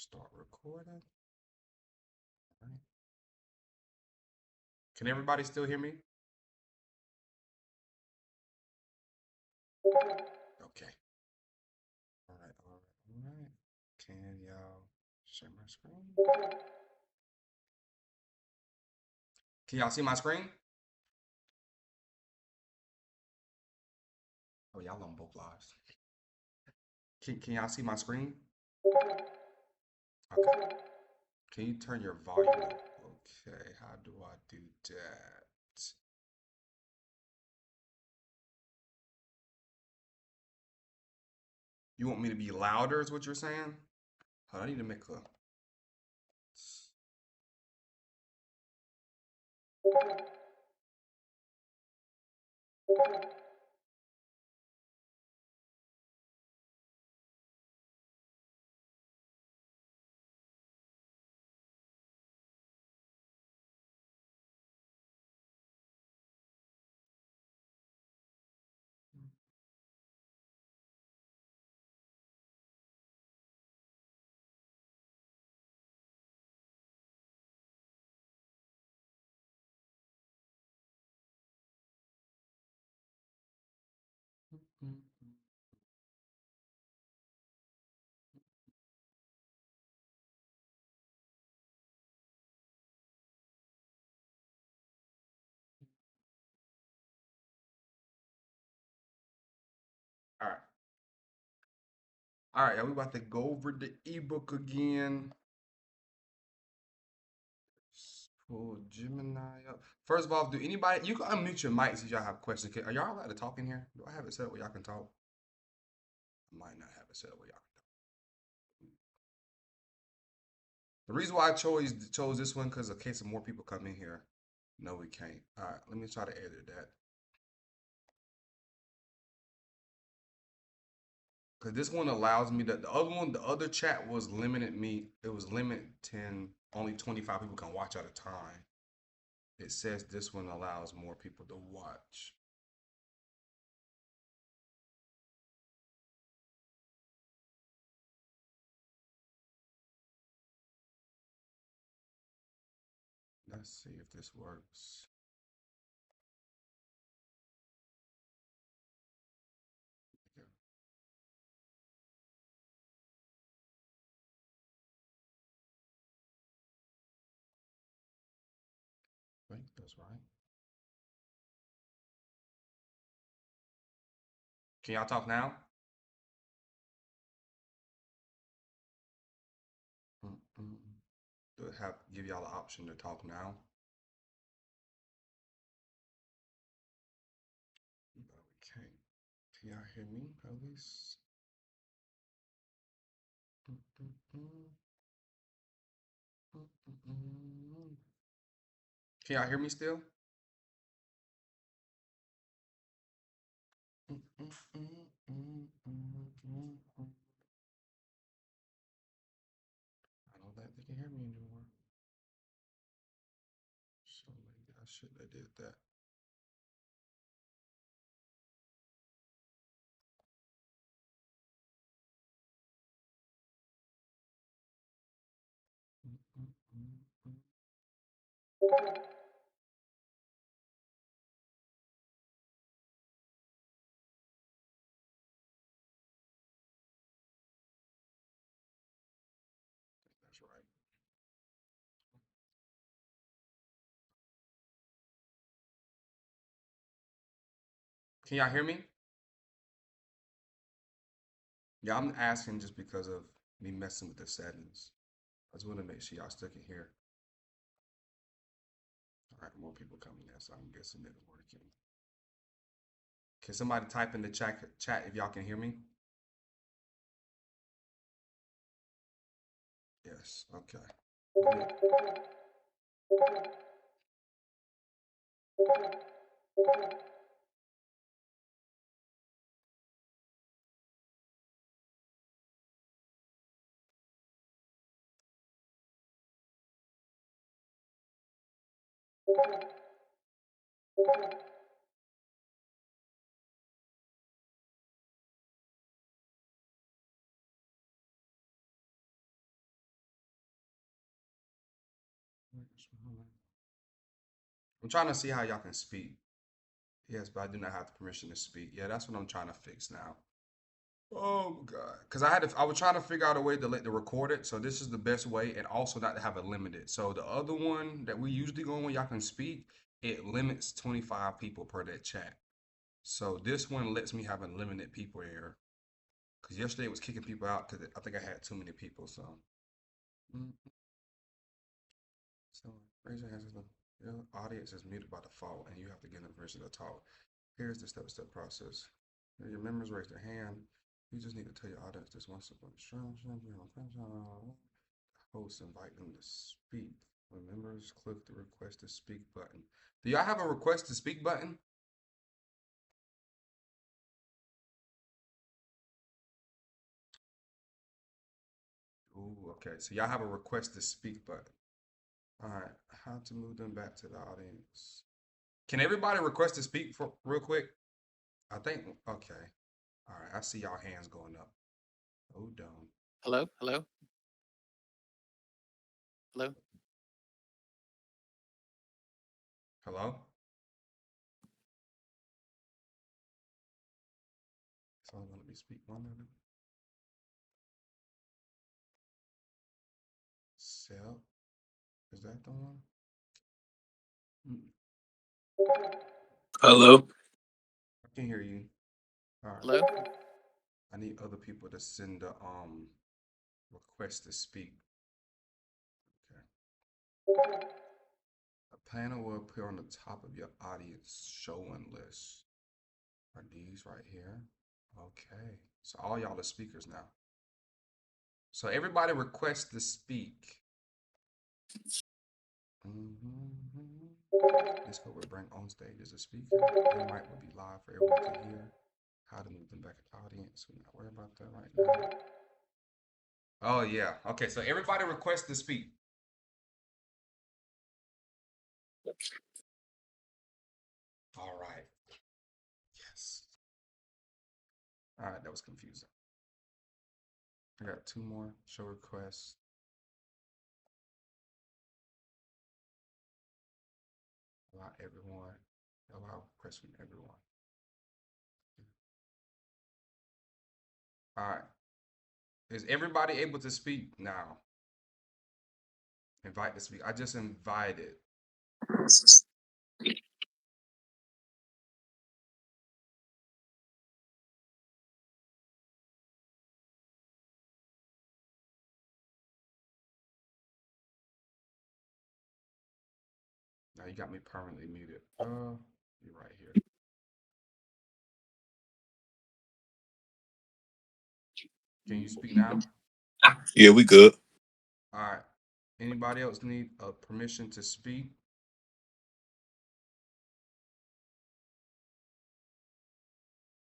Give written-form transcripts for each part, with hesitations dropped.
Start recording. All right. Can everybody still hear me? Okay. All right, all right, all right. Can y'all share my screen? Can y'all see my screen? Oh, y'all on both lives. Can y'all see my screen? Okay. Can you turn your volume up? Okay, how do I do that? You want me to be louder, is what you're saying? Hold on, I need to make a. All right. All right, we about to go over the ebook again. Pull Gemini up. First of all, do anybody, you can unmute your mics if y'all have questions. Are y'all allowed to talk in here? Do I have it set up where y'all can talk? I might not have it set up where y'all can talk. The reason why I chose this one because in case of more people come in here. No, we can't. All right, let me try to edit that. Because this one allows me to, the other one, the other chat was limited me. It was limited 10, only 25 people can watch at a time. It says this one allows more people to watch. Let's see if this works. Yeah. I think that's right. Can y'all talk now? Mm-mm. Do it have give y'all the option to talk now? No, we can't. Can y'all hear me at least? Mm-mm-mm. Mm-mm-mm. Can y'all hear me still? Mm-mm-mm-mm-mm-mm. I don't think they can hear me anymore. So maybe I shouldn't have did that. Mm-mm-mm-mm. That's right. Can y'all hear me? Yeah, I'm asking just because of me messing with the settings. I just want to make sure y'all still can hear. All right, more people coming in, so I'm guessing it's working. Can somebody type in the chat if y'all can hear me? Yes, okay. I'm trying to see how y'all can speak. Yes, but I do not have the permission to speak. Yeah, that's what I'm trying to fix now. Oh God, because I was trying to figure out a way to let the record it. So this is the best way, and also not to have it limited. So the other one that we usually go on when y'all can speak, it limits 25 people per that chat. So this one lets me have unlimited people here. Because yesterday it was kicking people out because I think I had too many people. So, mm, so raise your hands. Your audience is muted by default, and you have to give them permission to talk. Here's the step-by-step process. Your members raise their hand. You just need to tell your audience this one simple instruction. Host invite them to speak. When members click the request to speak button. Do y'all have a request to speak button? Ooh, okay. So y'all have a request to speak button. All right. How to move them back to the audience? Can everybody request to speak for real quick? I think okay. All right. I see y'all hands going up. Hold on. Hello, hello, hello. Hello? Someone let me speak one of them. Sell. Is that the one? Hello. I can hear you. All right. Hello? I need other people to send the request to speak. Okay. A panel will appear on the top of your audience showing list. Are these right here? Okay. So all y'all are speakers now. So everybody request to speak. This what we bring on stage as a speaker. Your mic will be live for everyone to hear. How to move them back in the audience. We're not worried about that right now. Oh yeah. Okay, so everybody request to speak. All right. Yes. All right, that was confusing. I got two more show requests. Allow everyone. Allow requests from everyone. All right. Is everybody able to speak now? Invite to speak. I just invited. Now you got me permanently muted. You're right here. Can you speak now? Yeah, we good. All right. Anybody else need permission to speak?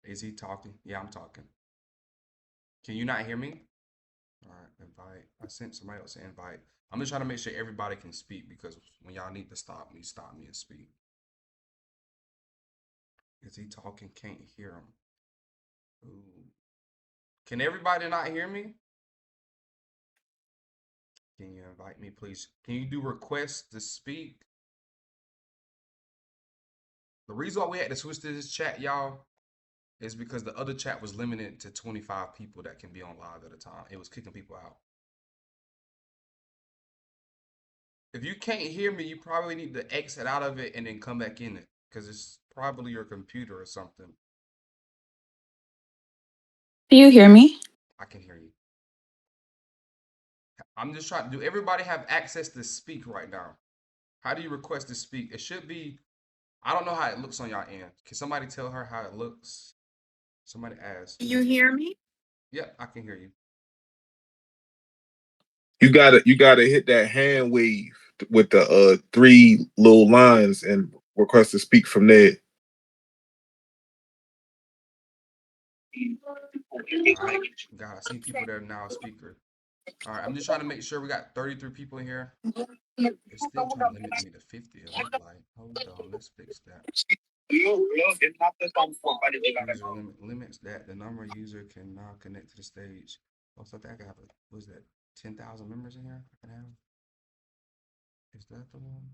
Is he talking? Yeah, I'm talking. Can you not hear me? All right, invite. I sent somebody else an invite. I'm just trying to make sure everybody can speak because when y'all need to stop me and speak. Is he talking? Can't hear him. Ooh. Can everybody not hear me? Can you invite me, please? Can you do requests to speak? The reason why we had to switch to this chat, y'all, is because the other chat was limited to 25 people that can be on live at a time. It was kicking people out. If you can't hear me, you probably need to exit out of it and then come back in it because it's probably your computer or something. Do you hear me? I can hear you. I'm just trying. Do everybody have access to speak right now? How do you request to speak? It should be. I don't know how it looks on y'all end. Can somebody tell her how it looks? Somebody ask. You hear me? Yep, I can hear you. You gotta hit that hand wave with the three little lines and request to speak from there. All right. God, I see people that are now a speaker. All right, I'm just trying to make sure we got 33 people in here. It's still trying to limit me to 50. It look like. Hold on, let's fix that. User limits that the number of user can now connect to the stage. Also, I think I have what is that? 10,000 members in here. I can have. Is that the one?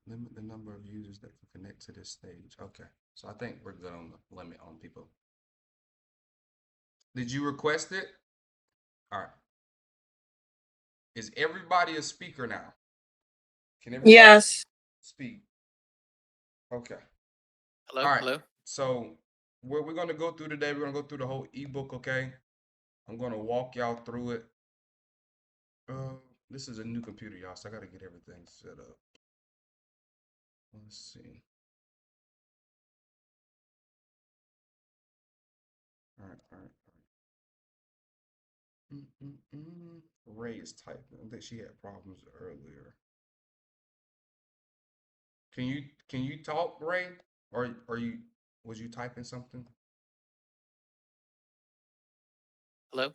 Limit the number of users that can connect to this stage. Okay, so I think we're good on the limit on people. Did you request it? All right. Is everybody a speaker now? Can everybody Yes. speak? Okay. Hello, All right. hello. So what we're gonna go through today, we're gonna go through the whole ebook, okay? I'm gonna walk y'all through it. This is a new computer, y'all, so I gotta get everything set up. Let's see. All right, all right, all right. Ray is typing. I think she had problems earlier. Can you talk, Ray? Or was you typing something? Hello.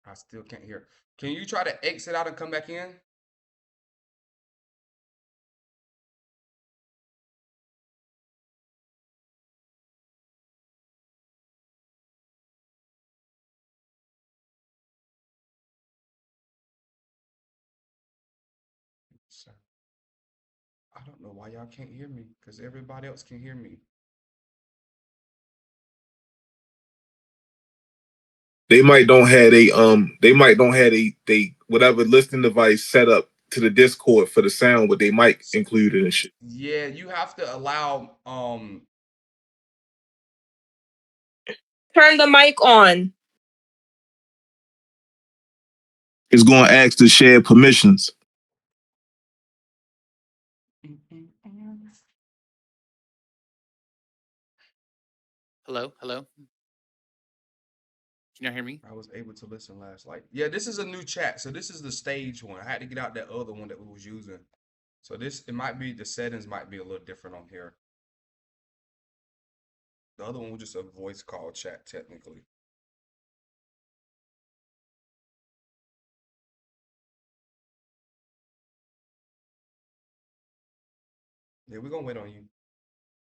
I still can't hear. Can you try to exit out and come back in? Sir. I don't know why y'all can't hear me, because everybody else can hear me. They might don't have they whatever listening device set up to the Discord for the sound, but they might include it and shit. Yeah, you have to allow Turn the mic on. It's going to ask to share permissions. Hello, hello. Can you hear me? I was able to listen last night. Yeah, this is a new chat. So this is the stage one. I had to get out that other one that we was using. So this, it might be, the settings might be a little different on here. The other one was just a voice call chat technically. Yeah, we're gonna wait on you.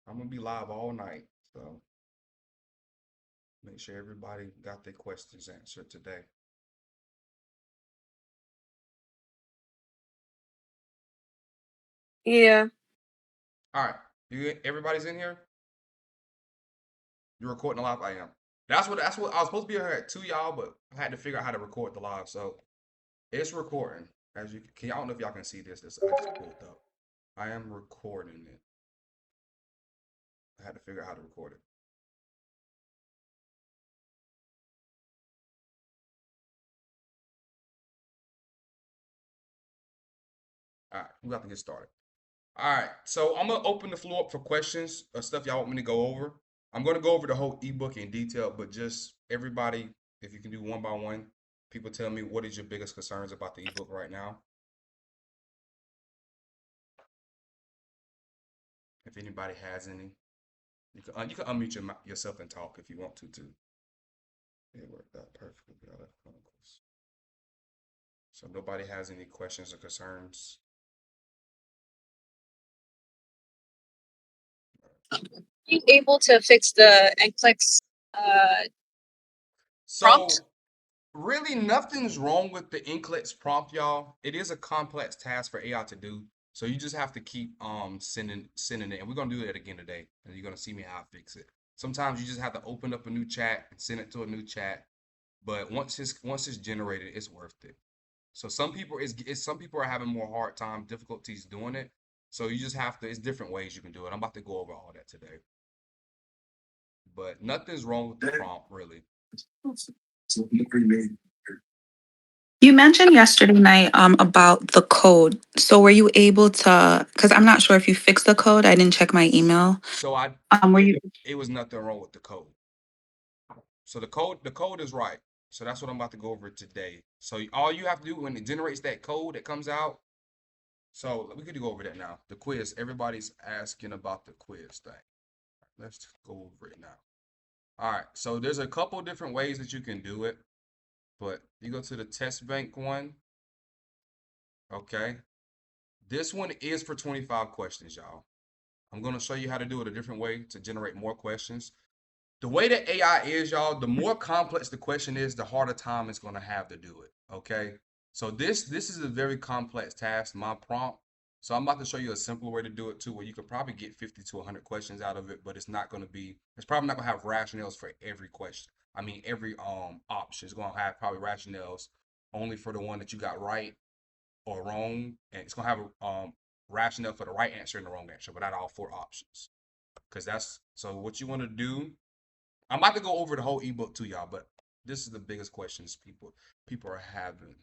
I'm gonna be live all night, so make sure everybody got their questions answered today. Yeah. All right, everybody's in here. You're recording the live. I am. That's what I was supposed to be here at 2, y'all, but I had to figure out how to record the live. So it's recording. As you can, I don't know if y'all can see this. I just pulled up. I am recording it. I had to figure out how to record it. All right, we got to get started. All right, so I'm gonna open the floor up for questions or stuff y'all want me to go over. I'm gonna go over the whole ebook in detail, but just everybody, if you can do one by one, people tell me what is your biggest concerns about the ebook right now. If anybody has any, you can unmute yourself and talk if you want to too. It worked out perfectly. So nobody has any questions or concerns. Are you able to fix the NCLEX prompt? So really nothing's wrong with the NCLEX prompt, y'all. It is a complex task for AI to do. So you just have to keep sending it. And we're gonna do that again today. And you're gonna see me how I fix it. Sometimes you just have to open up a new chat and send it to a new chat. But once it's generated, it's worth it. So some people some people are having more hard time, difficulties doing it. So you just have to, it's different ways you can do it. I'm about to go over all that today. But nothing's wrong with the prompt, really. You mentioned yesterday night about the code. So were you able to, because I'm not sure if you fixed the code. I didn't check my email. So Were you it was nothing wrong with the code. So the code is right. So that's what I'm about to go over today. So all you have to do when it generates that code that comes out. So we could go over that now. The quiz. Everybody's asking about the quiz thing. Let's go over it now. All right. So there's a couple different ways that you can do it, but you go to the test bank one. Okay. This one is for 25 questions, y'all. I'm going to show you how to do it a different way to generate more questions. the way that AI is, y'all, the more complex the question is, the harder time it's gonna have to do it. Okay. So this is a very complex task, my prompt. So I'm about to show you a simpler way to do it too, where you could probably get 50 to 100 questions out of it, but it's probably not gonna have rationales for every question. I mean, every option. It's gonna have probably rationales only for the one that you got right or wrong, and it's gonna have a rationale for the right answer and the wrong answer, but not all 4 options. Because that's so what you want to do. I'm about to go over the whole ebook to y'all, but this is the biggest questions people are having.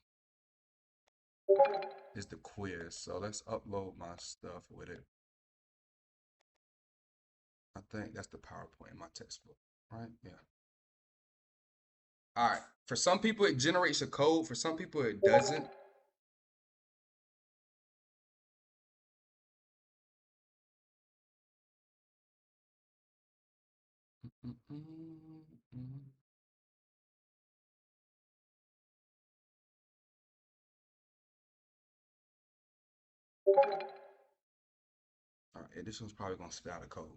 Is the quiz. So let's upload my stuff with it. I think that's the PowerPoint in my textbook, right? Yeah. All right. For some people, it generates a code. For some people, it doesn't. All right, this one's probably gonna spit out a code.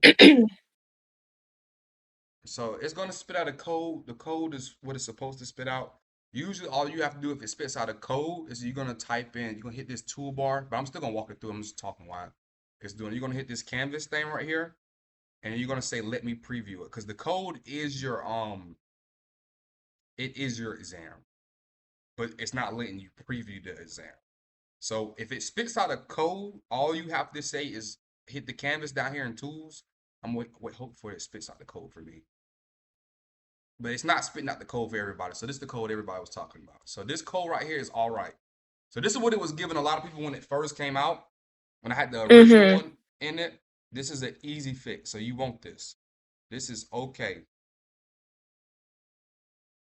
So it's gonna spit out a code. The code is what it's supposed to spit out. Usually, all you have to do if it spits out a code is you're gonna type in. You're gonna hit this toolbar, but I'm still gonna walk it through. I'm just talking while it's doing. You're gonna hit this canvas thing right here, and you're gonna say, "Let me preview it," because the code is your it is your exam, but it's not letting you preview the exam. So if it spits out a code, all you have to say is hit the canvas down here in tools. I'm hope for it spits out the code for me. But it's not spitting out the code for everybody. So this is the code everybody was talking about. So this code right here is all right. So this is what it was giving a lot of people when it first came out. When I had the original one in it, this is an easy fix. So you want this. This is okay.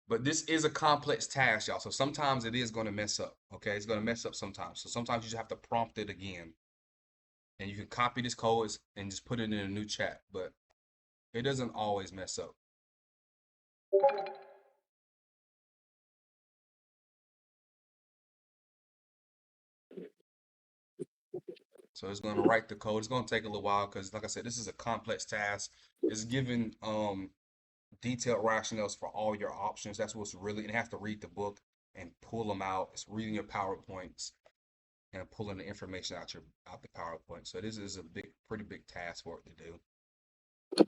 But this is a complex task, y'all. So sometimes it is going to mess up. Okay, it's going to mess up sometimes. So sometimes you just have to prompt it again. And you can copy this code and just put it in a new chat. But it doesn't always mess up. So it's going to write the code. It's going to take a little while because, like I said, this is a complex task. It's giving detailed rationales for all your options. That's what's really, it has to read the book and pull them out. It's reading your PowerPoints and pulling the information out the PowerPoint. So this is a pretty big task for it to do.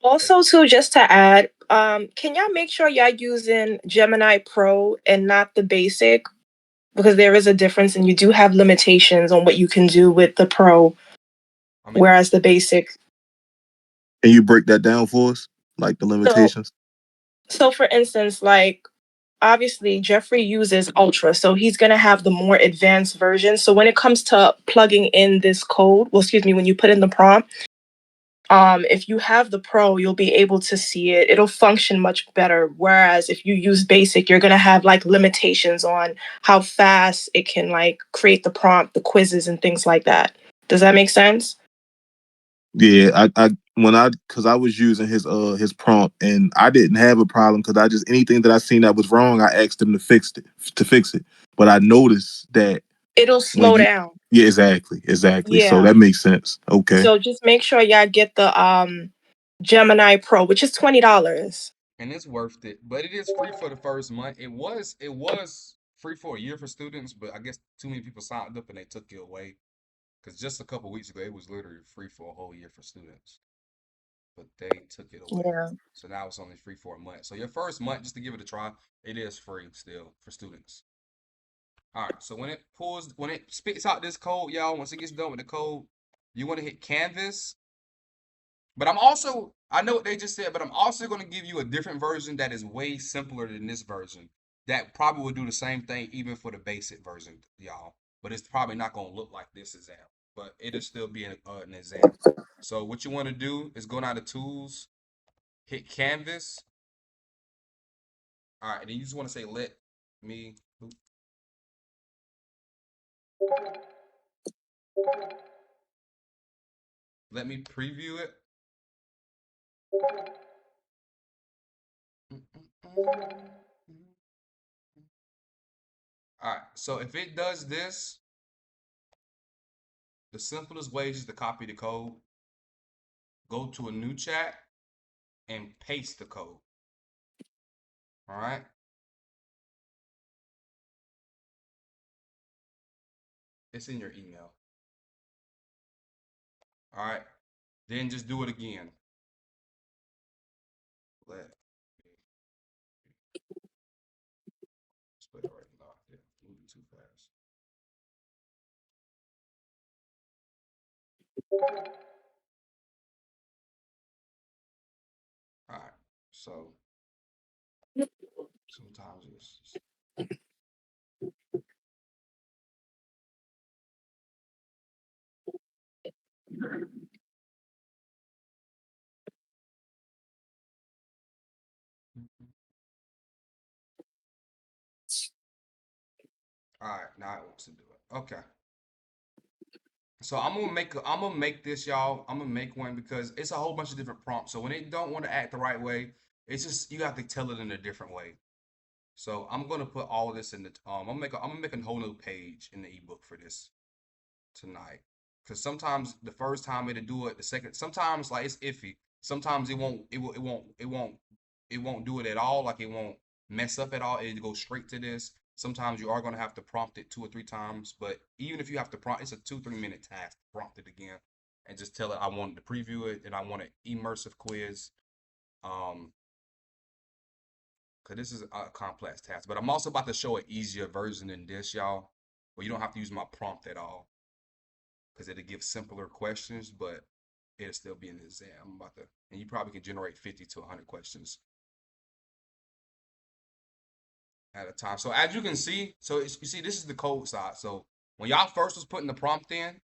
Also, too, just to add, can y'all make sure y'all using Gemini Pro and not the basic? Because there is a difference and you do have limitations on what you can do with the Pro, whereas the basic. Can you break that down for us? Like the limitations? So for instance, like obviously Jeffrey uses Ultra, so he's going to have the more advanced version. So when it comes to plugging in this code, when you put in the prompt, if you have the Pro, you'll be able to see it. It'll function much better. Whereas if you use basic, you're going to have like limitations on how fast it can like create the prompt, the quizzes and things like that. Does that make sense? Yeah, because I was using his prompt and I didn't have a problem because I just anything that I seen that was wrong, I asked him to fix it. But I noticed that it'll slow down. Yeah, exactly. Yeah. So that makes sense. Okay. So just make sure y'all get the Gemini Pro, which is $20. And it's worth it, but it is free for the first month. It was free for a year for students, but I guess too many people signed up and they took it away. Because just a couple weeks ago, it was literally free for a whole year for students, but they took it away. Yeah. So now it's only free for a month. So your first month, just to give it a try, it is free still for students. All right. So when it spits out this code, y'all, once it gets done with the code, you want to hit Canvas. But I know what they just said, but I'm also going to give you a different version that is way simpler than this version. That probably will do the same thing even for the basic version, y'all. But it's probably not going to look like this exam. But it'll still be an exam. So what you want to do is go down to Tools, hit Canvas. All right, and then you just want to say, let me preview it. All right, so if it does this, the simplest way is just to copy the code, go to a new chat, and paste the code. All right. It's in your email. All right. Then just do it again. Let split it right now. Yeah, moving too fast. All right. So sometimes it's just... All right, now it wants to do it. Okay. So I'm gonna make this, y'all. I'm gonna make one because it's a whole bunch of different prompts. So when it don't want to act the right way, it's just you have to tell it in a different way. So I'm gonna put all of this in the I'm gonna make a whole new page in the ebook for this tonight. Because sometimes the first time it'll do it, the second sometimes like it's iffy. Sometimes it won't do it at all, like it won't mess up at all. It'll go straight to this. Sometimes you are gonna have to prompt it 2 or 3 times, but even if you have to prompt, it's a 2-3 minute task to prompt it again and just tell it I want to preview it and I want an immersive quiz. Because this is a complex task, but I'm also about to show an easier version than this, y'all, where you don't have to use my prompt at all, because it'll give simpler questions, but it'll still be an exam. I'm about to, and you probably can generate 50 to 100 questions at a time. So as you can see, you see this is the code side. So when y'all first was putting the prompt in,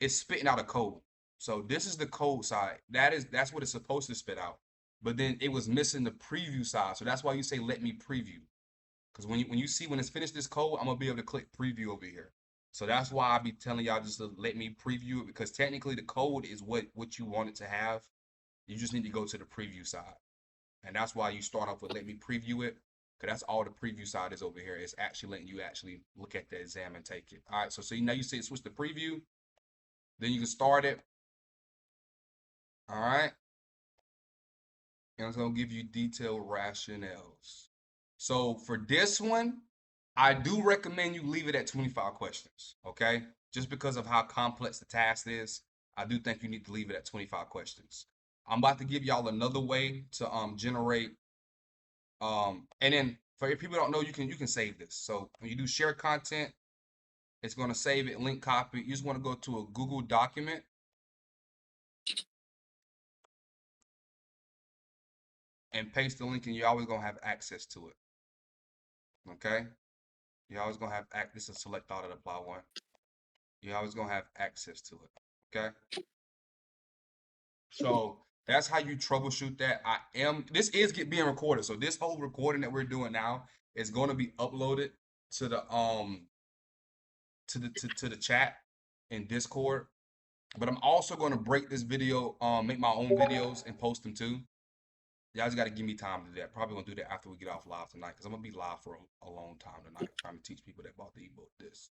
it's spitting out a code. So this is the code side. That's what it's supposed to spit out. But then it was missing the preview side. So that's why you say let me preview. Because when you see when it's finished this code, I'm gonna be able to click preview over here. So that's why I be telling y'all just to let me preview it, because technically the code is what you want it to have. You just need to go to the preview side. And that's why you start off with let me preview it, because that's all the preview side is over here. It's actually letting you actually look at the exam and take it. All right, so now you see it switch to preview. Then you can start it. All right. And it's gonna give you detailed rationales. So for this one, I do recommend you leave it at 25 questions, okay? Just because of how complex the task is, I do think you need to leave it at 25 questions. I'm about to give y'all another way to generate and then for if people don't know, you can save this. So when you do share content, it's going to save it, link copy. You just want to go to a Google document and paste the link, and you're always going to have access to it. Okay? You're always going to have this is select all to apply one. You're always going to have access to it. Okay? So that's how you troubleshoot that. This is being recorded. So this whole recording that we're doing now is going to be uploaded to the to the chat in Discord. But I'm also going to break this video, make my own videos and post them too. Y'all just got to give me time to do that. Probably going to do that after we get off live tonight, because I'm going to be live for a long time tonight, trying to teach people that bought the ebook this.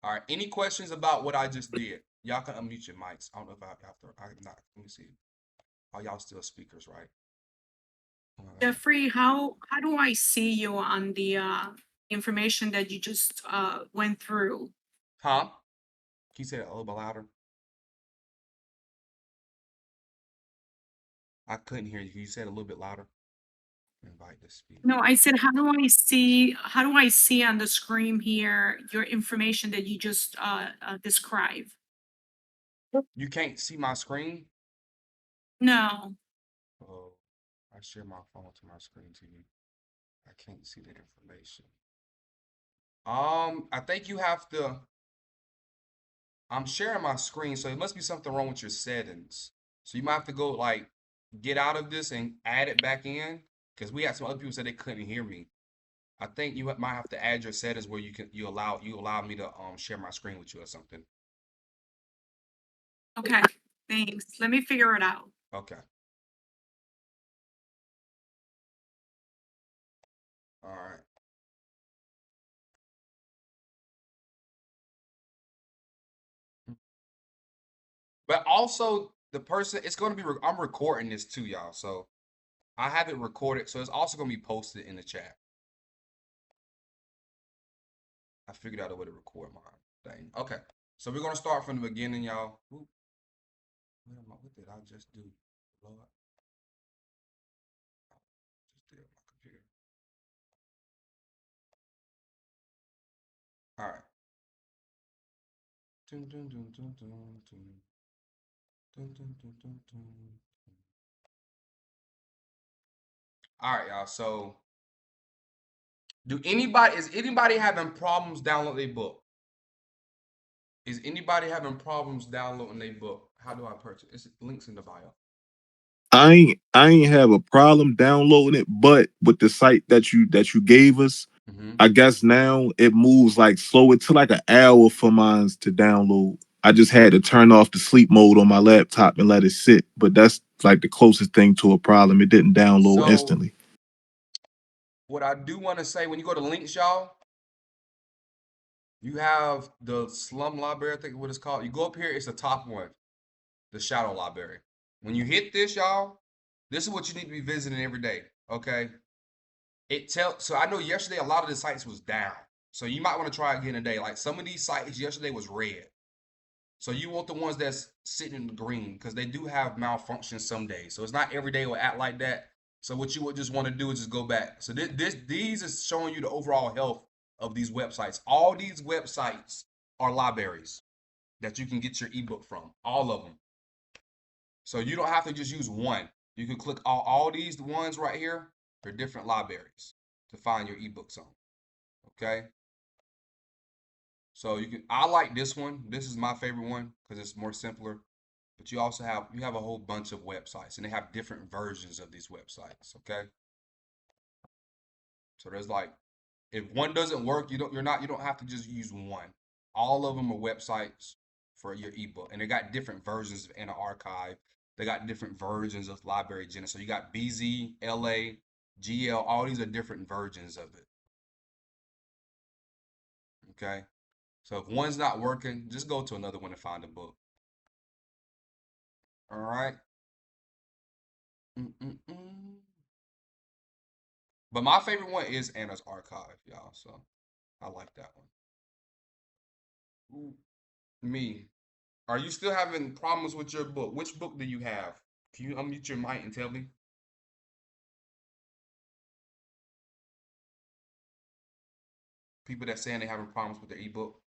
All right. Any questions about what I just did? Y'all can unmute your mics. I don't know if I have to. I'm not. Let me see. Are y'all still speakers, right? Jeffrey, how do I see you on the information that you just went through? Huh? Can you say it a little bit louder? I couldn't hear you. Can you say it a little bit louder? Invite to speak. No, I said how do I see on the screen here your information that you just described? You can't see my screen? No. Oh, I share my phone to my screen to you. I can't see the information. I think you have to. I'm sharing my screen, so it must be something wrong with your settings. So you might have to go like get out of this and add it back in, because we had some other people say they couldn't hear me. I think you might have to add your settings where you allow me to share my screen with you or something. Okay. Thanks. Let me figure it out. Okay. All right. But also the person, it's going to be, I'm recording this too, y'all. So I have it recorded, so it's also gonna be posted in the chat. I figured out a way to record my thing. Okay, so we're gonna start from the beginning, y'all. What did I just do? Lord. Just did my computer. All right. Dun, dun, dun, dun, dun, dun. Dun, dun, dun, dun, dun. All right, y'all. So, is anybody having problems downloading a book? Is anybody having problems downloading a book? How do I purchase? It's links in the bio. I ain't have a problem downloading it, but with the site that you gave us, I guess now it moves like slow. It took like an hour for mine to download. I just had to turn off the sleep mode on my laptop and let it sit. But that's like the closest thing to a problem. It didn't download So, instantly. what I do want to say, when you go to links, y'all, you have the Slum Library, I think what it's called. You go up here, it's the top one, the Shadow Library. When you hit this, y'all, this is what you need to be visiting every day, okay? So I know yesterday a lot of the sites was down. So you might want to try again today. Like some of these sites yesterday was red. So you want the ones that's sitting in the green because they do have malfunctions some days. So it's not every day will act like that. So what you would just want to do is just go back. So these is showing you the overall health of these websites. All these websites are libraries that you can get your ebook from. All of them. So you don't have to just use one. You can click all these ones right here. They're different libraries to find your ebooks on. Okay. So I like this one. This is my favorite one because it's more simpler. But you also have a whole bunch of websites and they have different versions of these websites. Okay. So there's like, if one doesn't work, you don't have to just use one. All of them are websites for your ebook, and they got different versions of Inner Archive. They got different versions of Library Genesis. So you got BZ, LA, GL. All these are different versions of it. Okay. So if one's not working, just go to another one and find a book. All right. But my favorite one is Anna's Archive, y'all. So I like that one. Ooh, me. Are you still having problems with your book? Which book do you have? Can you unmute your mic and tell me? People that saying they're having problems with their ebook.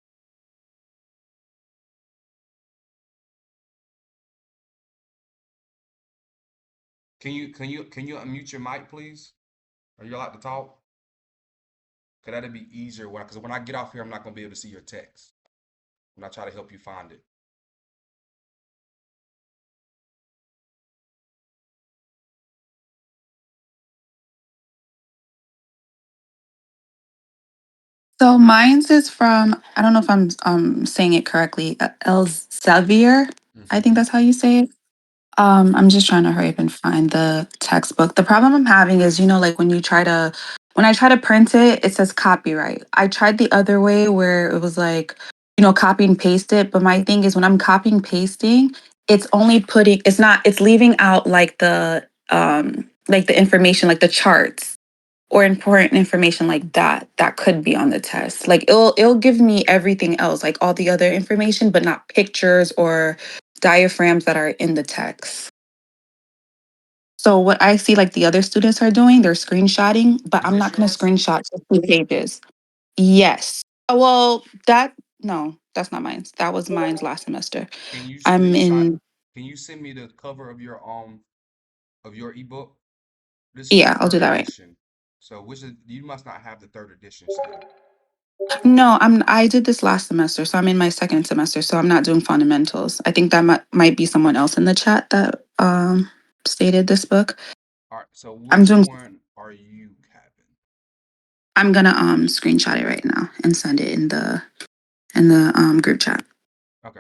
Can you unmute your mic, please? Are you allowed to talk? Cause that'd be easier because when I get off here, I'm not gonna be able to see your text when I try to help you find it. So mine's is from, I don't know if I'm saying it correctly, Elsevier. I think that's how you say it. I'm just trying to hurry up and find the textbook. The problem I'm having is, like when I try to print it, it says copyright. I tried the other way where it was like, copy and paste it. But my thing is when I'm copying pasting, it's only it's leaving out like the information, like the charts or important information like that could be on the test. Like it'll give me everything else, like all the other information, but not pictures or diaphragms that are in the text. So what I see like the other students are doing, they're screenshotting, but Is I'm this not going to yours? screenshot 2 pages. Yes. No, that's not mine. That was mine's last semester. Can you I'm screenshot? in, Can you send me the cover of your ebook? This is the yeah, I'll do third that right. edition. So you must not have the third edition still. No, I did this last semester, so I'm in my second semester, so I'm not doing fundamentals. I think that might be someone else in the chat that stated this book. All right. So I'm which doing one are you having? I'm gonna screenshot it right now and send it in the group chat. Okay.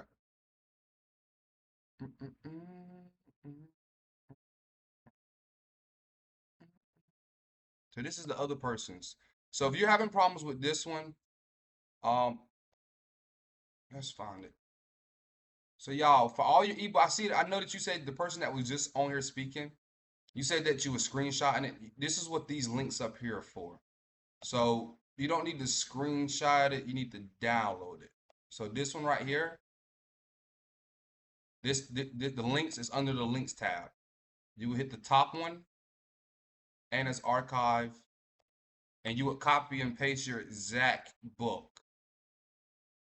So this is the other person's. So if you're having problems with this one, let's find it. So y'all, for all your ebook, I know that you said the person that was just on here speaking, You said that you were screenshotting it. This is what these links up here are for. So you don't need to screenshot it. You need to download it. So this one right here, the links is under the links tab. You would hit the top one, and it's archive, and you would copy and paste your exact book.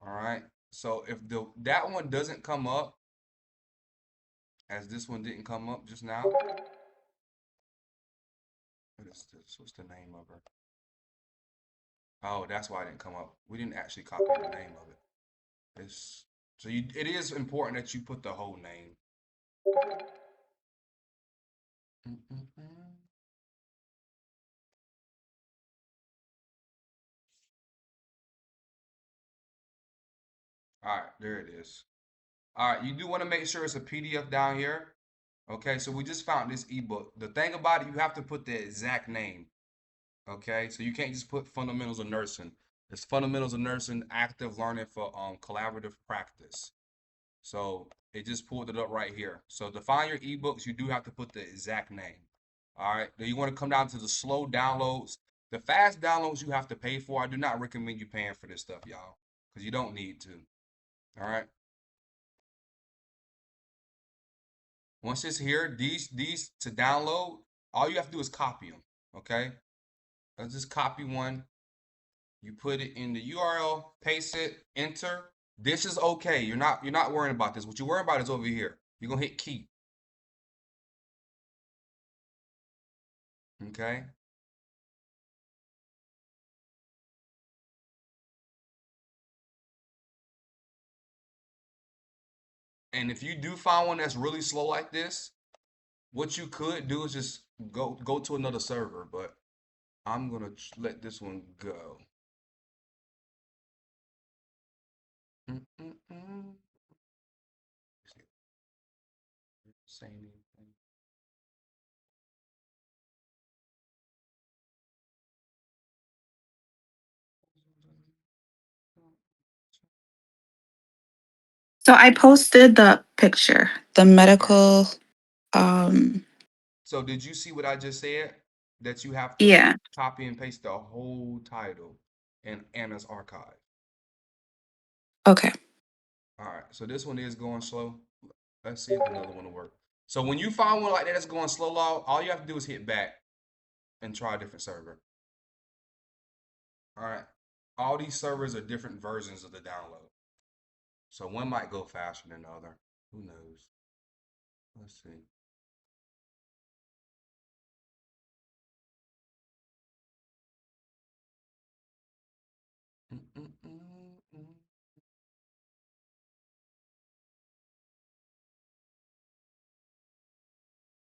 All right. So if that one doesn't come up, as this one didn't come up just now. What is this? What's the name of her? Oh, that's why it didn't come up. We didn't actually copy the name of it. It is important that you put the whole name. All right, there it is. All right, you do want to make sure it's a PDF down here. Okay, so we just found this ebook. The thing about it, you have to put the exact name. Okay, so you can't just put Fundamentals of Nursing. It's Fundamentals of Nursing Active Learning for Collaborative Practice. So it just pulled it up right here. So to find your ebooks, you do have to put the exact name. All right, then you want to come down to the slow downloads. The fast downloads you have to pay for. I do not recommend you paying for this stuff, y'all, because you don't need to. All right. Once it's here, these to download, all you have to do is copy them. Okay. Let's just copy one. You put it in the URL, paste it, enter. This is okay. You're not worrying about this. What you're worrying about is over here. You're gonna hit keep. Okay. And if you do find one that's really slow like this, what you could do is just go to another server, but I'm gonna let this one go. Say anything. So I posted the picture, the medical. Um, So did you see what I just said? That you have to yeah. copy and paste the whole title in Anna's archive. Okay. All right, so this one is going slow. Let's see if another one will work. So when you find one like that that's going slow, all you have to do is hit back and try a different server. All right, all these servers are different versions of the download. So one might go faster than the other. Who knows? Let's see.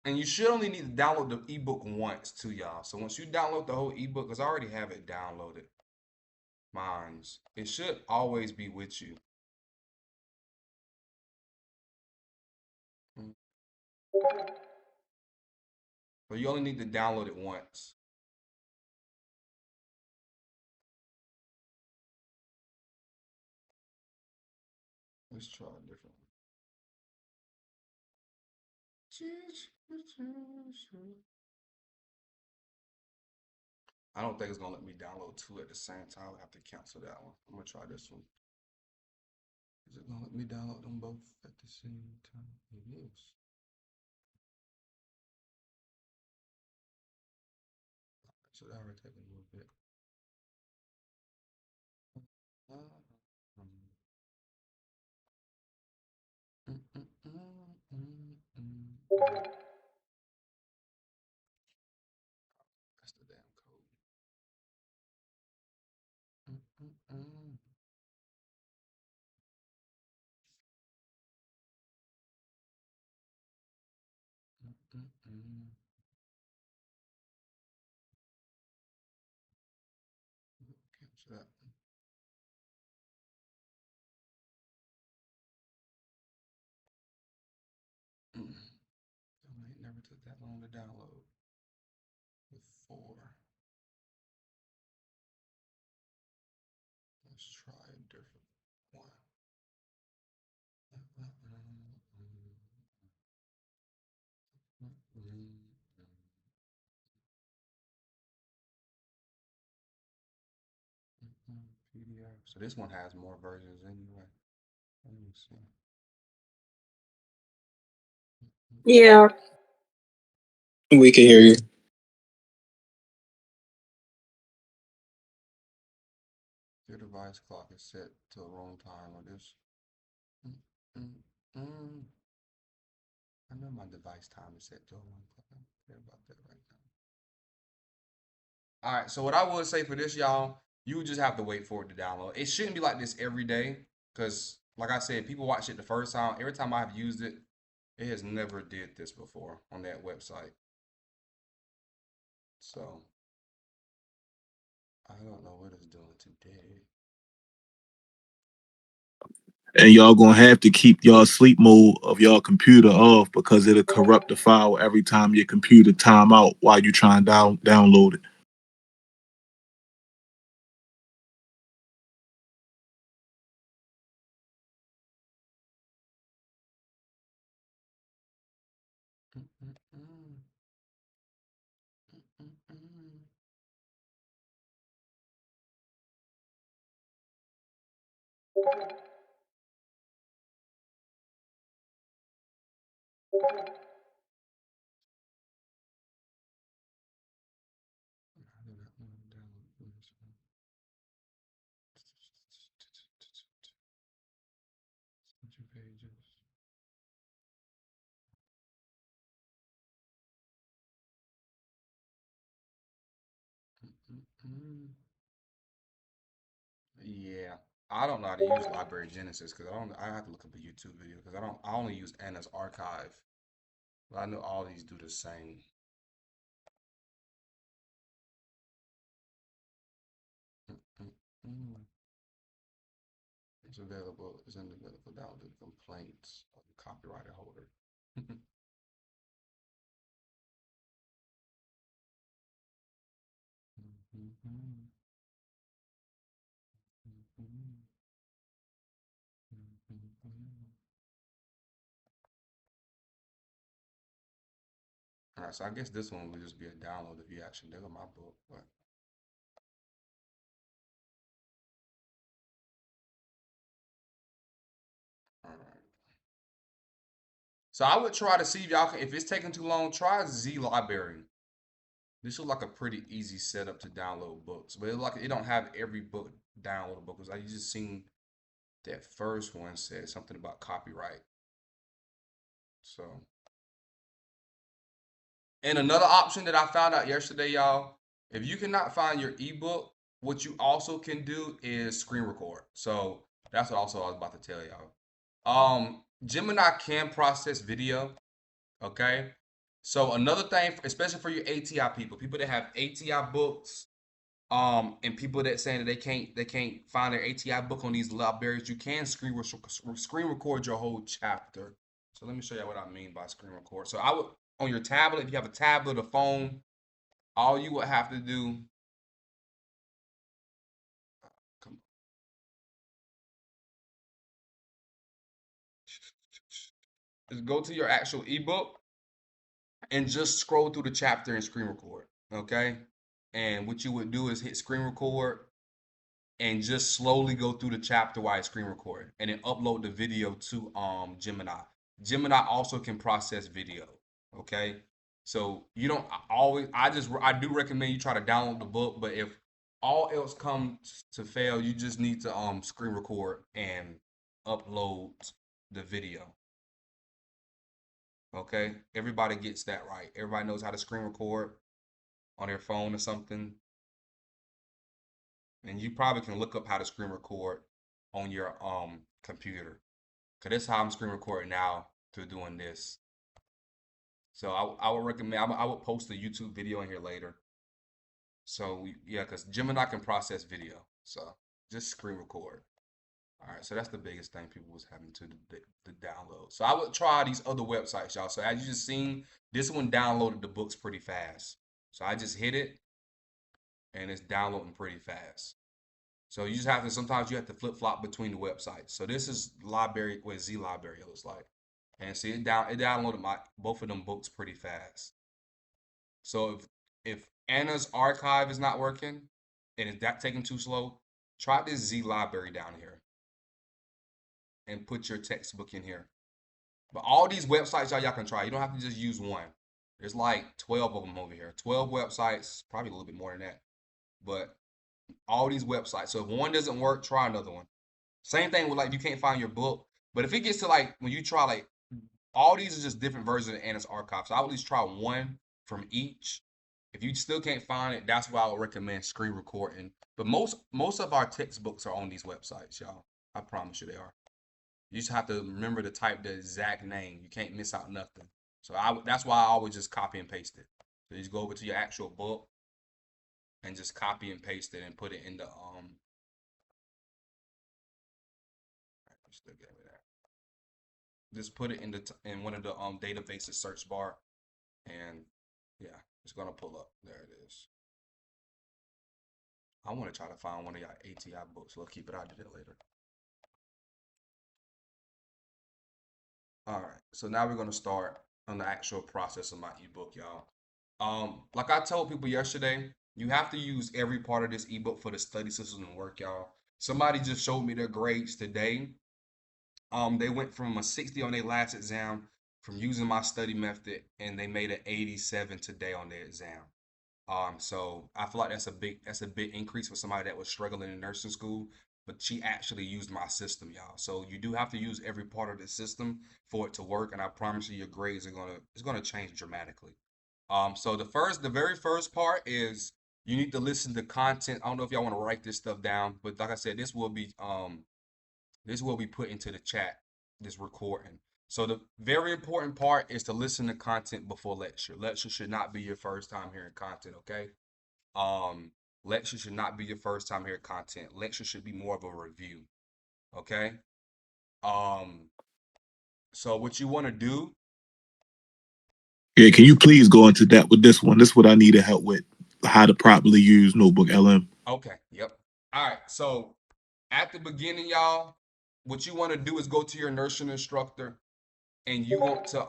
And you should only need to download the ebook once too, y'all. So once you download the whole ebook, because I already have it downloaded, mine's, it should always be with you. So you only need to download it once. Let's try a different one. I don't think it's gonna let me download two at the same time. I'll have to cancel that one. I'm gonna try this one. Is it gonna let me download them both at the same time? It is. So that would take a little bit. That's the damn code. Cancel that one. It never took that long to download. With 4. Let's try a different one. PDF. So this one has more versions anyway. Let me see. Yeah. We can hear you. Your device clock is set to the wrong time or this. I know my device time is set to a wrong time. I don't care about that right now. All right, so what I would say for this, y'all, you would just have to wait for it to download. It shouldn't be like this every day, because like I said, people watch it the first time. Every time I've used it, it has never did this before on that website. So I don't know what it's doing today. And y'all gonna have to keep y'all sleep mode of y'all computer off because it'll corrupt the file every time your computer time out while you try and download it. Yeah, I don't know how to use Library Genesis because I have to look up a YouTube video because I only use Anna's Archive. But I know all these do the same. It's available. It's unavailable. Download complaints of the copyright holder. All right, so I guess this one would just be a download if you actually dig up my book. But all right. So I would try to see if y'all can, if it's taking too long, try Z Library. This looks like a pretty easy setup to download books, but it don't have every book downloadable because I just seen that first one said something about copyright. So, and another option that I found out yesterday, y'all, if you cannot find your ebook, what you also can do is screen record. So that's what also I was about to tell y'all. Gemini can process video. Okay. So another thing, especially for your ATI people that have ATI books, and people that saying that they can't find their ATI book on these libraries, you can screen record your whole chapter. So let me show you what I mean by screen record. So I would, on your tablet, if you have a tablet or phone, all you would have to do, is go to your actual ebook and just scroll through the chapter and screen record. Okay. And what you would do is hit screen record and just slowly go through the chapter while it's screen record and then upload the video to Gemini. Gemini also can process video. Okay. So you don't always, I do recommend you try to download the book, but if all else comes to fail, you just need to screen record and upload the video. Okay. Everybody gets that right. Everybody knows how to screen record on their phone or something. And you probably can look up how to screen record on your computer. Cause that's how I'm screen recording now through doing this. So I would recommend, I would post a YouTube video in here later. So yeah, cause Gemini can process video. So just screen record. All right, so that's the biggest thing people was having to the download. So I would try these other websites, y'all. So as you just seen, this one downloaded the books pretty fast. So I just hit it and it's downloading pretty fast. So you just have to, sometimes you have to flip flop between the websites. So this is library, what Z Library it looks like. And see it downloaded both of them books pretty fast. So if Anna's Archive is not working and is that taking too slow, try this Z library down here and put your textbook in here. But all these websites y'all can try. You don't have to just use one. There's like 12 of them over here. 12 websites, probably a little bit more than that. But all these websites. So if one doesn't work, try another one. Same thing with like you can't find your book. But if it gets to like when you try like all these are just different versions of Anna's archive. So I would at least try one from each. If you still can't find it, that's why I would recommend screen recording. But most of our textbooks are on these websites, y'all. I promise you they are. You just have to remember to type the exact name. You can't miss out nothing. So that's why I always just copy and paste it. So you just go over to your actual book and just copy and paste it and put it in the still gave me that. Just put it in one of the databases search bar, and yeah, it's gonna pull up. There it is. I want to try to find one of y'all ATI books. We'll keep it out of there later. All right, so now we're gonna start on the actual process of my ebook, y'all. Like I told people yesterday, you have to use every part of this ebook for the study system to work, y'all. Somebody just showed me their grades today. They went from a 60 on their last exam from using my study method, and they made an 87 today on their exam. So I feel like that's a big increase for somebody that was struggling in nursing school, but she actually used my system, y'all. So you do have to use every part of the system for it to work, and I promise you your grades it's gonna change dramatically. So the very first part is you need to listen to content. I don't know if y'all want to write this stuff down, but like I said, this will be put into the chat, this recording. So the very important part is to listen to content before lecture. Lecture should not be your first time hearing content, okay? Lecture should not be your first time hearing content. Lecture should be more of a review, okay? So what you want to do? Yeah, can you please go into that with this one? This is what I need help with. How to properly use Notebook LM. Okay, yep. All right, so at the beginning, y'all, what you want to do is go to your nursing instructor and you want to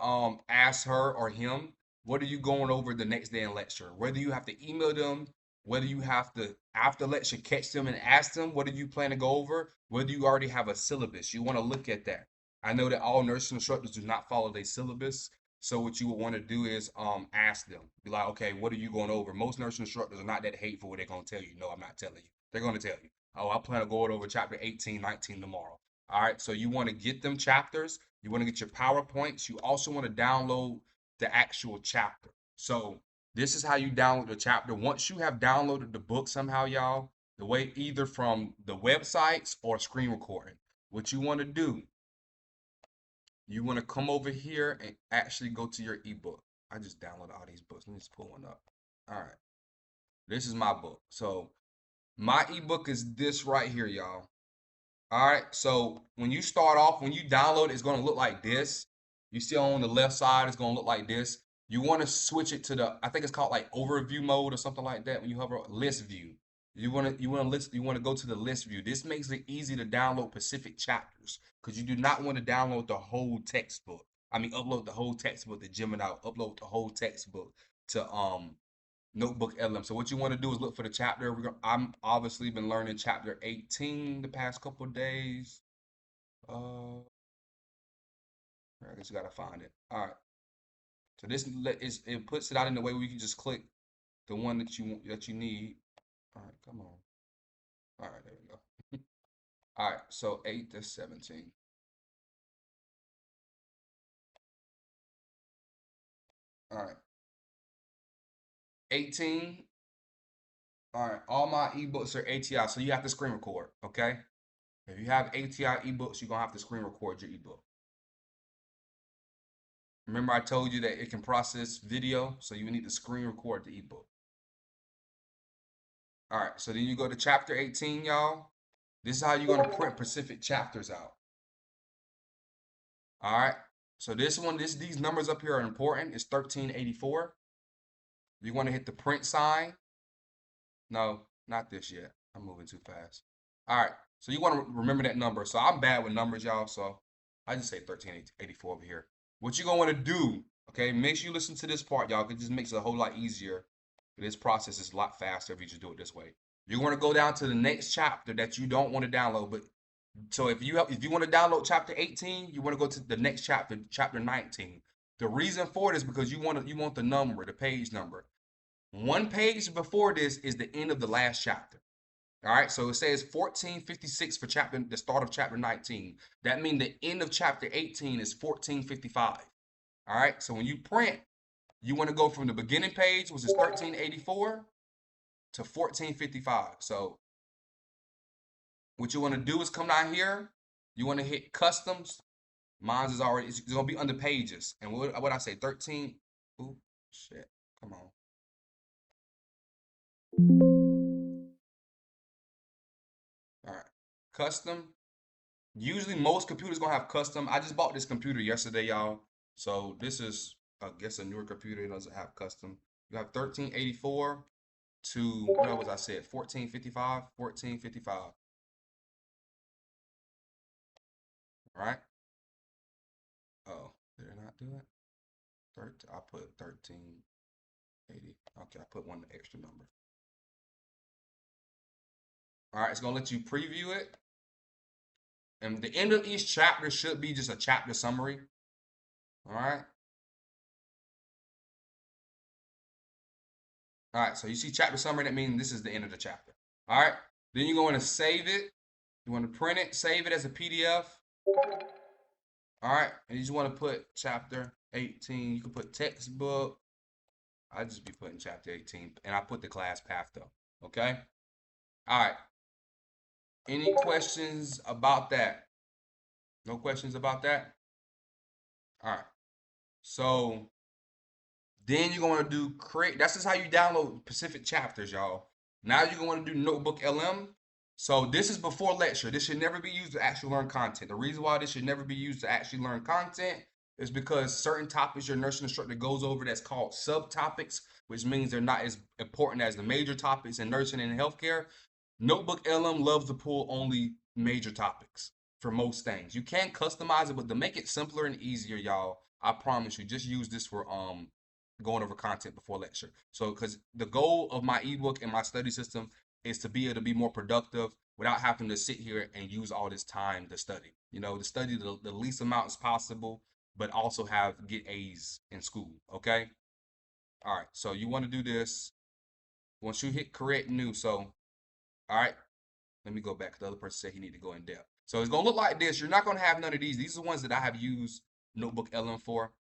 ask her or him, what are you going over the next day in lecture? Whether you have to email them, whether you have to, after lecture, catch them and ask them, what do you plan to go over? Whether you already have a syllabus, you want to look at that. I know that all nursing instructors do not follow their syllabus. So what you would want to do is ask them. Be like, okay, what are you going over? Most nursing instructors are not that hateful where they're going to tell you. No, I'm not telling you. They're going to tell you. Oh, I plan on going over chapter 18, 19 tomorrow. All right, so you want to get them chapters. You want to get your PowerPoints. You also want to download the actual chapter. So this is how you download the chapter. Once you have downloaded the book somehow, y'all, the way either from the websites or screen recording, what you want to do, you want to come over here and actually go to your ebook. I just downloaded all these books. Let me just pull one up. All right. This is my book. So my ebook is this right here, y'all. All right. So when you start off, when you download it, it's going to look like this. You see on the left side, it's going to look like this. You want to switch it to the, I think it's called like overview mode or something like that. When you hover list view, you want to go to the list view. This makes it easy to download specific chapters because you do not want to download the whole textbook. I mean, upload the whole textbook to Gemini, upload the whole textbook to Notebook LM. So what you want to do is look for the chapter. I'm obviously been learning chapter 18 the past couple of days. I guess you gotta find it. All right. So this it puts it out in the way where you can just click the one that you need. All right, come on. All right, there we go. All right, so 8 to 17. All right. 18. All right, all my ebooks are ATI, so you have to screen record, okay? If you have ATI ebooks, you're gonna have to screen record your ebook. Remember I told you that it can process video, so you need to screen record the ebook. All right, so then you go to chapter 18, y'all. This is how you're gonna print specific chapters out. All right, so these numbers up here are important. It's 1384. You want to hit the print sign. No, not this yet. I'm moving too fast. All right, so you want to remember that number. So I'm bad with numbers, y'all, so I just say 1384 over here. What you're gonna want to do, okay, make sure you listen to this part, y'all, because this makes it a whole lot easier. This process is a lot faster if you just do it this way. You're going to go down to the next chapter that you don't want to download. But so if you want to download chapter 18, you want to go to the next chapter, chapter 19. The reason for it is because you want the number, the page number. One page before this is the end of the last chapter. All right, so it says 1456 for the start of chapter 19. That means the end of chapter 18 is 1455. All right, so when you print, you want to go from the beginning page, which is 1384, to 1455. So what you want to do is come down here. You want to hit customs. Mine's is already, it's going to be under pages. And what I say, 13. Ooh, shit. Come on. All right. Custom. Usually most computers going to have custom. I just bought this computer yesterday, y'all. So this is, I guess, a newer computer. It doesn't have custom. You have 1384 to, what was I said? 1455. 1455. All right. Oh, did I not do it? I put 1380. Okay, I put one extra number. All right, it's gonna let you preview it. And the end of each chapter should be just a chapter summary. All right. All right, so you see chapter summary, that means this is the end of the chapter. All right, then you're going to save it. You want to print it, save it as a PDF. All right, and you just want to put chapter 18. You can put textbook. I just be putting chapter 18, and I put the class path though. Okay. All right. Any questions about that? No questions about that? All right. So then you're going to do create. That's just how you download specific chapters, y'all. Now you're going to do Notebook LM. So this is before lecture. This should never be used to actually learn content. The reason why this should never be used to actually learn content is because certain topics your nursing instructor goes over that's called subtopics, which means they're not as important as the major topics in nursing and healthcare. Notebook LM loves to pull only major topics for most things. You can customize it, but to make it simpler and easier, y'all, I promise you, just use this for going over content before lecture. So because the goal of my ebook and my study system is to be able to be more productive without having to sit here and use all this time to study. You know, to study the least amount as possible, but also get A's in school. Okay. All right. So you want to do this. Once you hit create new. So, all right. Let me go back. The other person said he need to go in depth. So it's gonna look like this. You're not gonna have none of these. These are the ones that I have used Notebook LM for.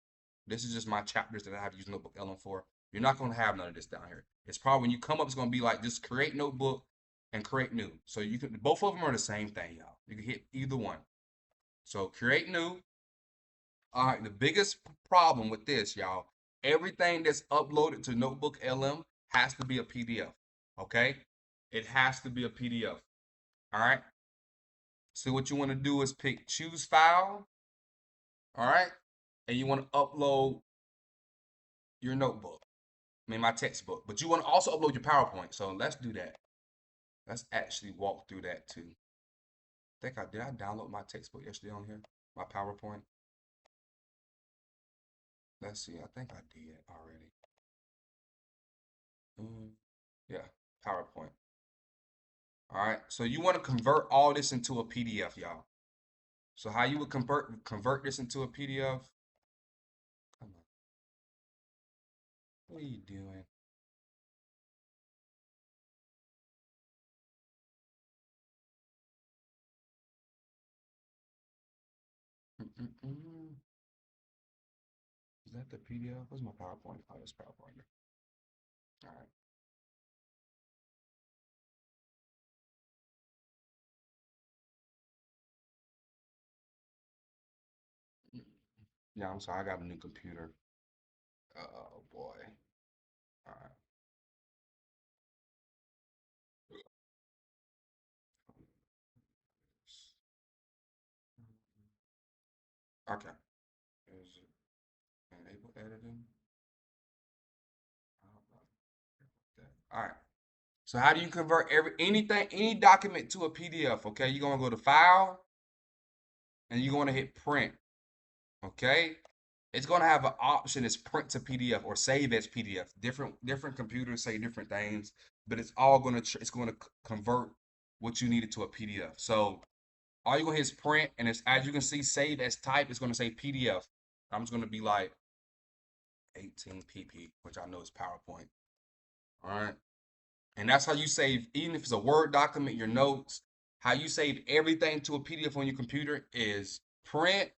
This is just my chapters that I have used Notebook LM for. You're not going to have none of this down here. It's probably when you come up, it's going to be like just create notebook and create new. So you can, both of them are the same thing, y'all. You can hit either one. So create new. All right, the biggest problem with this, y'all, everything that's uploaded to Notebook LM has to be a PDF. Okay? It has to be a PDF. All right? So what you want to do is pick choose file. All right? And you want to upload your notebook. I mean, my textbook. But you want to also upload your PowerPoint. So let's do that. Let's actually walk through that too. Did I download my textbook yesterday on here? My PowerPoint? Let's see. I think I did already. Yeah, PowerPoint. All right. So you want to convert all this into a PDF, y'all. So how you would convert this into a PDF? Come on. What are you doing? Is that the PDF? Where's my PowerPoint? Oh, it's PowerPoint. All right. Yeah, I'm sorry. I got a new computer. Oh boy. All right. Okay. Is it enable editing? All right. So how do you convert any document to a PDF? Okay, you're gonna go to File, and you're gonna hit Print. Okay. it's going to have an option as print to PDF or save as PDF. Different computers say different things, but it's all going to it's going to convert what you needed to a PDF. So all you're going to hit is print, and it's, as you can see, save as type. It's going to say PDF. I'm just going to be like 18 pp, which I know is PowerPoint. All right, and that's how you save, even if it's a Word document, your notes. How you save everything to a PDF on your computer is print,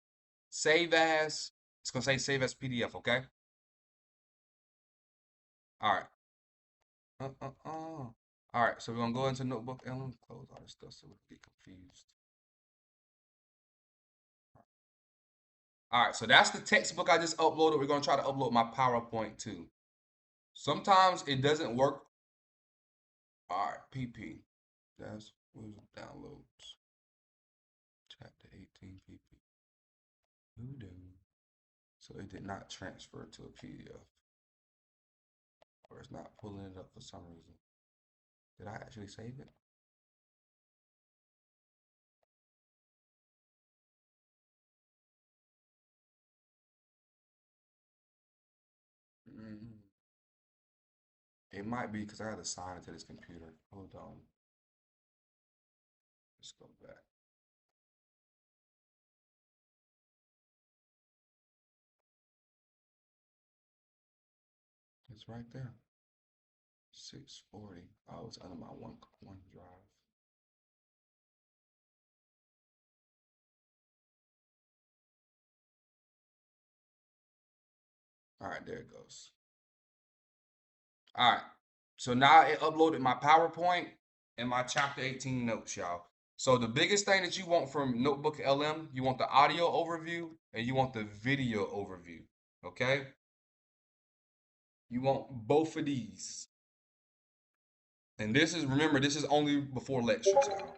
save as. It's gonna say save as PDF, okay? All right. All right, so we're gonna go into Notebook LM, close all this stuff so we don't get confused. All right, so that's the textbook I just uploaded. We're gonna try to upload my PowerPoint too. Sometimes it doesn't work. All right, PP. That's downloads. Chapter 18 PP. Voodoo. So it did not transfer to a PDF. Or it's not pulling it up for some reason. Did I actually save it? It might be because I had to sign it to this computer. Hold on. Let's go back. It's right there. 640. Oh, it's under my one drive. All right, there it goes. All right. So now it uploaded my PowerPoint and my chapter 18 notes, y'all. So the biggest thing that you want from Notebook LM, you want the audio overview and you want the video overview, okay? You want both of these. And this is, remember, this is only before lectures, y'all.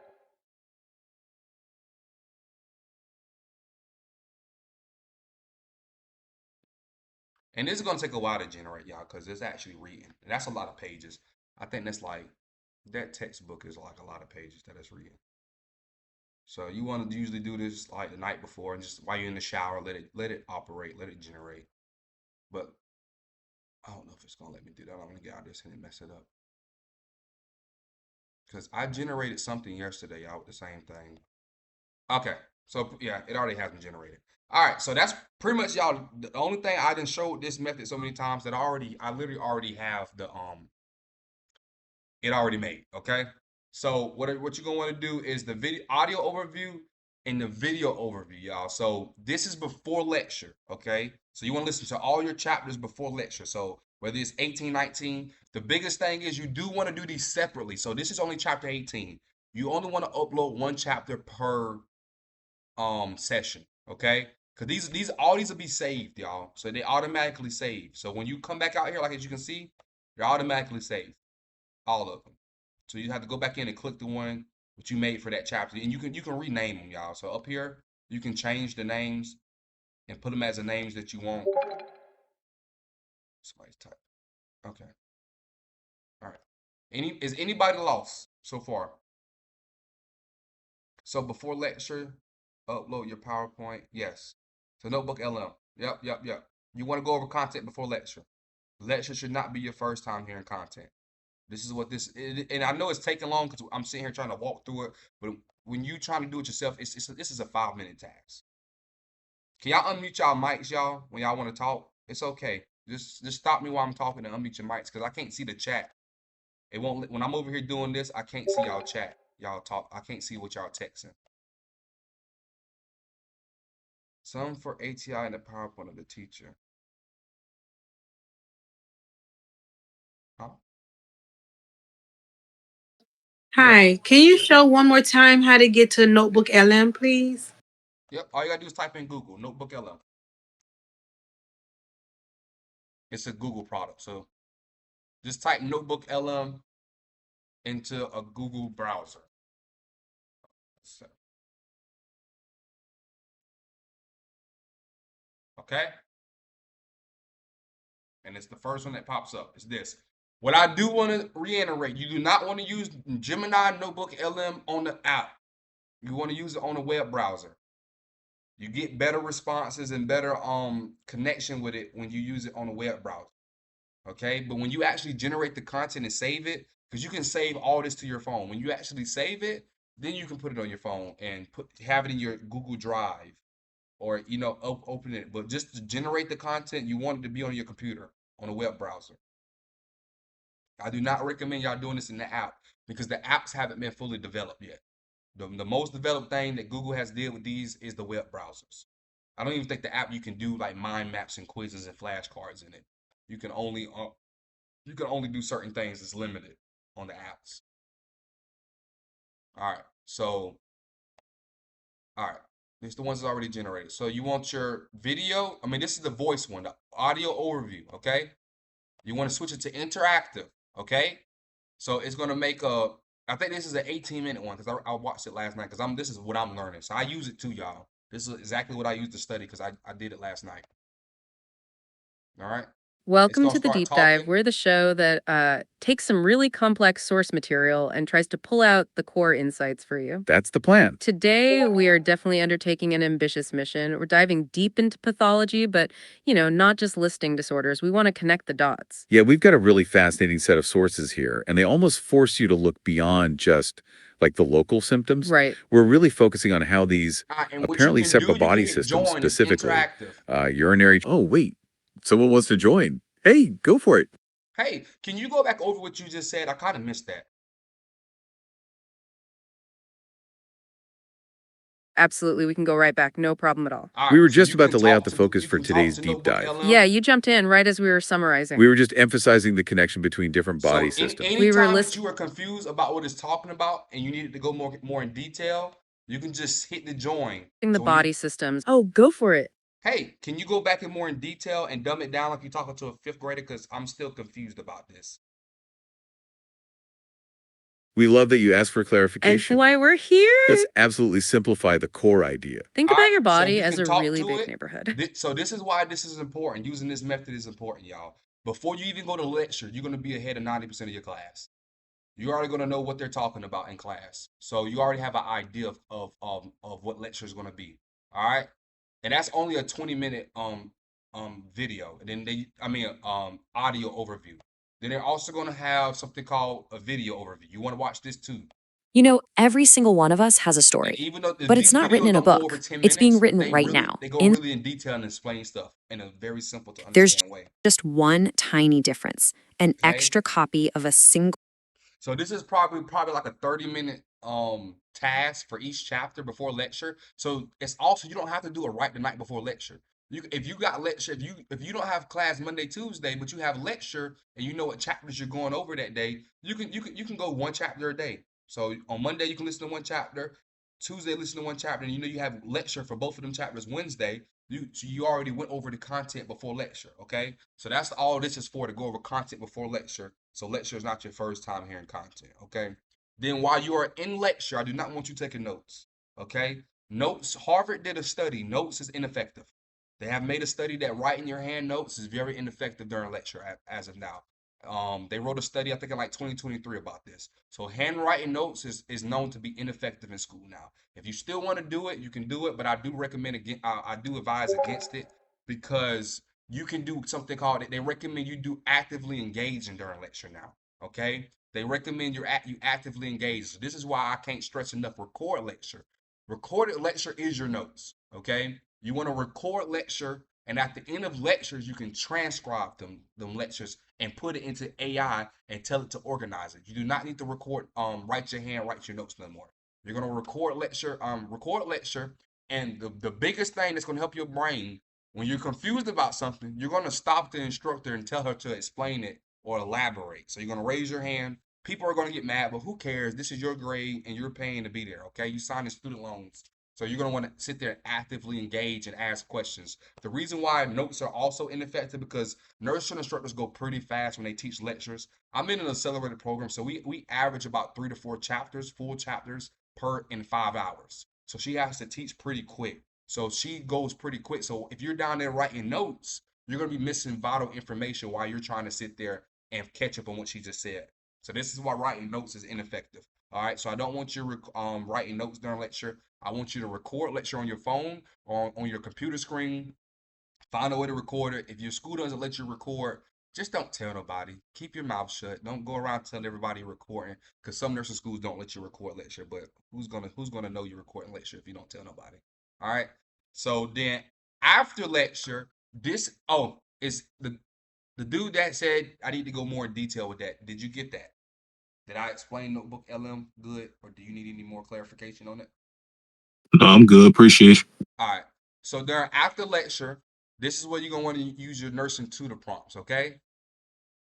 And this is going to take a while to generate, y'all, because it's actually reading. And that's a lot of pages. I think that's like, that textbook is like a lot of pages that it's reading. So you want to usually do this like the night before and just while you're in the shower, let it operate, let it generate. But I don't know if it's going to let me do that. I'm going to get out of this and mess it up. Because I generated something yesterday, y'all, with the same thing. Okay. So, yeah, it already has been generated. All right, so that's pretty much, y'all. The only thing I didn't show this method so many times that I literally already have the it already made. Okay, so what you're gonna want to do is the video audio overview and the video overview, y'all. So this is before lecture. Okay, so you want to listen to all your chapters before lecture. So whether it's 18, 19, the biggest thing is you do want to do these separately. So this is only chapter 18. You only want to upload one chapter per session, okay? Because all these will be saved, y'all. So they automatically save. So when you come back out here, like as you can see, they're automatically saved. All of them. So you have to go back in and click the one that you made for that chapter. And you can rename them, y'all. So up here, you can change the names and put them as the names that you want. Somebody's type. Okay. All right. Is anybody lost so far? So before lecture, upload your PowerPoint. Yes. So Notebook LM. Yep. You want to go over content before lecture. Lecture should not be your first time hearing content. This is what this is, and I know it's taking long because I'm sitting here trying to walk through it. But when you trying to do it yourself, this is a 5-minute task. Can y'all unmute y'all mics, y'all, when y'all want to talk? It's okay. Just stop me while I'm talking and unmute your mics because I can't see the chat. It won't. When I'm over here doing this, I can't see y'all chat. Y'all talk. I can't see what y'all texting. Some for ATI and the PowerPoint of the teacher. Huh? Hi, can you show one more time how to get to Notebook LM, please? Yep, all you gotta do is type in Google, Notebook LM. It's a Google product, so just type Notebook LM into a Google browser. So, okay? And it's the first one that pops up. It's this. What I do want to reiterate, you do not want to use Gemini Notebook LM on the app. You want to use it on a web browser. You get better responses and better connection with it when you use it on a web browser. Okay, but when you actually generate the content and save it, because you can save all this to your phone. When you actually save it, then you can put it on your phone and have it in your Google Drive, or open it. But just to generate the content, you want it to be on your computer on a web browser. I do not recommend y'all doing this in the app because the apps haven't been fully developed yet. The most developed thing that Google has did with these is the web browsers. I don't even think the app you can do like mind maps and quizzes and flashcards in it. You can only do certain things. It's limited on the apps. All right, so this is the ones that's already generated. So you want your video. I mean, this is the voice one, the audio overview. Okay, you want to switch it to interactive. Okay, so it's gonna make I think this is an 18-minute one because I watched it last night because this is what I'm learning. So I use it too, y'all. This is exactly what I used to study because I did it last night. All right. Welcome to the start Deep Dive. talking. We're the show that takes some really complex source material and tries to pull out the core insights for you. That's the plan. Today, we are definitely undertaking an ambitious mission. We're diving deep into pathology, but, not just listing disorders. We want to connect the dots. Yeah, we've got a really fascinating set of sources here, and they almost force you to look beyond just like the local symptoms. Right. We're really focusing on how these And what you apparently can separate do, you body can hit systems, join. It's specifically interactive. urinary. Oh, wait, someone wants to join. Hey, go for it. Hey, can you go back over what you just said? I kind of missed that. Absolutely. We can go right back. No problem at all. All We right, were so just you about can to lay out talk the to- focus you for can talk today's to deep Notebook dive. LM. Yeah, you jumped in right as we were summarizing. We were just emphasizing the connection between different body So systems. anytime We were that you are confused about what it's talking about and you needed to go more in detail, you can just hit the join. The So when you- body systems. Oh, go for it. Hey, can you go back in more in detail and dumb it down like you're talking to a fifth grader? Because I'm still confused about this. We love that you asked for And clarification. why we're here. Let's absolutely simplify the core idea. Think All about right, your so body you as can a talk really to big it. neighborhood. So this is why this is important. Using this method is important, y'all. Before you even go to lecture, you're going to be ahead of 90% of your class. You're already going to know what they're talking about in class. So you already have an idea of what lecture is going to be. All right? And that's only a 20-minute video. And then audio overview. Then they're also going to have something called a video overview. You want to watch this too. Every single one of us has a And story, even though but it's these not written videos in a don't go over book. 10 It's being minutes, written they right really, now. they go In really in detail and explain stuff in a very simple to there's understand way. just one tiny difference, an Okay. extra copy of a single. So this is probably like a 30-minute task for each chapter before lecture. So it's also, you don't have to do it right the night before lecture. If you got lecture, if you don't have class Monday, Tuesday, but you have lecture and you know what chapters you're going over that day, you can go one chapter a day. So on Monday you can listen to one chapter, Tuesday listen to one chapter, and you have lecture for both of them chapters Wednesday. You already went over the content before lecture, okay? So that's all this is for, to go over content before lecture. So lecture is not your first time hearing content, okay? Then while you are in lecture, I do not want you taking notes, okay? Notes, Harvard did a study. Notes is ineffective. They have made a study that writing your hand notes is very ineffective during lecture as of now. They wrote a study, I think in like 2023 about this. So handwriting notes is known to be ineffective in school now. If you still want to do it, you can do it, but I do recommend I do advise against it because you can do something called, they recommend you do actively engaging during lecture now, okay? They recommend you actively engage. So this is why I can't stress enough, record lecture. Recorded lecture is your notes, okay? You want to record lecture, and at the end of lectures, you can transcribe them lectures and put it into AI and tell it to organize it. You do not need to record, write your notes no more. You're gonna record lecture, and the biggest thing that's gonna help your brain when you're confused about something, you're gonna stop the instructor and tell her to explain it or elaborate. So you're gonna raise your hand. People are gonna get mad, but who cares? This is your grade and you're paying to be there, okay? You signed student loans. So you're going to want to sit there and actively engage and ask questions. The reason why notes are also ineffective because nursery instructors go pretty fast when they teach lectures. I'm in an accelerated program, so we average about 3 to 4 chapters, full chapters in 5 hours. So she has to teach pretty quick. So she goes pretty quick. So if you're down there writing notes, you're going to be missing vital information while you're trying to sit there and catch up on what she just said. So this is why writing notes is ineffective. All right, so I don't want you writing notes during lecture. I want you to record lecture on your phone or on your computer screen. Find a way to record it. If your school doesn't let you record, just don't tell nobody. Keep your mouth shut. Don't go around telling everybody you're recording, because some nursing schools don't let you record lecture. But who's gonna know you're recording lecture if you don't tell nobody? All right. So then after lecture, is the dude that said I need to go more in detail with that. Did you get that? Did I explain Notebook LM good, or do you need any more clarification on it? No, I'm good. Appreciate you. All right. So during after lecture, this is where you're gonna want to use your nursing tutor prompts. Okay.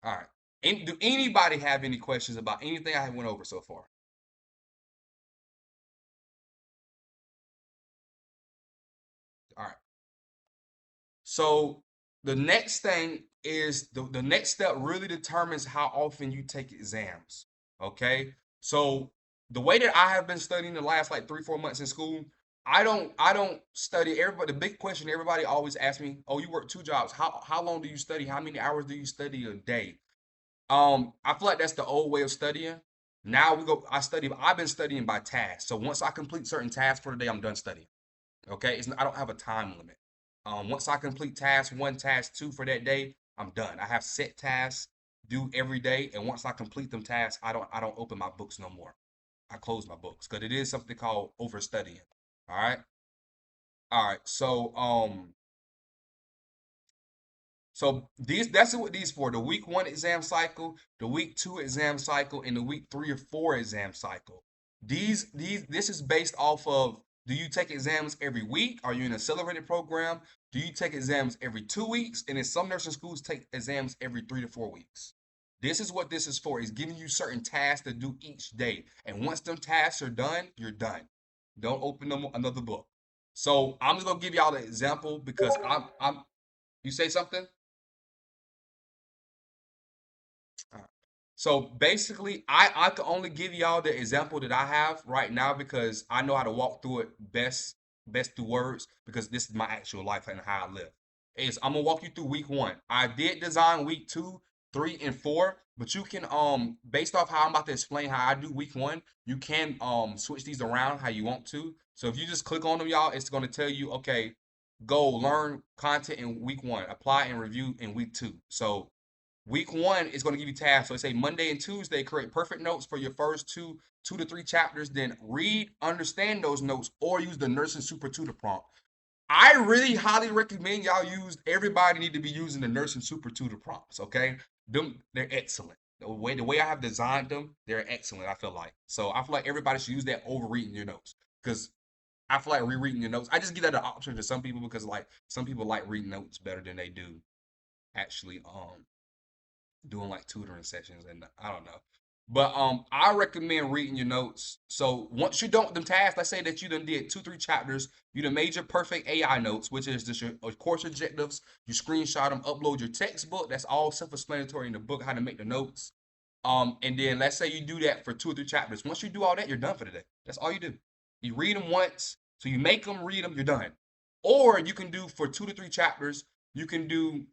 All right. And do anybody have any questions about anything I went over so far? All right. So the next thing is the next step really determines how often you take exams. Okay. So the way that I have been studying the last like 3-4 months in school, I don't study. Everybody, the big question everybody always asks me, oh, you work 2 jobs. How long do you study? How many hours do you study a day? I feel like that's the old way of studying. Now I've been studying by tasks. So once I complete certain tasks for the day, I'm done studying. Okay, I don't have a time limit. Once I complete task 1, task 2 for that day, I'm done. I have set tasks due every day, and once I complete them tasks, I don't open my books no more. I close my books because it is something called overstudying. All right. So that's what these for: the week 1 exam cycle, the week 2 exam cycle, and the week 3 or 4 exam cycle. This is based off of, do you take exams every week? Are you in an accelerated program? Do you take exams every 2 weeks? And then some nursing schools take exams every 3 to 4 weeks. This is what this is for. It's giving you certain tasks to do each day. And once them tasks are done, you're done. Don't open them another book. So I'm just gonna give y'all the example because you say something? So basically, I can only give y'all the example that I have right now because I know how to walk through it best through words, because this is my actual life and how I live. I'm gonna walk you through week 1. I did design week 2, 3, and 4, but you can based off how I'm about to explain how I do week 1, you can switch these around how you want to. So if you just click on them, y'all, it's gonna tell you, okay, go learn content in week 1, apply and review in week 2. So week 1 is going to give you tasks. So say Monday and Tuesday, create perfect notes for your first 2 to 3 chapters. Then read, understand those notes, or use the nursing super tutor prompt. I really highly recommend y'all everybody need to be using the nursing super tutor prompts. Okay, they're excellent. The way I have designed them, they're excellent. I feel like everybody should use that over reading your notes, because I feel like rereading your notes. I just give that an option to some people because like some people like reading notes better than they do actually doing like tutoring sessions, and I don't know. But I recommend reading your notes. So once you're done with them tasks, let's say that you done did 2-3 chapters, you done made your perfect AI notes, which is just your course objectives. You screenshot them, upload your textbook. That's all self-explanatory in the book, how to make the notes. And then let's say you do that for 2 or 3 chapters. Once you do all that, you're done for the day. That's all you do. You read them once, so you make them, read them, you're done. Or you can do for 2 to 3 chapters, you can do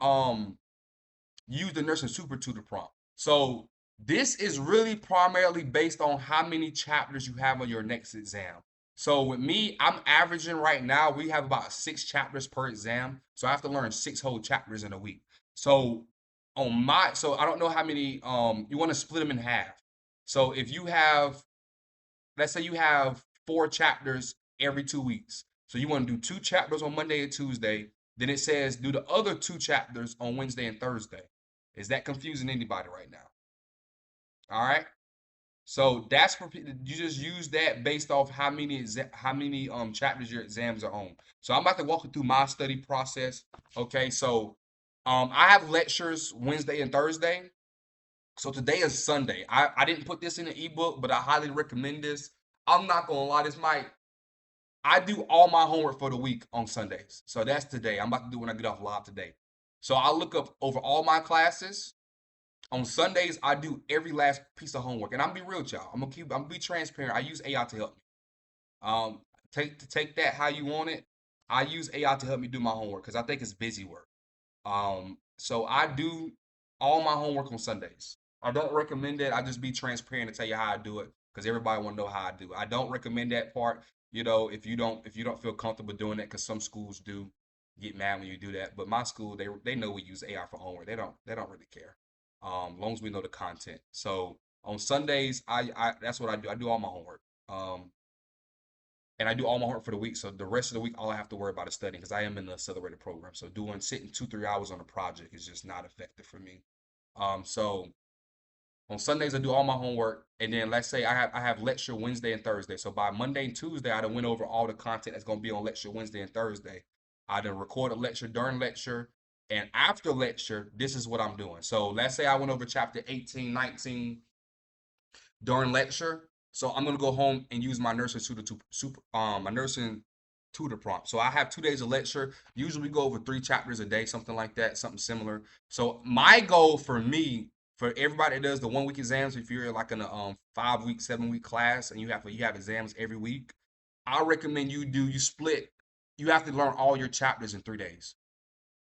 use the nursing super tutor prompt. So this is really primarily based on how many chapters you have on your next exam. So with me, I'm averaging right now, we have about 6 chapters per exam. So I have to learn 6 whole chapters in a week. So so I don't know how many, you want to split them in half. So if you have, let's say you have 4 chapters every 2 weeks. So you want to do 2 chapters on Monday and Tuesday. Then it says do the other 2 chapters on Wednesday and Thursday. Is that confusing anybody right now? All right. So that's for you, just use that based off how many chapters your exams are on. So I'm about to walk you through my study process. Okay. So I have lectures Wednesday and Thursday. So today is Sunday. I didn't put this in the ebook, but I highly recommend this. I'm not gonna lie, I do all my homework for the week on Sundays. So that's today. I'm about to do when I get off live today. So I look up over all my classes. On Sundays, I do every last piece of homework. And I'm gonna be real with y'all. I'm gonna be transparent. I use AI to help me. Take that how you want it. I use AI to help me do my homework because I think it's busy work. So I do all my homework on Sundays. I don't recommend it. I just be transparent and tell you how I do it. because everybody want to know how I do. I don't recommend that part, you know, if you don't feel comfortable doing that, because some schools do get mad when you do that. But my school, they know we use AI for homework. They don't really care. As long as we know the content. So on Sundays, I that's what I do. I do all my homework. And I do all my homework for the week. So the rest of the week, all I have to worry about is studying, because I am in the accelerated program. So sitting 2-3 hours on a project is just not effective for me. So on Sundays I do all my homework, and then let's say I have lecture Wednesday and Thursday. So by Monday and Tuesday, I done went over all the content that's gonna be on lecture Wednesday and Thursday. I done record a lecture during lecture, and after lecture, this is what I'm doing. So let's say I went over chapter 18, 19 during lecture. So I'm gonna go home and use my nursing tutor prompt. So I have 2 days of lecture. Usually we go over 3 chapters a day, something like that, something similar. So my goal for me, for everybody that does the 1 week exams, if you're like in a 5-week, 7-week class and you have exams every week, I recommend you split. You have to learn all your chapters in 3 days.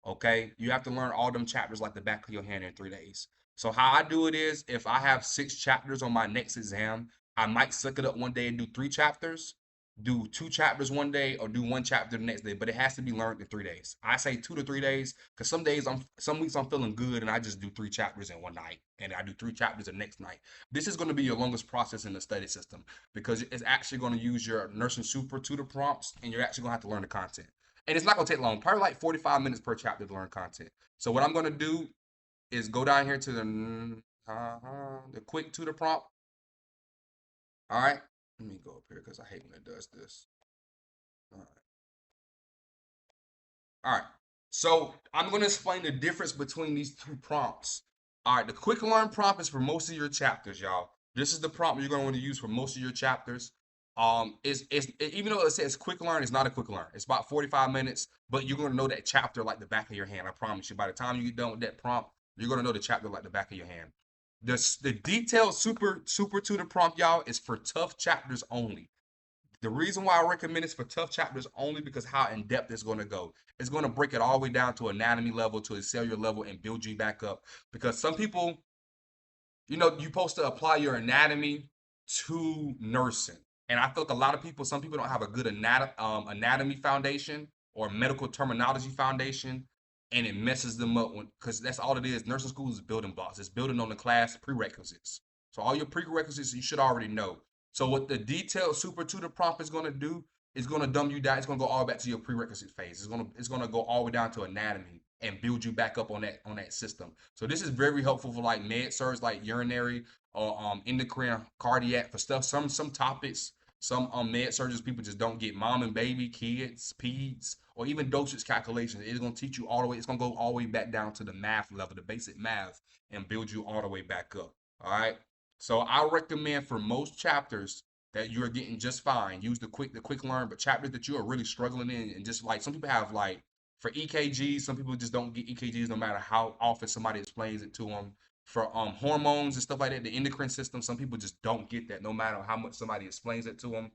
Okay, you have to learn all them chapters like the back of your hand in 3 days. So how I do it is, if I have 6 chapters on my next exam, I might suck it up one day and do 3 chapters, do 2 chapters one day, or do 1 chapter the next day. But it has to be learned in 3 days. I say 2 to 3 days, because some weeks I'm feeling good and I just do 3 chapters in one night, and I do 3 chapters the next night. This is going to be your longest process in the study system, because it's actually going to use your nursing super tutor prompts, and you're actually going to have to learn the content. And it's not going to take long, probably like 45 minutes per chapter to learn content. So what I'm going to do is go down here to the quick tutor prompt. All right, let me go up here because I hate when it does this. All right. All right, so I'm going to explain the difference between these 2 prompts. All right, the quick learn prompt is for most of your chapters, y'all. This is the prompt you're going to want to use for most of your chapters. Even though it says quick learn, it's not a quick learn. It's about 45 minutes, but you're going to know that chapter like the back of your hand. I promise you. By the time you get done with that prompt, you're going to know the chapter like the back of your hand. The detailed super tutor prompt, y'all, is for tough chapters only. The reason why I recommend it's for tough chapters only, because how in depth it's going to go. It's going to break it all the way down to anatomy level, to a cellular level, and build you back up. Because some people, you know, you're supposed to apply your anatomy to nursing. And I feel like a lot of people, some people don't have a good anatomy foundation or medical terminology foundation, and it messes them up, because that's all it is. Nursing school is building blocks. It's building on the class prerequisites. So all your prerequisites you should already know. So what the detailed super tutor prompt is going to do is going to dumb you down. It's going to go all the way back to your prerequisite phase. It's going to go all the way down to anatomy and build you back up on that system. So this is very helpful for like med surgs, like urinary or endocrine, cardiac, for stuff. Some topics, some med surgeons, people just don't get. Mom and baby, kids, peds, or even dosage calculations. It's going to teach you all the way. It's going to go all the way back down to the math level, the basic math, and build you all the way back up. All right. So I recommend for most chapters that you're getting just fine, use the quick learn. But chapters that you are really struggling in, and just like some people have, like for EKGs, some people just don't get EKGs no matter how often somebody explains it to them. For hormones and stuff like that, the endocrine system, some people just don't get that no matter how much somebody explains it to them.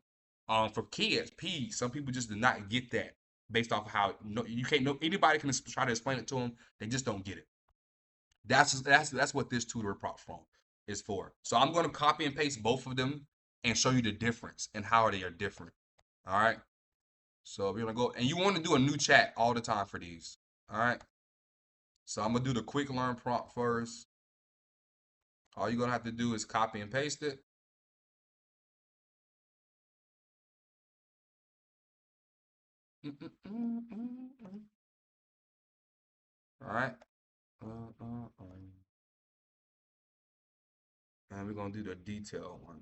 For kids, peds, some people just do not get that based off of how you can't know, anybody can try to explain it to them, they just don't get it. That's what this tutor prompt is for. So I'm going to copy and paste both of them and show you the difference and how they are different. All right. So we're going to go, and you want to do a new chat all the time for these. All right. So I'm going to do the quick learn prompt first. All you're going to have to do is copy and paste it. All right. And we're going to do the detail one.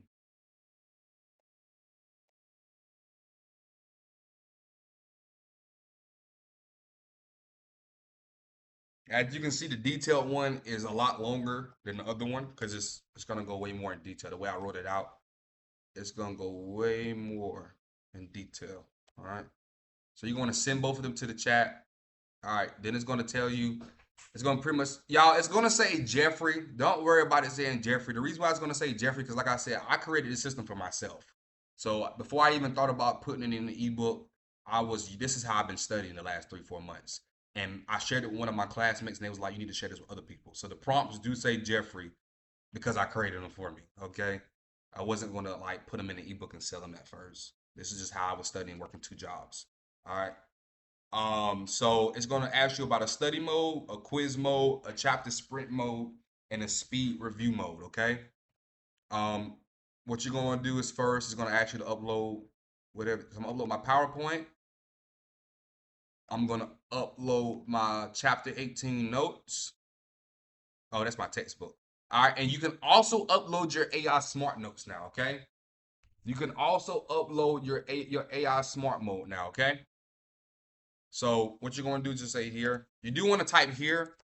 As you can see, the detailed one is a lot longer than the other one, because it's going to go way more in detail. The way I wrote it out, it's going to go way more in detail. All right. So you're going to send both of them to the chat. All right. Then it's going to tell you, it's going to pretty much, y'all, it's going to say Jeffrey. Don't worry about it saying Jeffrey. The reason why it's going to say Jeffrey, because like I said, I created this system for myself. So before I even thought about putting it in the ebook, this is how I've been studying the last 3-4 months. And I shared it with one of my classmates, and they was like, you need to share this with other people. So the prompts do say Jeffrey because I created them for me, okay? I wasn't gonna like put them in an ebook and sell them at first. This is just how I was studying, working 2 jobs. All right. So it's gonna ask you about a study mode, a quiz mode, a chapter sprint mode, and a speed review mode. Okay. What you're gonna do is first it's gonna ask you to upload whatever. I'm gonna upload my PowerPoint. I'm gonna upload my chapter 18 notes. Oh, that's my textbook. All right, and you can also upload your AI smart notes now, okay? You can also upload your AI smart mode now, okay? So what you're gonna do is just say here. You do want to type here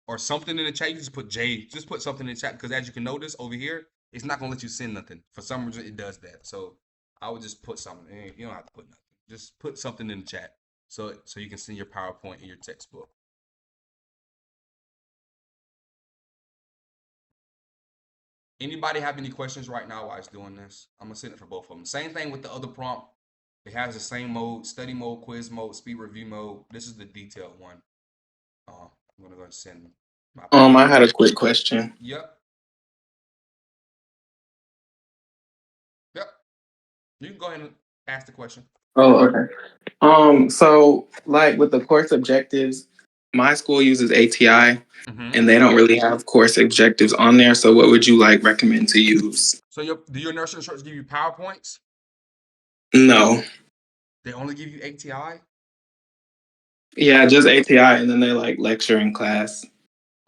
or something in the chat. You just put J, just put something in the chat because as you can notice over here, it's not gonna let you send nothing. For some reason, it does that. So I would just put something. You don't have to put nothing. Just put something in the chat so you can send your PowerPoint in your textbook. Anybody have any questions right now while it's doing this? I'm gonna send it for both of them. Same thing with the other prompt. It has the same mode: study mode, quiz mode, speed review mode. This is the detailed one. I'm gonna go and send my. I had a quick question. Yep. You can go ahead and ask the question. Oh, okay. So like with the course objectives, my school uses ATI, and they don't really have course objectives on there. So what would you like recommend to use? So do your nursery instructors give you PowerPoints? No. They only give you ATI? Yeah, just ATI, and then they like lecture in class.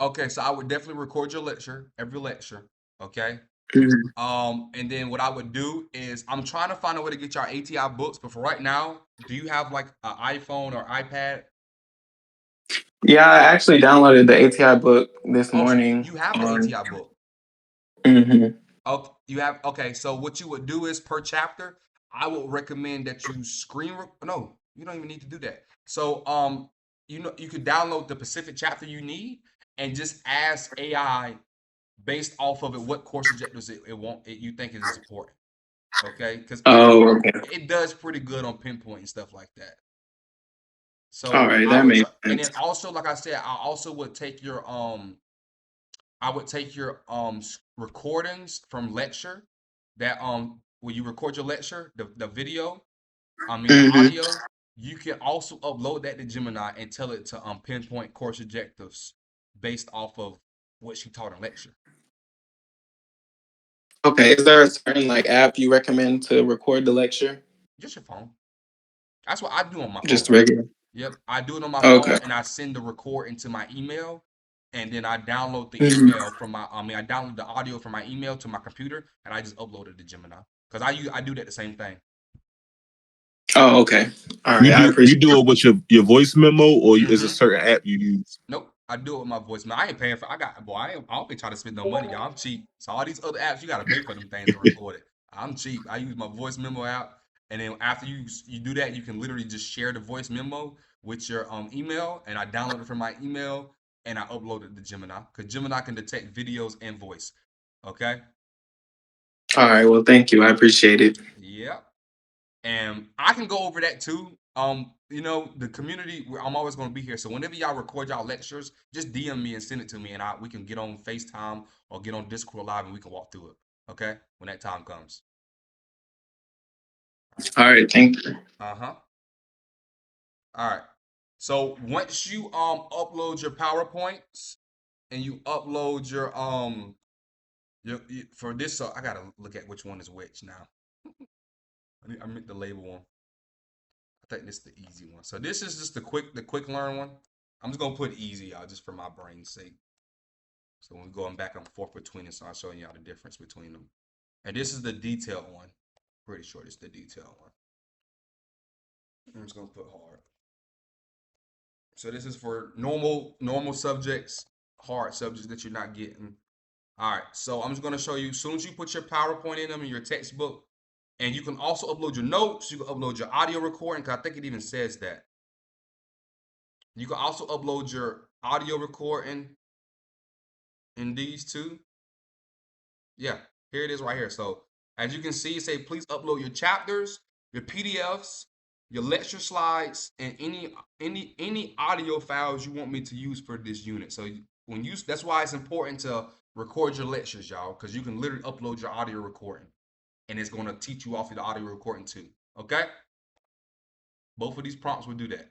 Okay, so I would definitely record your lecture, every lecture. Okay. And then what I would do is I'm trying to find a way to get your ATI books, but for right now, do you have like an iPhone or iPad? Yeah, I actually downloaded the ATI book this morning. You have the ATI book. Mm-hmm. Okay, you have. Okay, so what you would do is per chapter, I would recommend that you no, you don't even need to do that. So you could download the specific chapter you need and just ask AI based off of it what course objectives you think is important. Okay, because it does pretty good on pinpoint and stuff like that. So all right, that makes sense. And then also, like I said, I also would take your recordings from lecture that when you record your lecture, the video, the audio, you can also upload that to Gemini and tell it to pinpoint course objectives based off of what she taught in lecture. Okay, is there a certain like app you recommend to record the lecture? Just your phone. That's what I do on my phone. Just regular. Yep, I do it on my phone and I send the record into my email, and then I download the email from my. I download the audio from my email to my computer, and I just upload it to Gemini because I do that the same thing. Oh, okay. All right. You do it with your voice memo, or is a certain app you use? Nope, I do it with my voice memo. I ain't paying for. I don't be trying to spend no money, y'all. I'm cheap. So all these other apps, you gotta pay for them things to record it. I'm cheap. I use my voice memo app. And then after you do that, you can literally just share the voice memo with your email, and I download it from my email and I upload it to Gemini because Gemini can detect videos and voice. Okay. All right. Well, thank you. I appreciate it. Yep. And I can go over that too. The community. I'm always going to be here. So whenever y'all record y'all lectures, just DM me and send it to me, and we can get on FaceTime or get on Discord live, and we can walk through it. Okay, when that time comes. All right, thank you. All right. So once you upload your PowerPoints and you upload your for this, so I gotta look at which one is which now. I meant the label one. I think this is the easy one. So this is just the quick learn one. I'm just gonna put easy, y'all, just for my brain's sake. So we're going back and forth between it, so I'm showing y'all the difference between them. And this is the detailed one. Pretty sure it's the detailed one. I'm just gonna put hard. So this is for normal subjects, hard subjects that you're not getting. All right, so I'm just gonna show you. As soon as you put your PowerPoint in them in your textbook, and you can also upload your notes. You can upload your audio recording, because I think it even says that. You can also upload your audio recording in these two. Yeah, here it is right here. So as you can see, it say please upload your chapters, your PDFs, your lecture slides, and any audio files you want me to use for this unit. So that's why it's important to record your lectures, y'all, because you can literally upload your audio recording, and it's going to teach you off of the audio recording too. Okay? Both of these prompts will do that.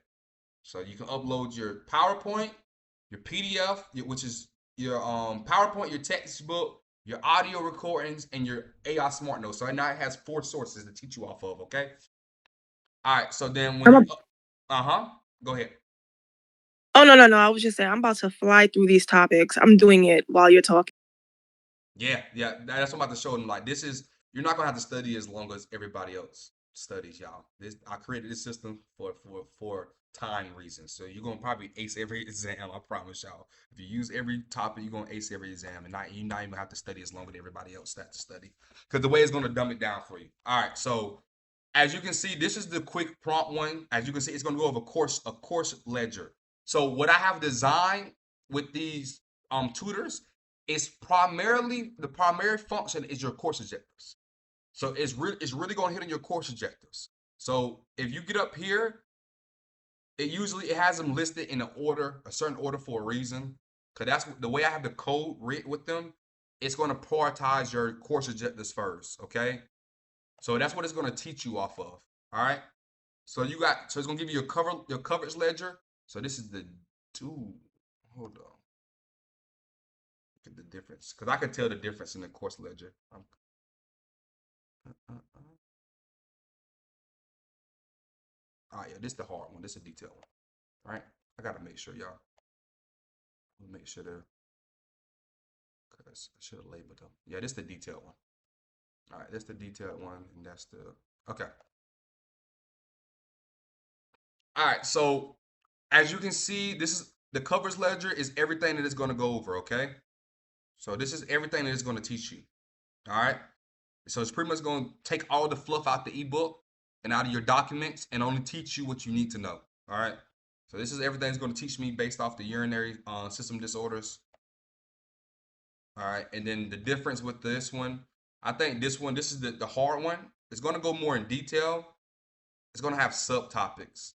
So you can upload your PowerPoint, your PDF, which is your PowerPoint, your textbook, your audio recordings, and your AI Smart Notes. So right now it has 4 sources to teach you off of, okay? All right, so then when go ahead. Oh, no. I was just saying, I'm about to fly through these topics. I'm doing it while you're talking. Yeah. That's what I'm about to show them. Like, this is, you're not going to have to study as long as everybody else studies, y'all. I created this system for time reasons. So you're going to probably ace every exam, I promise y'all. If you use every topic, you're going to ace every exam, and you're not even have to study as long as everybody else has to study. Because the way it's going to dumb it down for you. All right, so as you can see, this is the quick prompt one. As you can see, it's going to go over a course ledger. So what I have designed with these tutors is primarily, the primary function is your course objectives. So it's really going to hit on your course objectives. So if you get up here, it has them listed in a certain order for a reason. Because that's the way I have the code written with them. It's going to prioritize your course objectives first, okay? So that's what it's going to teach you off of. All right. So it's going to give you your coverage ledger. So this is the hold on. Look at the difference. Because I can tell the difference in the course ledger. Yeah, this is the hard one. This is the detailed one. All right. I got to make sure, y'all. Make sure because I should have labeled them. Yeah, this is the detailed one. All right, that's the detailed one, and that's the, okay. All right, so as you can see, this is the coverage ledger is everything that it's going to go over, okay? So this is everything that it's going to teach you, all right? So it's pretty much going to take all the fluff out the ebook and out of your documents and only teach you what you need to know, all right? So this is everything it's going to teach me based off the urinary system disorders. All right, and then the difference with this one, I think this is the hard one. It's going to go more in detail. It's going to have subtopics.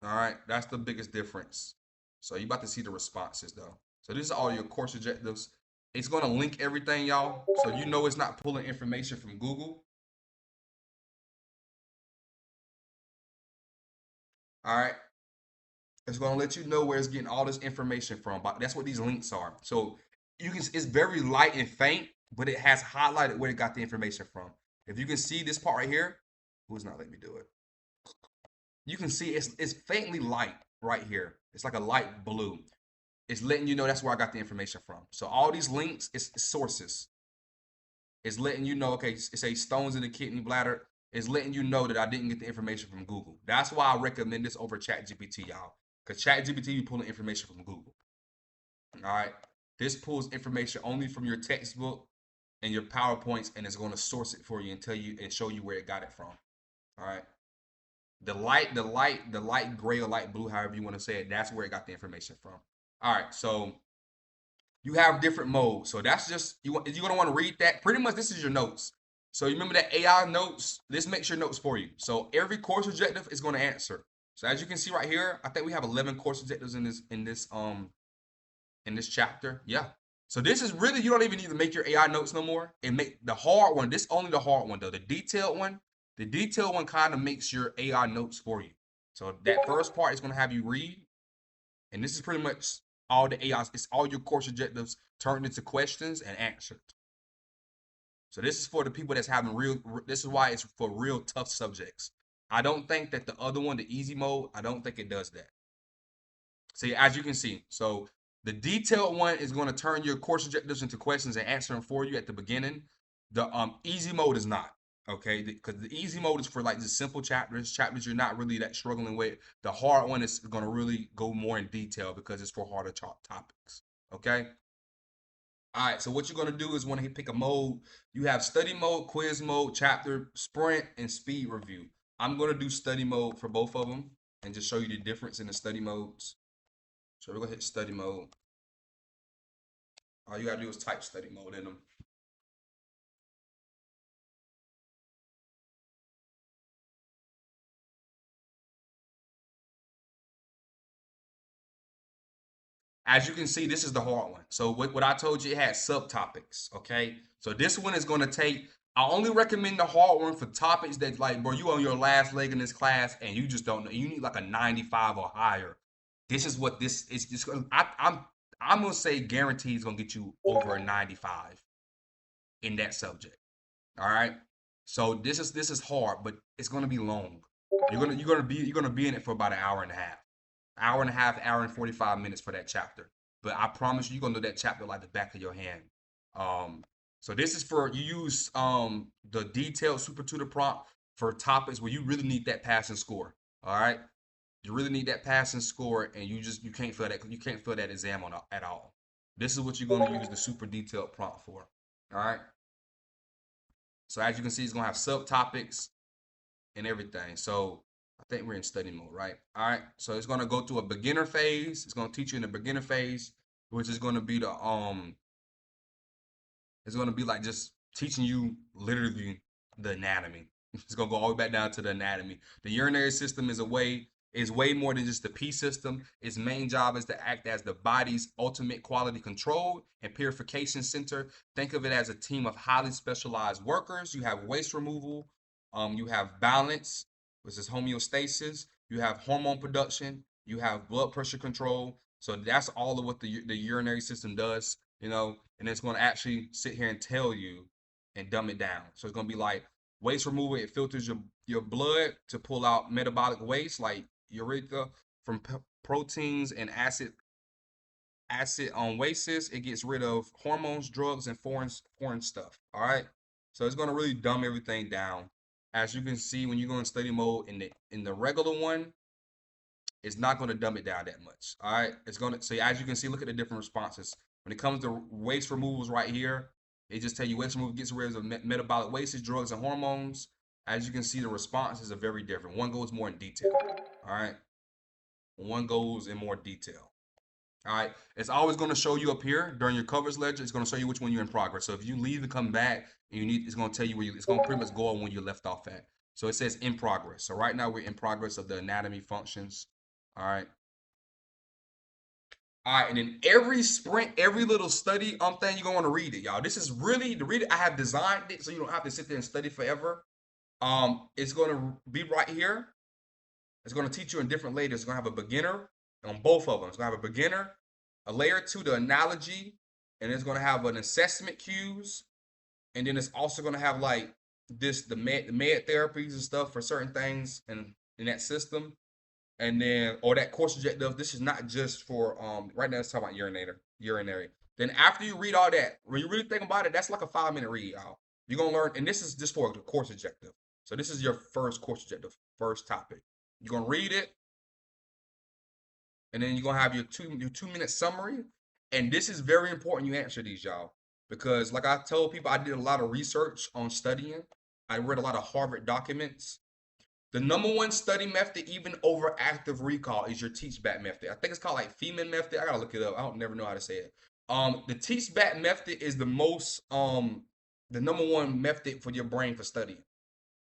All right, that's the biggest difference. So you're about to see the responses though. So this is all your course objectives. It's going to link everything, y'all. So you know it's not pulling information from Google. All right. It's going to let you know where it's getting all this information from. But that's what these links are. So it's very light and faint, but it has highlighted where it got the information from. If you can see this part right here, who's not letting me do it? You can see it's faintly light right here. It's like a light blue. It's letting you know that's where I got the information from. So all these links is sources. It's letting you know, okay, it says stones in the kidney bladder. It's letting you know that I didn't get the information from Google. That's why I recommend this over ChatGPT, y'all. Because ChatGPT, you pulling information from Google. All right. This pulls information only from your textbook and your PowerPoints, and it's going to source it for you and tell you and show you where it got it from. All right. The light gray or light blue, however you want to say it, that's where it got the information from. All right, so you have different modes. So that's just, you're going to want to read that. Pretty much this is your notes. So you remember that AI notes, this makes your notes for you. So every course objective is going to answer. So as you can see right here, I think we have 11 course objectives in this chapter. Yeah. So this is really, you don't even need to make your AI notes no more. And make the hard one, this only the hard one though. The detailed one kind of makes your AI notes for you. So that first part is going to have you read. And this is pretty much all the AI. It's all your course objectives turned into questions and answered. So this is for the people that's having this is why it's for real tough subjects. I don't think that the other one, the easy mode, I don't think it does that. See, as you can see, so the detailed one is going to turn your course objectives into questions and answer them for you at the beginning. The easy mode is not, okay? Because the easy mode is for like the simple chapters you're not really that struggling with. The hard one is going to really go more in detail because it's for harder topics, okay? All right, so what you're going to do is when you pick a mode, you have study mode, quiz mode, chapter, sprint, and speed review. I'm going to do study mode for both of them and just show you the difference in the study modes. So we're going to hit study mode. All you got to do is type study mode in them. as you can see, this is the hard one. So what I told you, it had subtopics, okay? So this one is going to take, I only recommend the hard one for topics that like, bro, you on your last leg in this class and you just don't know. You need like a 95 or higher. This is what this is. Just, I'm going to say guaranteed is going to get you over a 95 in that subject. All right? So this is hard, but it's going to be long. You're going to be in it for about an hour and a half. Hour and 45 minutes for that chapter. But I promise you're gonna know that chapter like the back of your hand. So this is for you use the detailed super tutor prompt for topics where you really need that passing score. All right, you really need that passing score, and you can't fail that exam on at all. This is what you're gonna use the super detailed prompt for. All right. So as you can see, it's gonna have subtopics and everything. So I think we're in study mode, right? All right. So it's going to go through a beginner phase. It's going to teach you in the beginner phase, which is going to be it's going to be like just teaching you literally the anatomy. It's going to go all the way back down to the anatomy. The urinary system is way more than just the P system. Its main job is to act as the body's ultimate quality control and purification center. Think of it as a team of highly specialized workers. You have waste removal, you have balance, which is homeostasis, you have hormone production, you have blood pressure control. So that's all of what the urinary system does, you know, and it's going to actually sit here and tell you and dumb it down. So it's going to be like waste removal. It filters your blood to pull out metabolic waste like urethra from proteins and acid on wastes. It gets rid of hormones, drugs, and foreign stuff. All right. So it's going to really dumb everything down. As you can see, when you go in study mode in the regular one, it's not going to dumb it down that much. All right. It's going to, so as you can see, look at the different responses. When it comes to waste removals right here, they just tell you waste removal gets rid of metabolic wastes, drugs, and hormones. As you can see, the responses are very different. One goes more in detail. All right. One goes in more detail. All right. It's always going to show you up here during your coverage ledger. It's going to show you which one you're in progress. So if you leave and come back, and it's going to tell you where it's going to pretty much go on when you left off at. So it says in progress. So right now we're in progress of the anatomy functions. All right. All right. And then every sprint, every little study thing, you're going to want to read it, y'all. This is really to read it. I have designed it so you don't have to sit there and study forever. It's going to be right here. It's going to teach you in different layers. It's going to have a beginner on both of them. It's going to have a beginner, a layer 2, the analogy, and it's going to have an assessment cues. And then it's also going to have like the med therapies and stuff for certain things in that system. And then, or that course objective, this is not just for, right now it's talking about urinary. Then after you read all that, when you really think about it, that's like a 5-minute read, y'all. You're going to learn, and this is just for the course objective. So this is your first course objective, first topic. You're going to read it. And then you're going to have your 2-minute summary. And this is very important you answer these, y'all. Because like I told people, I did a lot of research on studying. I read a lot of Harvard documents. The #1 study method, even over active recall, is your teach-back method. I think it's called like Feynman method. I gotta look it up. I don't never know how to say it. The teach-back method is the most the #1 method for your brain for studying.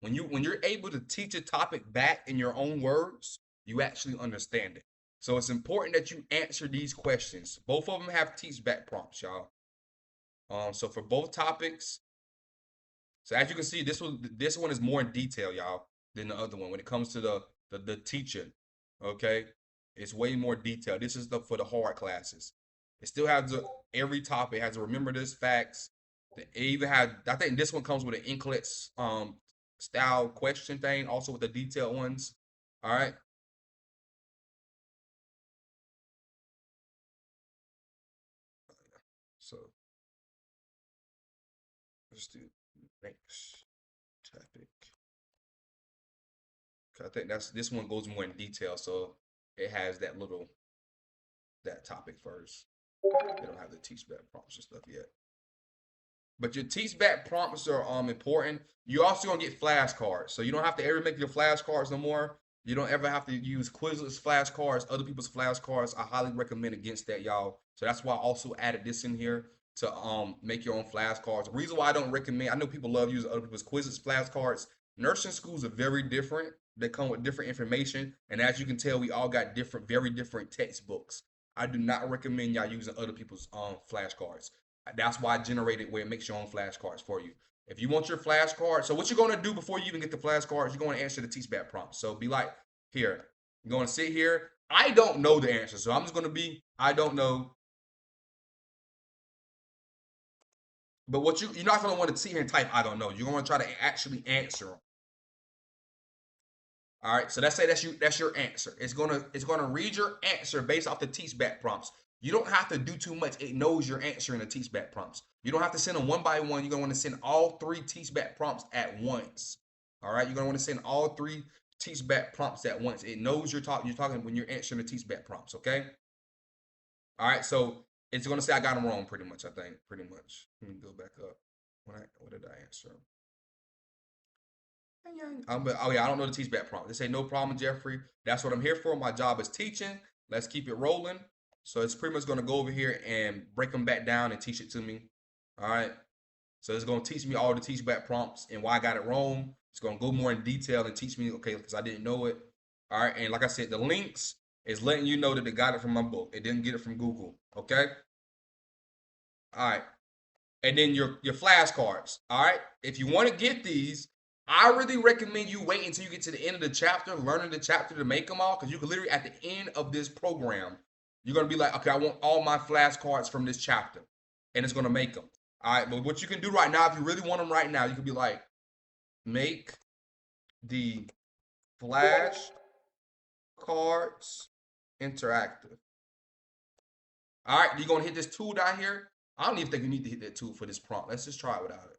When you're able to teach a topic back in your own words, you actually understand it. So it's important that you answer these questions. Both of them have teach-back prompts, y'all. So for both topics, so as you can see, this one is more in detail, y'all, than the other one. When it comes to the teaching, okay, it's way more detailed. This is for the hard classes. It still has every topic has to remember this facts. It even had, I think this one comes with an NCLEX style question thing, also with the detailed ones. All right. So let's do next topic. I think this one goes more in detail, so it has that topic first. They don't have the teach-back prompts and stuff yet. But your teach-back prompts are important. You're also gonna get flashcards, so you don't have to ever make your flashcards no more. You don't ever have to use Quizlet's flashcards, other people's flashcards. I highly recommend against that, y'all. So that's why I also added this in here to make your own flashcards. The reason why I don't recommend, I know people love using other people's Quizlet's flashcards. Nursing schools are very different. They come with different information, and as you can tell, we all got very different textbooks. I do not recommend y'all using other people's flashcards. That's why I generated where it makes your own flashcards for you. If you want your flashcard, so what you're gonna do before you even get the flashcards, you're gonna answer the TSBAT prompt. So be like, here, you're gonna sit here. I don't know the answer, so I'm just gonna be, I don't know. But what you're not gonna want to sit here and type, I don't know. You're gonna try to actually answer them. All right, so let's say that's your answer. It's gonna read your answer based off the TSBAT prompts. You don't have to do too much. It knows your answer in the TSBAT prompts. You don't have to send them one by one. You're gonna want to send all 3 TSBAT prompts at once. All right, you're gonna want to send all 3 TSBAT prompts at once. It knows you're talking when you're answering the TSBAT prompts. Okay. All right, so it's gonna say I got them wrong pretty much. I think pretty much. Let me go back up. What did I answer? Oh yeah, I don't know the TSBAT prompt. They say no problem, Jeffrey. That's what I'm here for. My job is teaching. Let's keep it rolling. So it's pretty much going to go over here and break them back down and teach it to me. All right. So it's going to teach me all the TSBAT prompts and why I got it wrong. It's going to go more in detail and teach me, okay, because I didn't know it. All right. And like I said, the links is letting you know that they got it from my book. It didn't get it from Google. Okay. All right. And then your flashcards. All right. If you want to get these, I really recommend you wait until you get to the end of the chapter, learning the chapter to make them all, because you can literally, at the end of this program, you're going to be like, okay, I want all my flashcards from this chapter, and it's going to make them. All right, but what you can do right now, if you really want them right now, you can be like, make the flashcards interactive. All right, you're going to hit this tool down here. I don't even think you need to hit that tool for this prompt. Let's just try it without it.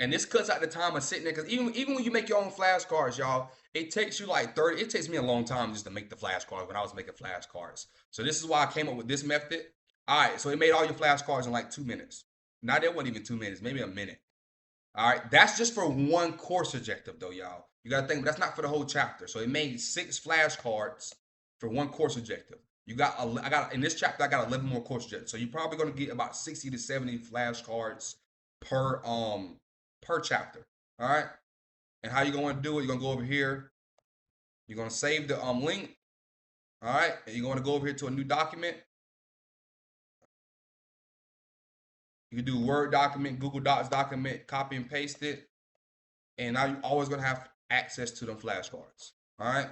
And this cuts out the time of sitting there, because even when you make your own flashcards, y'all, it takes you like 30. It takes me a long time just to make the flashcards when I was making flashcards. So this is why I came up with this method. All right, so it made all your flashcards in like 2 minutes. Now that wasn't even 2 minutes, maybe a minute. All right, that's just for one course objective though, y'all. You gotta think, but that's not for the whole chapter. So it made 6 flashcards for one course objective. In this chapter, I got 11 more course objectives. So you're probably gonna get about 60 to 70 flashcards per chapter. All right. And how you going to do it? You're going to go over here. You're going to save the link. All right. And you're going to go over here to a new document. You can do Word document, Google Docs document, copy and paste it. And now you're always going to have access to them flashcards. All right.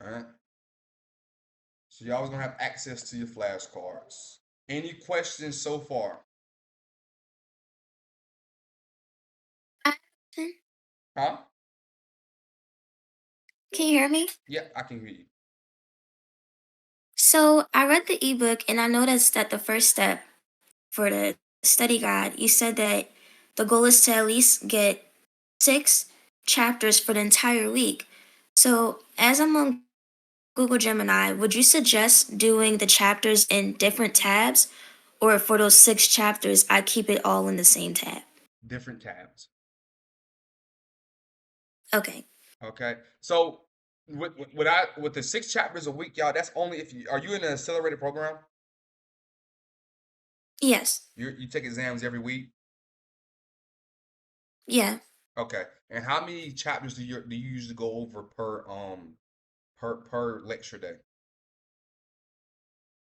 All right. So you're always going to have access to your flashcards. Any questions so far? Huh? Can you hear me? Yeah, I can hear you. So I read the ebook and I noticed that the first step for the study guide, you said that the goal is to at least get 6 chapters for the entire week. So as I'm on Google Gemini, would you suggest doing the chapters in different tabs? Or for those 6 chapters, I keep it all in the same tab? Different tabs. Okay. Okay. So with the 6 chapters a week, y'all, that's only if you are you in an accelerated program? Yes. You take exams every week? Yeah. Okay. And how many chapters do you usually go over per lecture day?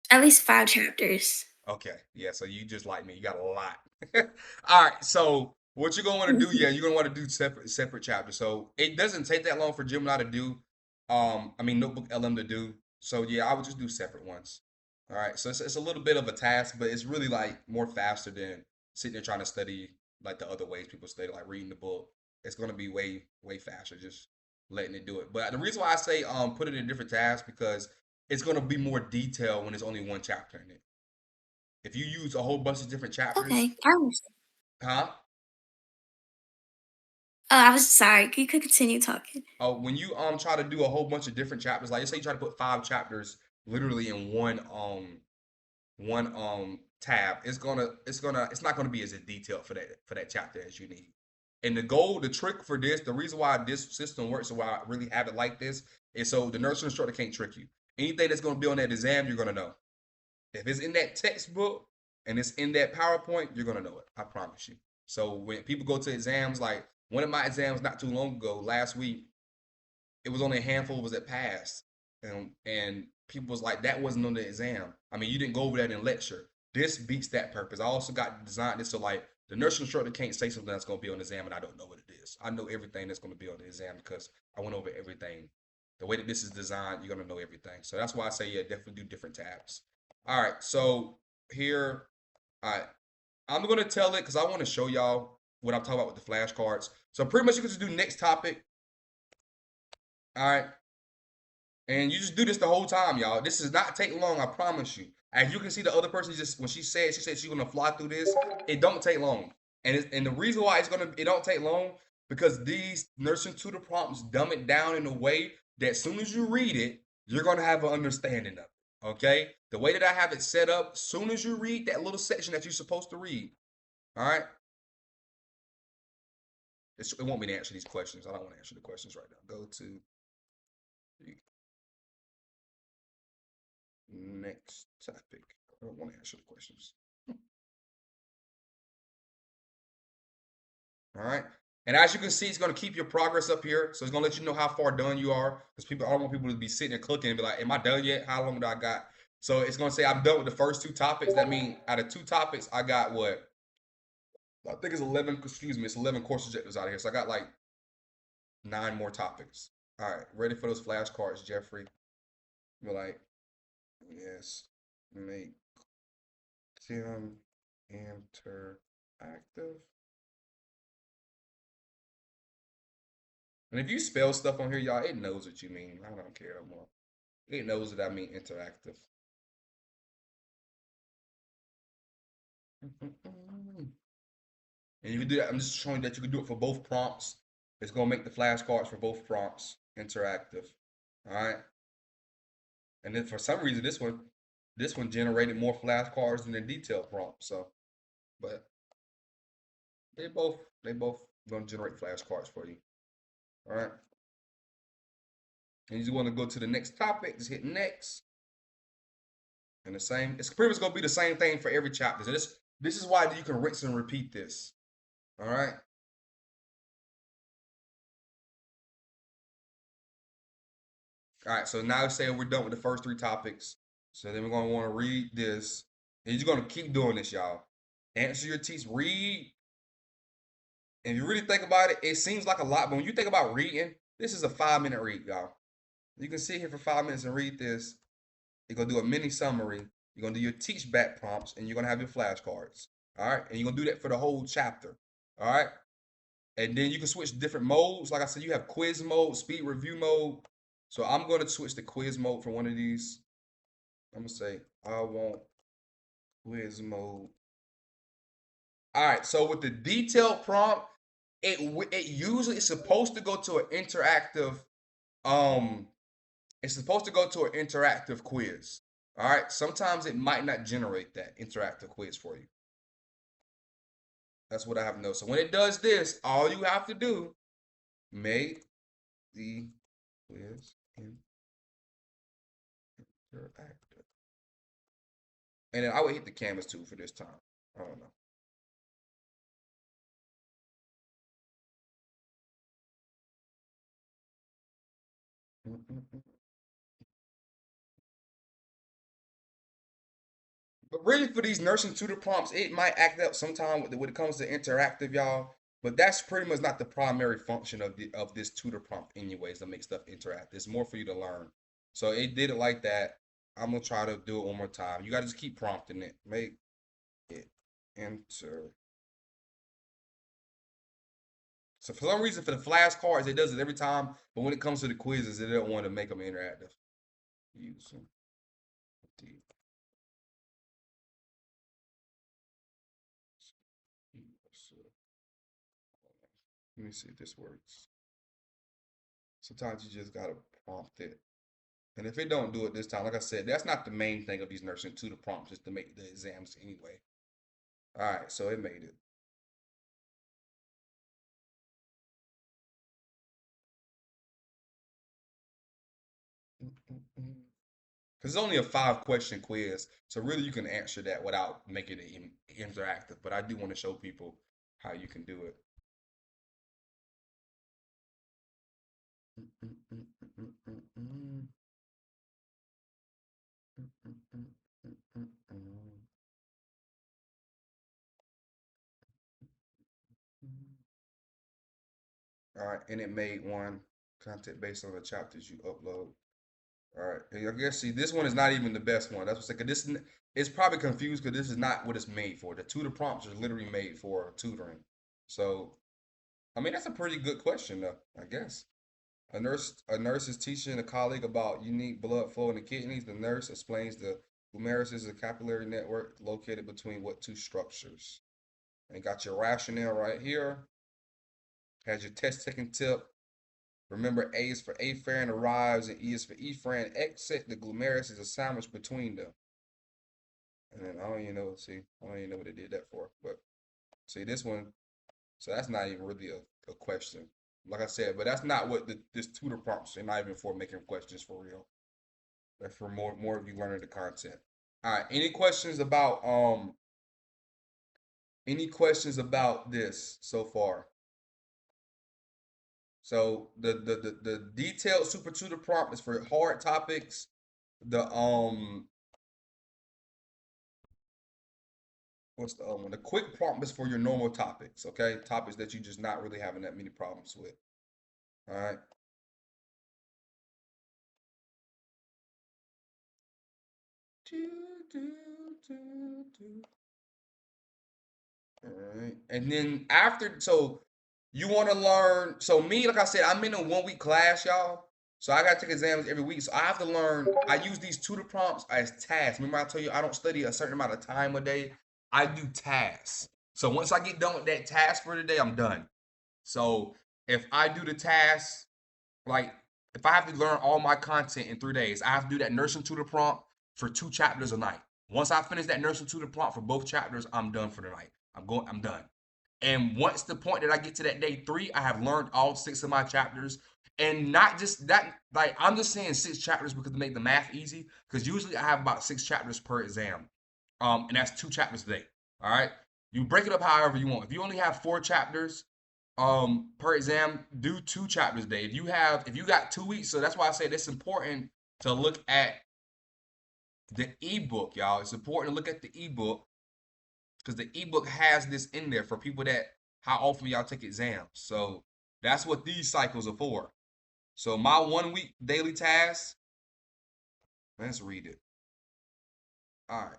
At least 5 chapters. Okay. Yeah, so you just like me. You got a lot. All right. So what you're gonna want to do, yeah, you're gonna want to do separate chapters. So it doesn't take that long for Gemini to do. Notebook LM to do. So yeah, I would just do separate ones. All right. So it's a little bit of a task, but it's really like more faster than sitting there trying to study like the other ways people study, like reading the book. It's gonna be way faster just letting it do it. But the reason why I say put it in different tabs, because it's gonna be more detailed when there's only one chapter in it. If you use a whole bunch of different chapters. Okay. I understand. Huh? Oh, I was sorry. You could continue talking. Oh, when you try to do a whole bunch of different chapters, like let's say you try to put 5 chapters literally in one one tab, it's not gonna be as detailed for that chapter as you need. And the trick for this, the reason why this system works and why I really have it like this is so the nursery instructor can't trick you. Anything that's gonna be on that exam, you're gonna know. If it's in that textbook and it's in that PowerPoint, you're gonna know it. I promise you. So when people go to exams, like one of my exams not too long ago, last week, it was only a handful was that passed, and people was like, that wasn't on the exam. I mean, you didn't go over that in lecture. This beats that purpose. I also got designed this so like the nursery instructor can't say something that's gonna be on the exam and I don't know what it is. I know everything that's gonna be on the exam because I went over everything. The way that this is designed, you're gonna know everything. So that's why I say yeah, definitely do different tabs. All right, so here, all right, I'm gonna tell it because I want to show y'all what I'm talking about with the flashcards. So pretty much you can just do next topic. All right. And you just do this the whole time, y'all. This does not take long, I promise you. As you can see, the other person just when she said she's gonna fly through this, it don't take long. And the reason why it don't take long because these nursing tutor prompts dumb it down in a way that as soon as you read it, you're gonna have an understanding of it. Okay? The way that I have it set up, as soon as you read that little section that you're supposed to read, all right. It won't be to answer these questions. I don't want to answer the questions right now. Go to next topic. I don't want to answer the questions. All right. And as you can see, it's going to keep your progress up here. So it's going to let you know how far done you are. Because I don't want people to be sitting and clicking and be like, am I done yet? How long do I got? So it's going to say I'm done with the first 2 topics. That means out of 2 topics, I got what? I think it's 11, it's 11 course objectives out of here. So I got like 9 more topics. All right. Ready for those flashcards, Jeffrey? You're like, yes, make them interactive. And if you spell stuff on here, y'all, it knows what you mean. I don't care no more. It knows that I mean interactive. And you can do that. I'm just showing that you can do it for both prompts. It's going to make the flashcards for both prompts interactive. All right. And then for some reason, this one generated more flashcards than the detailed prompt. So, but they both going to generate flashcards for you. All right. And you just want to go to the next topic. Just hit next. And it's pretty much going to be the same thing for every chapter. So this is why you can rinse and repeat this. All right. All right. So now say we're done with the first 3 topics. So then we're going to want to read this. And you're going to keep doing this, y'all. Answer your text. Read. And if you really think about it, it seems like a lot. But when you think about reading, this is a 5-minute read, y'all. You can sit here for 5 minutes and read this. You're going to do a mini summary. You're going to do your teach back prompts. And you're going to have your flashcards. All right. And you're going to do that for the whole chapter. All right. And then you can switch different modes. Like I said, you have quiz mode, speed review mode. So I'm going to switch the quiz mode for one of these. I'm going to say, I want quiz mode. All right. So with the detailed prompt, it usually is supposed to go to an interactive, it's supposed to go to an interactive quiz. All right. Sometimes it might not generate that interactive quiz for you. That's what I have to know. So when it does this, all you have to do, make the quiz interactive. And then I would hit the canvas too for this time. I don't know. But really for these nursing tutor prompts, it might act up sometime when it comes to interactive, y'all. But that's pretty much not the primary function of this tutor prompt anyways, to make stuff interactive. It's more for you to learn. So it did it like that. I'm going to try to do it one more time. You got to just keep prompting it. Make it enter. So for some reason, for the flashcards, it does it every time. But when it comes to the quizzes, they don't want to make them interactive. Using the let me see if this works. Sometimes you just gotta prompt it. And if it don't do it this time, like I said, that's not the main thing of these nursing tutor prompts, is to make the exams anyway. All right, so it made it. Because it's only a 5-question quiz, so really you can answer that without making it interactive. But I do want to show people how you can do it. All right, and it made one content based on the chapters you upload. All right, and I guess see this one is not even the best one. That's what's like. This it's probably confused because this is not what it's made for. The tutor prompts are literally made for tutoring. So, I mean that's a pretty good question though. I guess a nurse is teaching a colleague about unique blood flow in the kidneys. The nurse explains the glomerulus is a capillary network located between what two structures. And got your rationale right here. Has your test taking tip. Remember, A is for afferent arrives and E is for efferent exit. The glomerulus is a sandwich between them. And then I don't even know, see, I don't even know what they did that for. But see this one, so that's not even really a question. Like I said, but that's not what this tutor prompts are, not even for making questions for real. That's for more of you learning the content. All right, any questions about this so far? So the detailed super tutor prompt is for hard topics. The what's the other one? The quick prompt is for your normal topics, okay? Topics that you just not really having that many problems with. All right. All right. And then after, so you want to learn, so me, like I said, I'm in a 1-week class, y'all. So I got to take exams every week. So I have to learn, I use these tutor prompts as tasks. Remember I told you I don't study a certain amount of time a day. I do tasks. So once I get done with that task for the day, I'm done. So if I do the task, like if I have to learn all my content in 3 days, I have to do that nursing tutor prompt for 2 chapters a night. Once I finish that nursing tutor prompt for both chapters, I'm done for the night. I'm done. And once the point that I get to that day 3, I have learned all 6 of my chapters. And not just that, like I'm just saying 6 chapters because to make the math easy. Because usually I have about 6 chapters per exam. And that's 2 chapters a day. All right. You break it up however you want. If you only have 4 chapters per exam, do 2 chapters a day. If you got 2 weeks, so that's why I say it's important to look at the ebook, y'all. It's important to look at the ebook because the ebook has this in there for people that how often y'all take exams. So that's what these cycles are for. So my 1-week daily task, let's read it. All right.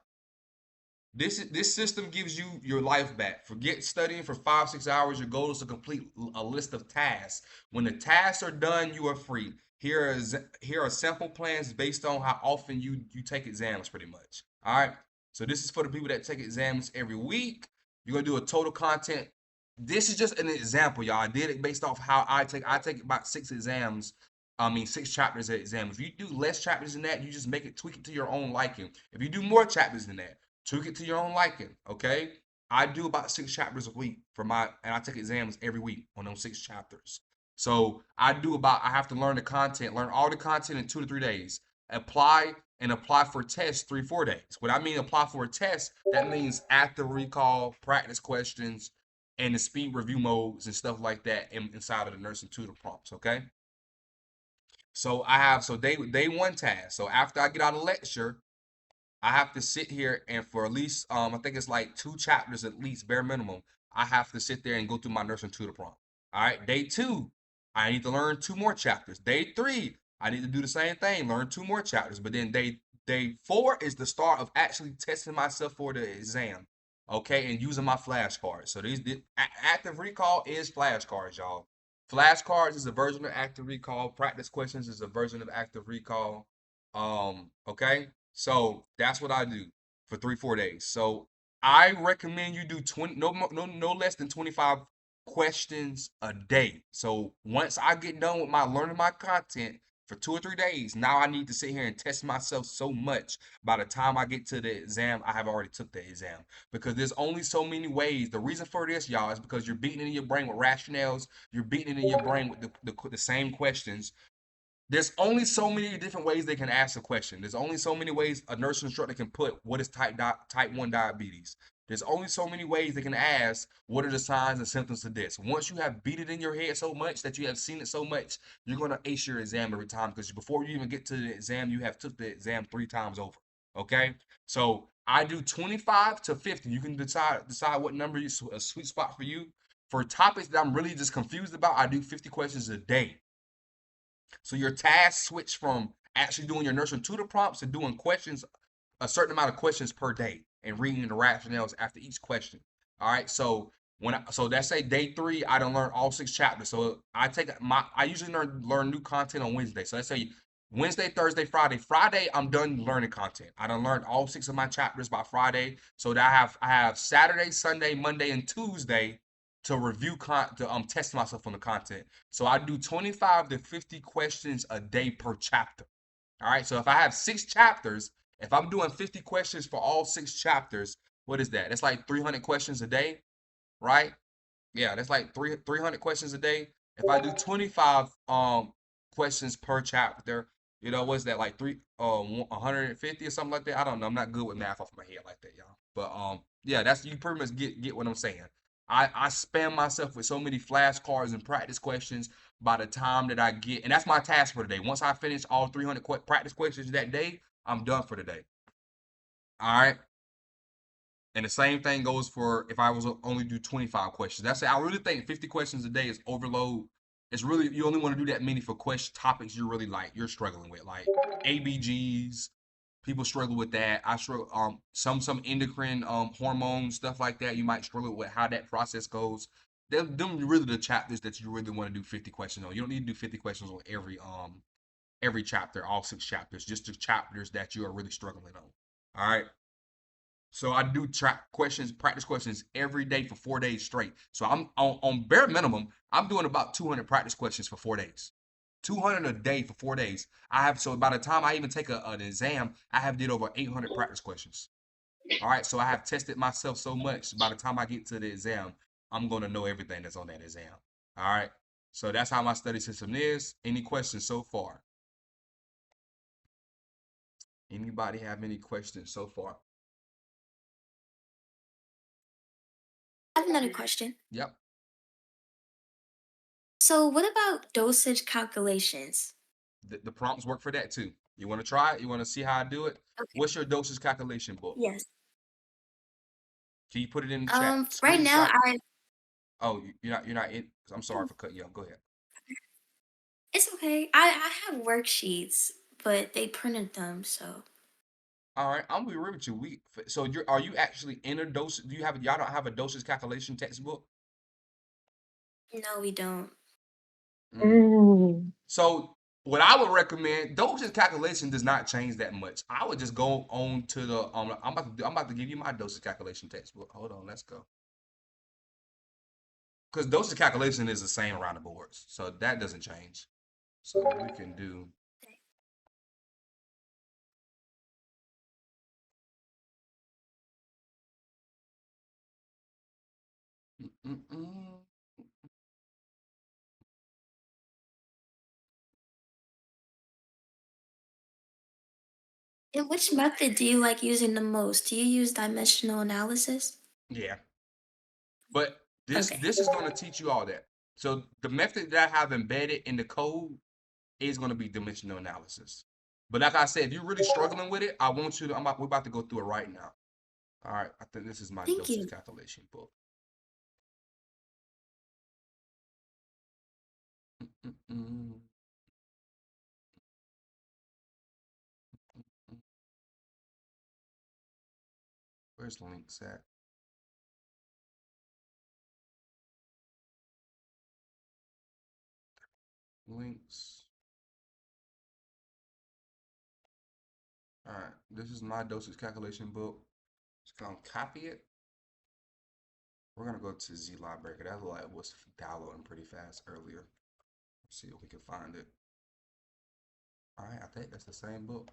This system gives you your life back. Forget studying for 5-6 hours. Your goal is to complete a list of tasks. When the tasks are done, you are free. Here are sample plans based on how often you take exams, pretty much. All right. So this is for the people that take exams every week. You're gonna do a total content. This is just an example, y'all. I did it based off how I take about 6 exams. 6 chapters at exam. If you do less chapters than that, you just tweak it to your own liking. If you do more chapters than that, tweak it to your own liking, okay? I do about 6 chapters a week and I take exams every week on those 6 chapters. So I have to learn the content, learn all the content in 2 to 3 days. Apply for tests 3-4 days. What I mean apply for a test, that means active recall, practice questions, and the speed review modes and stuff like that inside of the nursing tutor prompts, okay? So day 1 task. So after I get out of lecture, I have to sit here and for at least, I think it's like 2 chapters at least, bare minimum, I have to sit there and go through my nursing tutor prompt. All right, day 2, I need to learn 2 more chapters. Day 3, I need to do the same thing, learn 2 more chapters. But then day 4 is the start of actually testing myself for the exam, okay, and using my flashcards. So active recall is flashcards, y'all. Flashcards is a version of active recall. Practice questions is a version of active recall. Okay. So that's what I do for 3-4 days. So I recommend you do no less than 25 questions a day. So once I get done with learning my content for 2 or 3 days. Now I need to sit here and test myself so much. By the time I get to the exam, I have already took the exam, because there's only so many ways. The reason for this, y'all, is because you're beating it in your brain with rationales. You're beating it in your brain with the same questions. There's only so many different ways they can ask a question. There's only so many ways a nurse instructor can put what is type 1 diabetes. There's only so many ways they can ask what are the signs and symptoms of this. Once you have beat it in your head so much that you have seen it so much, you're gonna ace your exam every time, because before you even get to the exam, you have took the exam 3 times over. Okay, so I do 25 to 50. You can decide what number is a sweet spot for you. For topics that I'm really just confused about, I do 50 questions a day. So your tasks switch from actually doing your nurse and tutor prompts to doing questions, a certain amount of questions per day, and reading the rationales after each question. All right. So so let's say day 3, I don't learn all 6 chapters. So I usually learn new content on Wednesday. So let's say Wednesday, Thursday, Friday. Friday, I'm done learning content. I done learned all 6 of my chapters by Friday. So that I have Saturday, Sunday, Monday, and Tuesday to review to test myself on the content. So I do 25 to 50 questions a day per chapter. All right. So if I have 6 chapters, if I'm doing 50 questions for all 6 chapters, what is that? That's like 300 questions a day, right? Yeah, that's like 300 questions a day. If I do 25 questions per chapter, what's that, like 150 or something like that? I don't know. I'm not good with math off my head like that, y'all. But yeah, that's, you pretty much get what I'm saying. I spam myself with so many flashcards and practice questions by the time that I get, and that's my task for the day. Once I finish all 300 practice questions that day, I'm done for the day. All right. And the same thing goes for if I was only do 25 questions. That's it. I really think 50 questions a day is overload. It's really, you only want to do that many for topics you're struggling with, like ABGs. People struggle with that. I struggle some endocrine hormones, stuff like that. You might struggle with how that process goes. Them really the chapters that you really want to do 50 questions on. You don't need to do 50 questions on every chapter, all 6 chapters, just the chapters that you are really struggling on. All right. So I do practice questions every day for 4 days straight. So I'm on bare minimum, I'm doing about 200 practice questions for 4 days. 200 a day for 4 days. So by the time I even take an exam, I have did over 800 practice questions. All right. So I have tested myself so much. By the time I get to the exam, I'm going to know everything that's on that exam. All right. So that's how my study system is. Any questions so far? Anybody have any questions so far? I have another question. Yep. So, what about dosage calculations? The prompts work for that too. You want to try it? You want to see how I do it? Okay. What's your dosage calculation book? Yes. Can you put it in the chat? Right now, Screenshot? Oh, you're not in. I'm sorry for cutting you off. Go ahead. it's okay. I have worksheets, but they printed them, so. All right, I'm gonna be real with you. Are you actually in a dosage? Y'all don't have a dosage calculation textbook? No, we don't. So what I would recommend, dosage calculation does not change that much. I would just go on to the I'm about to give you my dosage calculation textbook. Hold on, let's go. Because dosage calculation is the same around the boards, so that doesn't change. So we can do. And which method do you like using the most? Do you use dimensional analysis? Yeah, but Okay. this is going to teach you all that. So the method that I have embedded in the code is going to be dimensional analysis. But like I said, if you're really struggling with it, I want you to. We're about to go through it right now. All right, I think this is my dosage calculation book. Where's the links at? Links. All right, this is my dosage calculation book. Just gonna copy it. We're gonna go to Z Library. That was downloading pretty fast earlier. Let's see if we can find it. All right, I think that's the same book.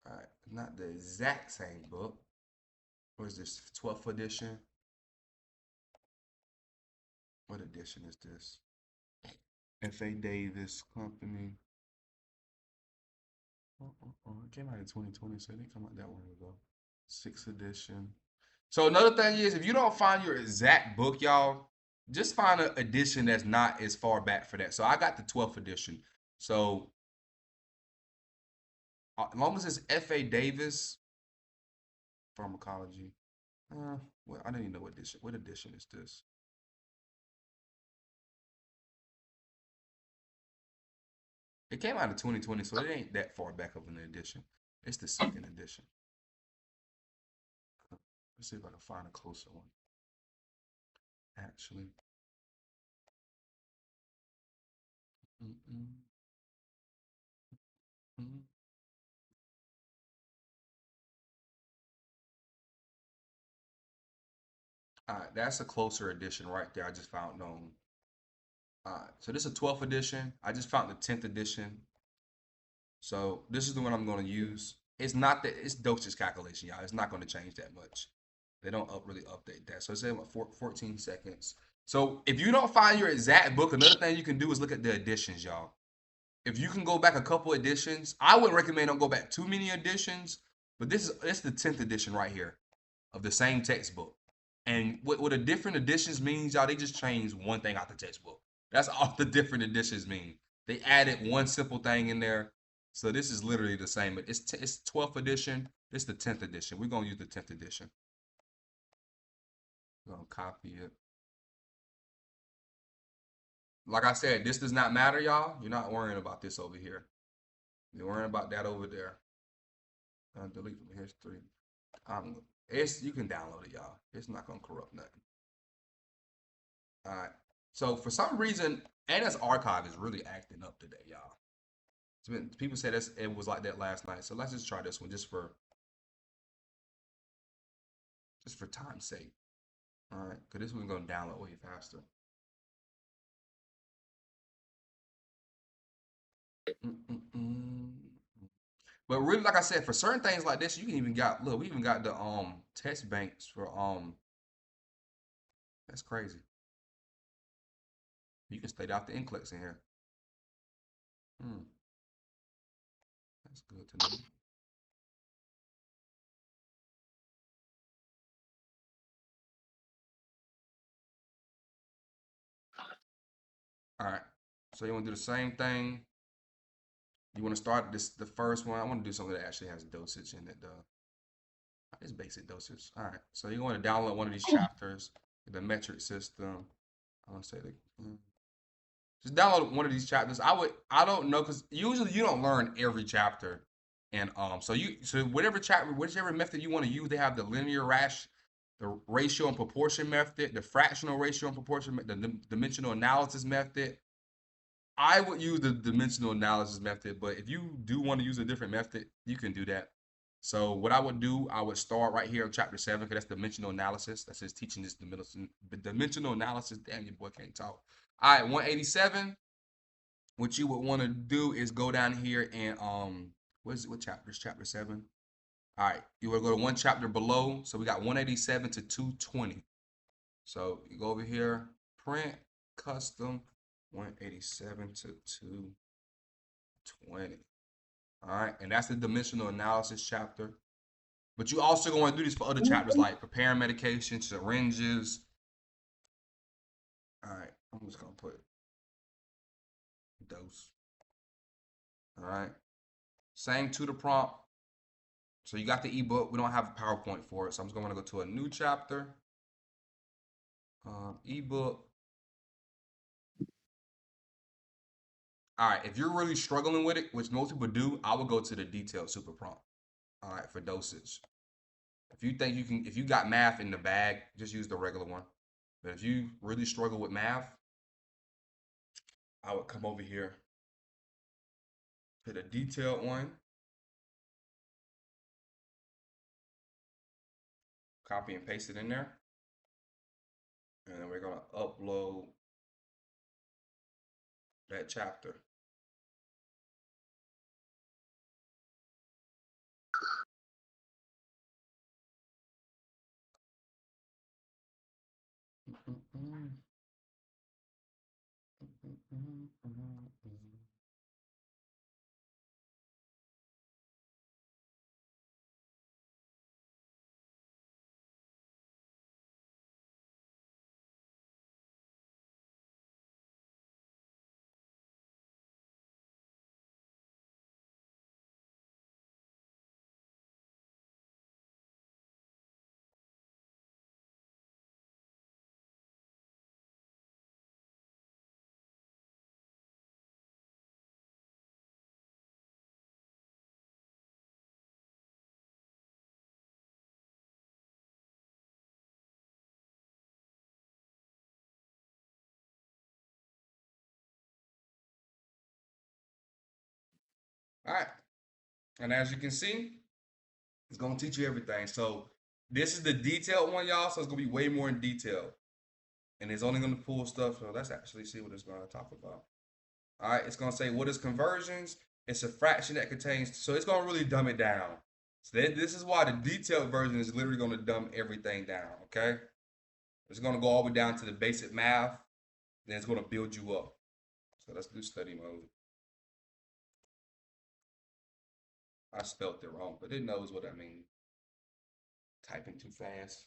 All right, not the exact same book. What is this? 12th edition. What edition is this? F.A. Davis Company. It came out in 2020, so it didn't come out that long ago. 6th edition. So another thing is, if you don't find your exact book, y'all, just find an edition that's not as far back for that. So I got the 12th edition. So as long as it's F.A. Davis Pharmacology. Well, I don't even know what edition. What edition is this? It came out in 2020, so it ain't that far back of an edition. It's the 2nd edition. Let's see if I can find a closer one. Actually. All right, that's a closer edition right there. I just found on. All right, so this is a 12th edition. I just found the 10th edition. So this is the one I'm going to use. It's not that it's dosage calculation, y'all. It's not going to change that much. They don't really update that. So it's at 14 seconds. So if you don't find your exact book, another thing you can do is look at the editions, y'all. If you can go back a couple editions, I wouldn't recommend don't go back too many editions, but it's the 10th edition right here of the same textbook. And what the different editions means, y'all, they just changed one thing out the textbook. That's all the different editions mean. They added one simple thing in there. So this is literally the same, but it's 12th edition. It's the 10th edition. We're going to use the 10th edition. We're going to copy it. Like I said, this does not matter, y'all. You're not worrying about this over here. You're worrying about that over there. Delete from history. You can download it, y'all. It's not gonna corrupt nothing. All right. So for some reason, ANS Archive is really acting up today, y'all. People said it was like that last night. So let's just try this one just for time's sake. All right, because this one's gonna download way faster. But really, like I said, for certain things like this, you can even we even got the test banks for that's crazy. You can state out the NCLEX in here. That's good to know. All right, so you want to do the same thing. You want to start the first one. I want to do something that actually has dosage in it, though. It's basic dosage. All right, so you want to download one of these chapters, the metric system. I want to say just download one of these chapters. I don't know, because usually you don't learn every chapter, and so whichever method you want to use, they have the linear the ratio and proportion method, the fractional ratio and proportion, the dimensional analysis method. I would use the dimensional analysis method, but if you do want to use a different method, you can do that. So what I would do, I would start right here in chapter 7, because that's dimensional analysis. That's just teaching this dimensional analysis. Damn, your boy can't talk. All right, 187. What you would want to do is go down here and what chapter is chapter 7? All right, you will go to one chapter below. So we got 187 to 220. So you go over here, print custom 187 to 220. All right, and that's the dimensional analysis chapter. But you also going to do this for other chapters like preparing medication, syringes. All right, I'm just going to put dose. All right, same tutor prompt. So you got the ebook. We don't have a PowerPoint for it, so I'm just going to go to a new chapter. Ebook. All right, if you're really struggling with it, which most people do, I would go to the detailed super prompt. All right, for dosage. If you got math in the bag, just use the regular one. But if you really struggle with math, I would come over here to the detailed one. Copy and paste it in there. And then we're going to upload that chapter. All right. And as you can see, it's going to teach you everything. So this is the detailed one, y'all. So it's going to be way more in detail. And it's only going to pull stuff. So let's actually see what it's going to talk about. All right. It's going to say, what is conversions? It's a fraction that contains. So it's going to really dumb it down. So this is why the detailed version is literally going to dumb everything down. Okay. It's going to go all the way down to the basic math. Then it's going to build you up. So let's do study mode. I spelled it wrong, but it knows what I mean. Typing too fast.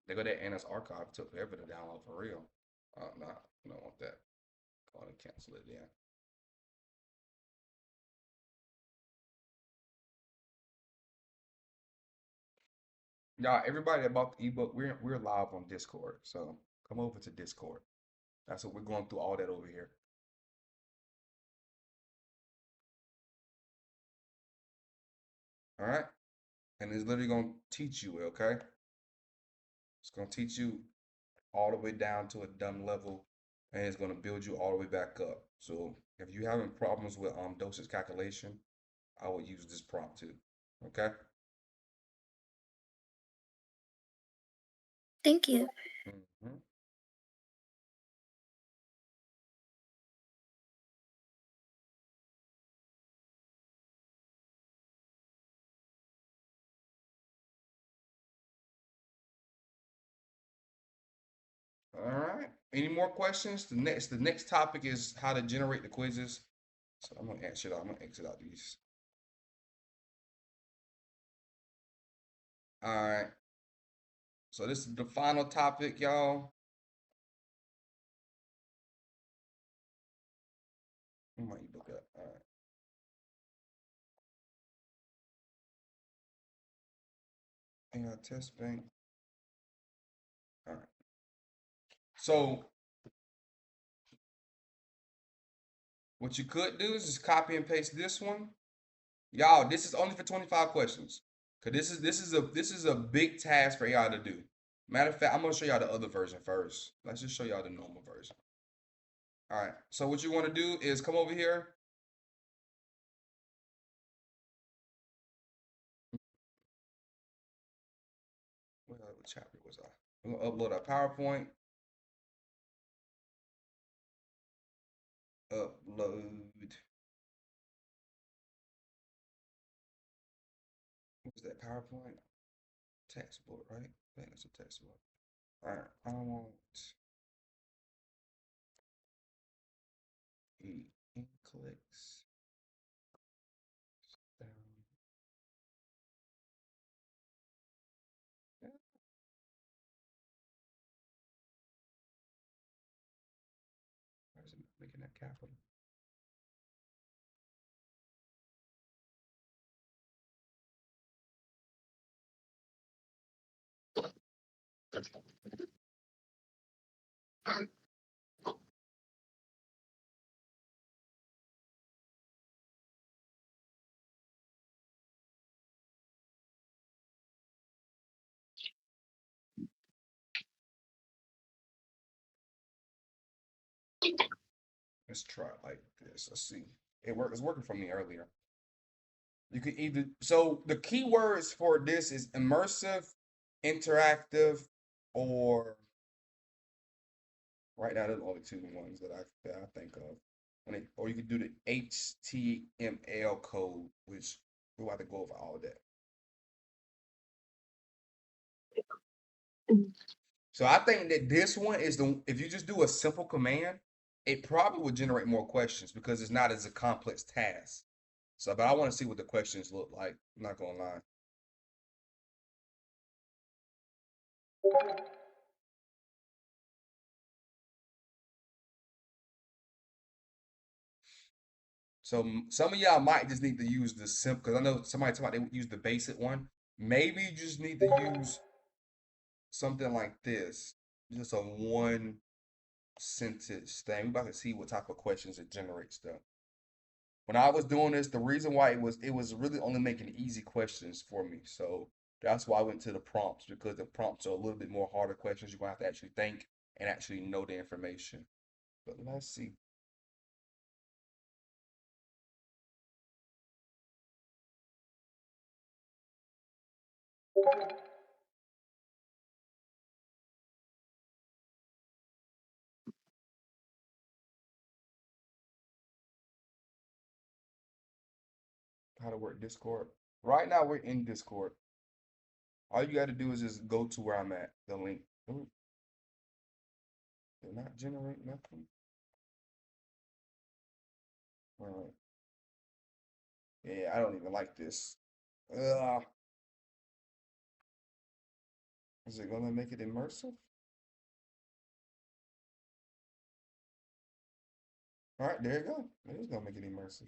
They go to Anna's archive. It took forever to download for real. Oh, no, I don't want that. Go ahead and cancel it then. Y'all, everybody that bought the ebook, we're live on Discord. So come over to Discord. That's what we're going through all that over here. All right. And it's literally going to teach you, okay? It's going to teach you all the way down to a dumb level, and it's going to build you all the way back up. So if you're having problems with dosage calculation, I would use this prompt too. Okay? Thank you. Mm-hmm. All right. Any more questions? The next topic is how to generate the quizzes. So I'm gonna exit out. I'm gonna exit out these. All right. So this is the final topic, y'all. Where my ebook at? All right. AI test bank. All right. So what you could do is just copy and paste this one. Y'all, this is only for 25 questions. Cause this is a big task for y'all to do. Matter of fact, I'm gonna show y'all the other version first. Let's just show y'all the normal version. All right. So what you want to do is come over here. What chapter was I? I'm gonna upload our PowerPoint. Upload. What was that PowerPoint? Textbook, right? I think it's a textbook. All right. I want clicks down. Yeah. Why is it not making that capital? Let's try it like this. Let's see. It's working for me earlier. You could either, so the keywords for this is immersive, interactive, or right now there's only two ones that I think of. Or you could do the HTML code, which we'll have to go over all of that. So I think that this one is if you just do a simple command, it probably would generate more questions because it's not as a complex task. So, but I want to see what the questions look like. I'm not gonna lie. So some of y'all might just need to use the simple, because I know somebody talking about they would use the basic one. Maybe you just need to use something like this, just a one sentence thing. We're about to see what type of questions it generates though. When I was doing this, the reason why it was really only making easy questions for me. So that's why I went to the prompts, because the prompts are a little bit more harder questions. You're gonna have to actually think and actually know the information. But let's see. How to work Discord. Right now we're in Discord. All you got to do is just go to where I'm at, the link. Ooh, did not generate nothing. All right. Yeah, I don't even like this. Ugh. Is it gonna make it immersive? All right, there you go. It is gonna make it immersive.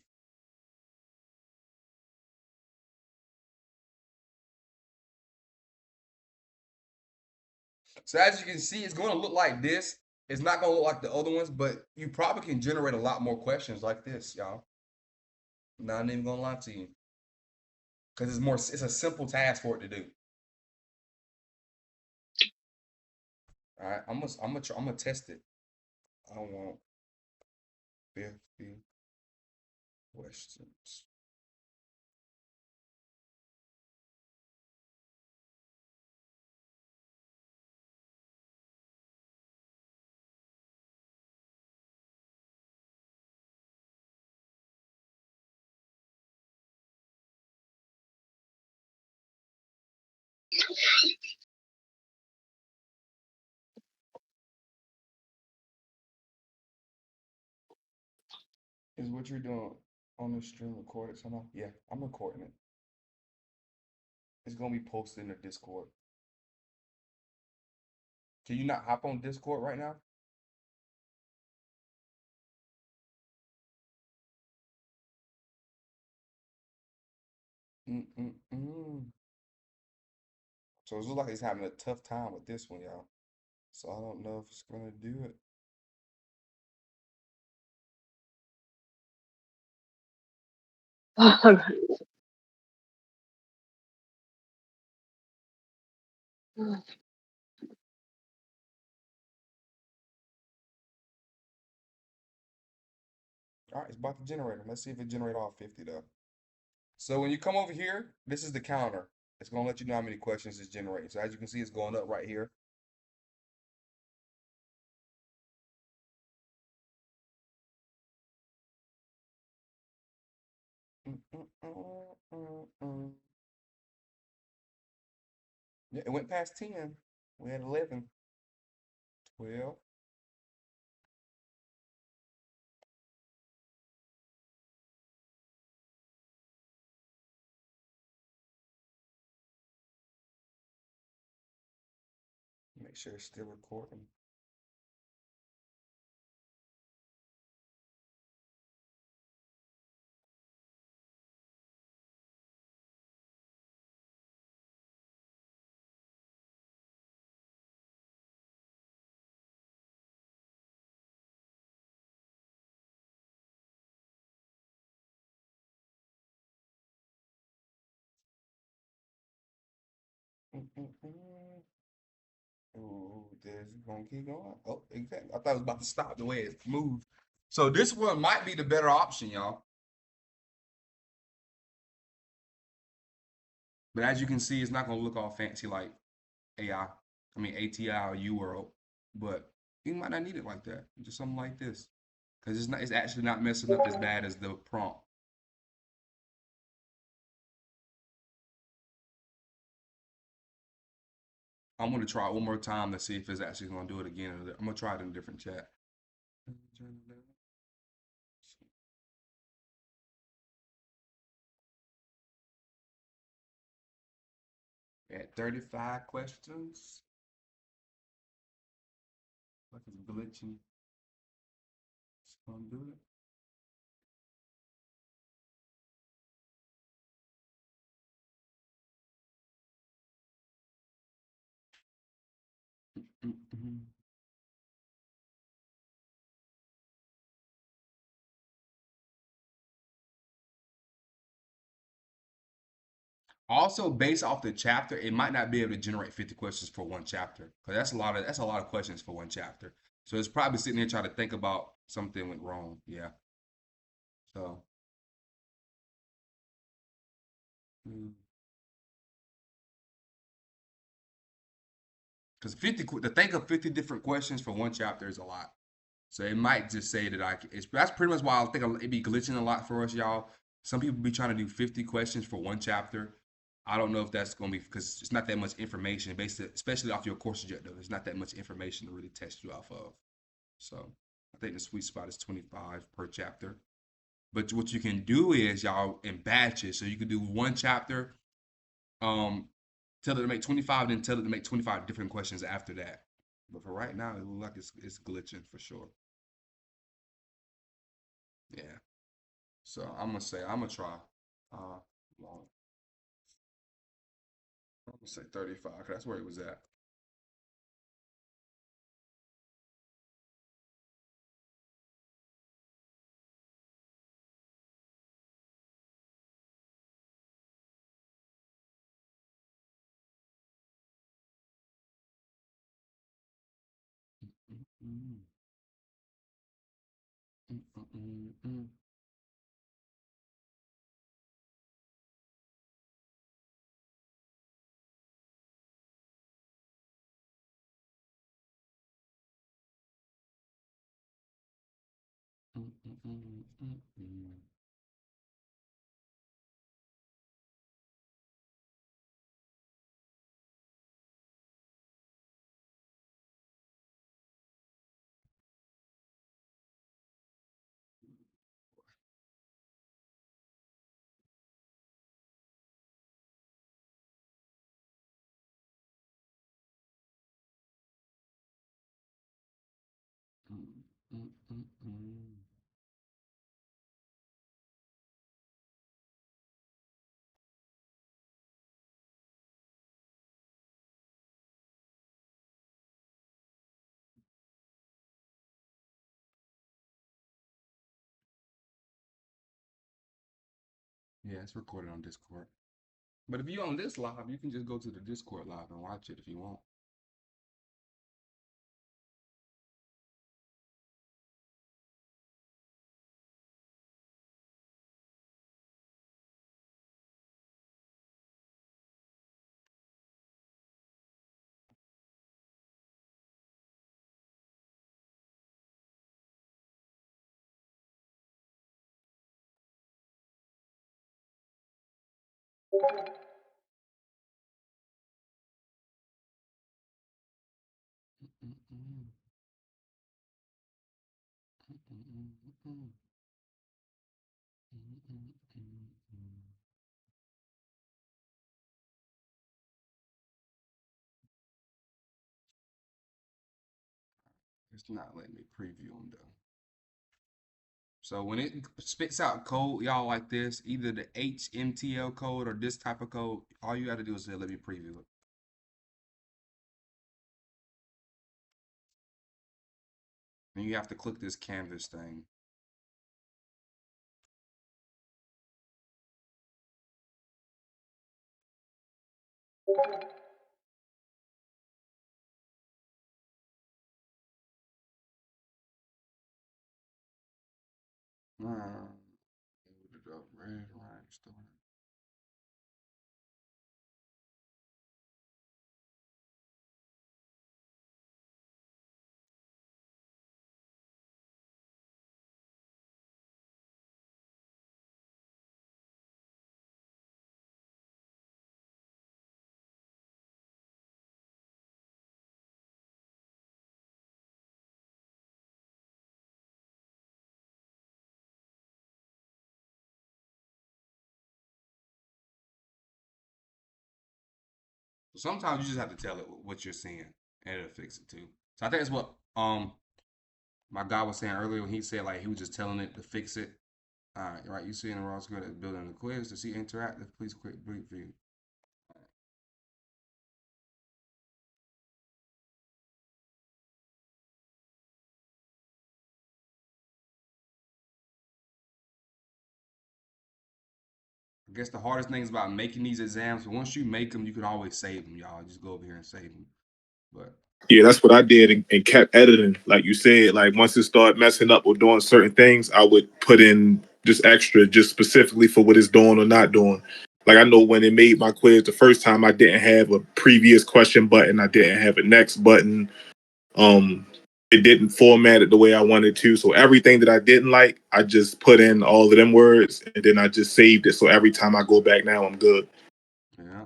So as you can see, it's gonna look like this. It's not gonna look like the other ones, but you probably can generate a lot more questions like this, y'all. Not even gonna lie to you, because it's a simple task for it to do. All right, I'm gonna test it. I want 50 questions. Is what you're doing on the stream recorded somehow? Yeah, I'm recording it. It's gonna be posted in the Discord. Can you not hop on Discord right now? So it looks like it's having a tough time with this one, y'all. So I don't know if it's gonna do it. All right, it's about to generate them. Let's see if it generates all 50 though. So when you come over here, this is the counter. It's gonna let you know how many questions it's generating. So as you can see, it's going up right here. Yeah, it went past 10. We had 11, 12. Make sure it's still recording. Ooh, this is gonna keep going. Oh, exactly. I thought it was about to stop the way it moved. So this one might be the better option, y'all. But as you can see, it's not gonna look all fancy like AI. I mean ATI or UWorld. But you might not need it like that. Just something like this. Because it's actually not messing up as bad as the prompt. I'm gonna try it one more time to see if it's actually gonna do it again. I'm gonna try it in a different chat. At 35 questions. Like it's glitching. It's gonna do it. Also, based off the chapter, it might not be able to generate 50 questions for one chapter. Because that's a lot of questions for one chapter. So it's probably sitting there trying to think about something went wrong. Yeah. So because 50 to think of 50 different questions for one chapter is a lot. So it might just say that that's pretty much why I think it'd be glitching a lot for us, y'all. Some people be trying to do 50 questions for one chapter. I don't know if that's gonna be because it's not that much information, especially off your course objective. There's not that much information to really test you off of. So I think the sweet spot is 25 per chapter. But what you can do is y'all in batches. So you can do one chapter, tell it to make 25, then tell it to make 25 different questions after that. But for right now, it looks like it's glitching for sure. Yeah. So I'm gonna try. I'm gonna say 35. 'Cause that's where he was at. Yeah, it's recorded on Discord. But if you're on this live, you can just go to the Discord live and watch it if you want. It's not letting me preview them though. So when it spits out code, y'all like this, either the HMTL code or this type of code, all you got to do is say, let me preview it. And you have to click this canvas thing. Sometimes you just have to tell it what you're seeing, and it'll fix it too. So I think that's what my guy was saying earlier when he said like he was just telling it to fix it. All right, right. You see in the raw script at building the quiz to see interactive. Please quick brief view. I guess the hardest thing is about making these exams. But once you make them, you can always save them, y'all. Just go over here and save them. But Yeah, that's what I did and kept editing. Like you said, like once it started messing up or doing certain things, I would put in just extra, just specifically for what it's doing or not doing. Like I know when it made my quiz the first time, I didn't have a previous question button. I didn't have a next button. It didn't format it the way I wanted to. So everything that I didn't like, I just put in all of them words and then I just saved it. So every time I go back now, I'm good. yeah.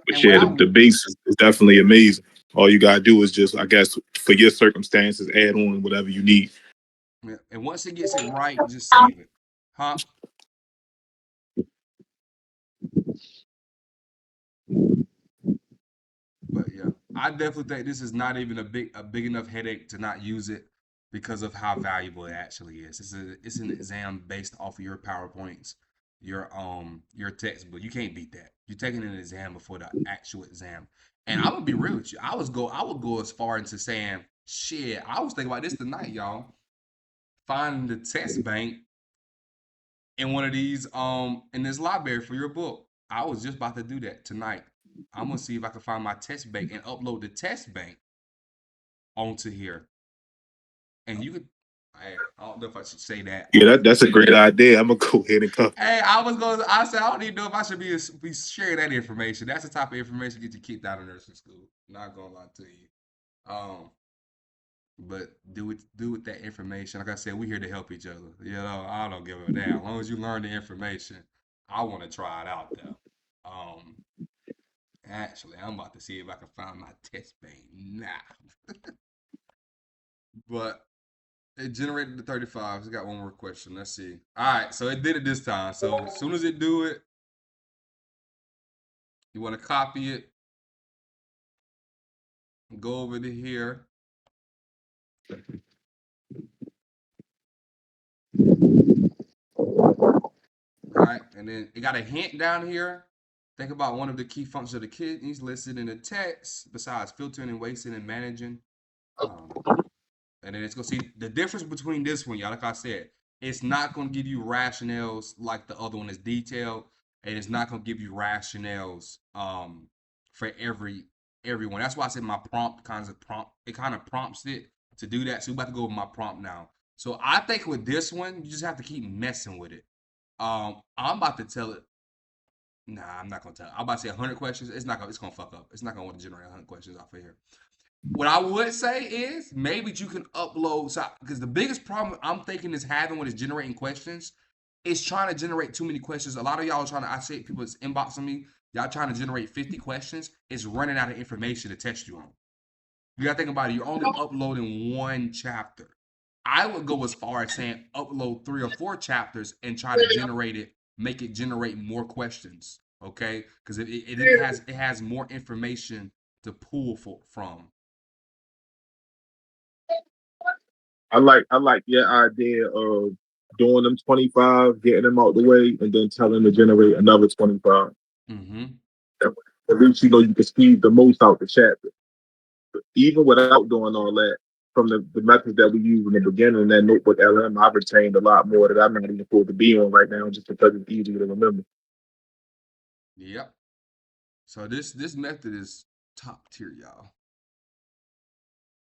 But yeah, the base is definitely amazing. All you gotta do is just, I guess, for your circumstances, add on whatever you need. Yeah. And once it gets it right, just save it. Huh? But yeah, I definitely think this is not even a big enough headache to not use it because of how valuable it actually is. It's an exam based off of your PowerPoints, your textbook. You can't beat that. You're taking an exam before the actual exam. And I'm gonna be real with you. I would go as far into saying, shit, I was thinking about this tonight, y'all. Finding the test bank in one of these in this library for your book. I was just about to do that tonight. I'm gonna see if I can find my test bank and upload the test bank onto here. And you could, I don't know if I should say that. Yeah, that's a great idea. I'm gonna go ahead and cover. Hey, I said I don't even know if I should be sharing that information. That's the type of information get you kicked out of nursing school. Not gonna lie to you. But do with that information. Like I said, we're here to help each other. You know, I don't give a damn. As long as you learn the information, I want to try it out though. Actually, I'm about to see if I can find my test bank now. But it generated the 35. It's got one more question. Let's see. All right, so it did it this time. So as soon as it do it, you want to copy it, go over to here. All right, and then it got a hint down here. Think about one of the key functions of the kidneys listed in the text, besides filtering and wasting and managing. And then it's gonna see the difference between this one, y'all. Like I said, it's not gonna give you rationales like the other one is detailed, and it's not gonna give you rationales for everyone. That's why I said my prompt kind of prompts it to do that. So we're about to go with my prompt now. So I think with this one, you just have to keep messing with it. I'm about to tell it. Nah, I'm not gonna tell. I'm about to say 100 questions. It's gonna fuck up. It's not gonna want to generate 100 questions off of here. What I would say is maybe you can upload, because the biggest problem I'm thinking is having when it's generating questions is trying to generate too many questions. A lot of y'all are trying to, I see people is inboxing me, y'all trying to generate 50 questions. It's running out of information to test you on. You gotta think about it. You're only uploading one chapter. I would go as far as saying upload 3 or 4 chapters and try to generate it, make it generate more questions. Okay, because it has more information to pull from. I like your idea of doing them 25, getting them out the way, and then telling them to generate another 25. Mm-hmm. At least you know you can speed the most out the chapter. Even without doing all that, from the methods that we used in the beginning, that Notebook LM, I've retained a lot more that I'm not even supposed to be on right now, just because it's easier to remember. Yep. So this method is top tier, y'all.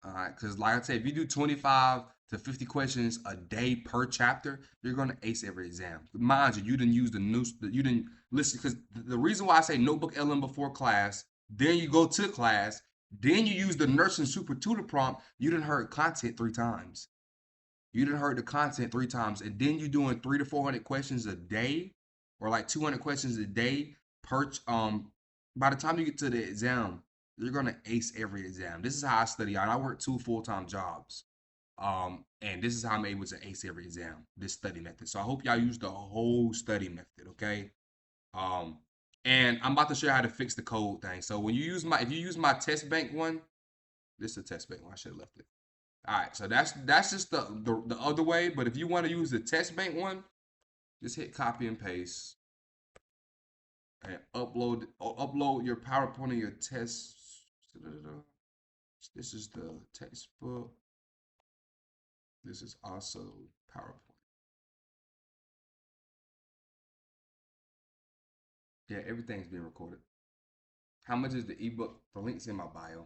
All right, because like I said, if you do 25 to 50 questions a day per chapter, you're gonna ace every exam. Mind you, you didn't use you didn't listen, because the reason why I say Notebook LM before class, then you go to class, then you use the nursing super tutor prompt, you didn't heard content 3 times. You didn't heard the content 3 times, and then you're doing 300 to 400 questions a day, or like 200 questions a day per. By the time you get to the exam, you're gonna ace every exam. This is how I study, and I work 2 full-time jobs. And this is how I'm able to ace every exam, this study method. So I hope y'all use the whole study method, okay? And I'm about to show you how to fix the code thing. So when you use if you use my test bank one, this is a test bank one. I should have left it. All right, so that's just the other way. But if you want to use the test bank one, just hit copy and paste and upload your PowerPoint and your test. This is the textbook. This is also PowerPoint. Yeah, everything's being recorded. How much is the ebook? The link's in my bio.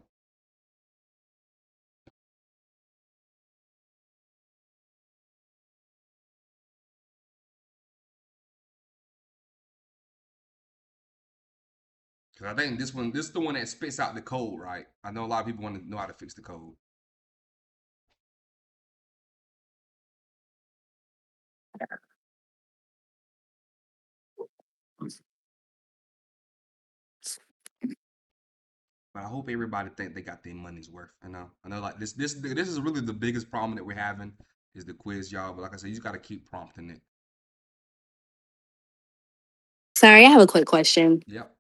Because I think this is the one that spits out the code, right? I know a lot of people want to know how to fix the code. But I hope everybody think they got their money's worth. I know like this is really the biggest problem that we're having is the quiz, y'all. But like I said, you just got to keep prompting it. Sorry, I have a quick question. Yep.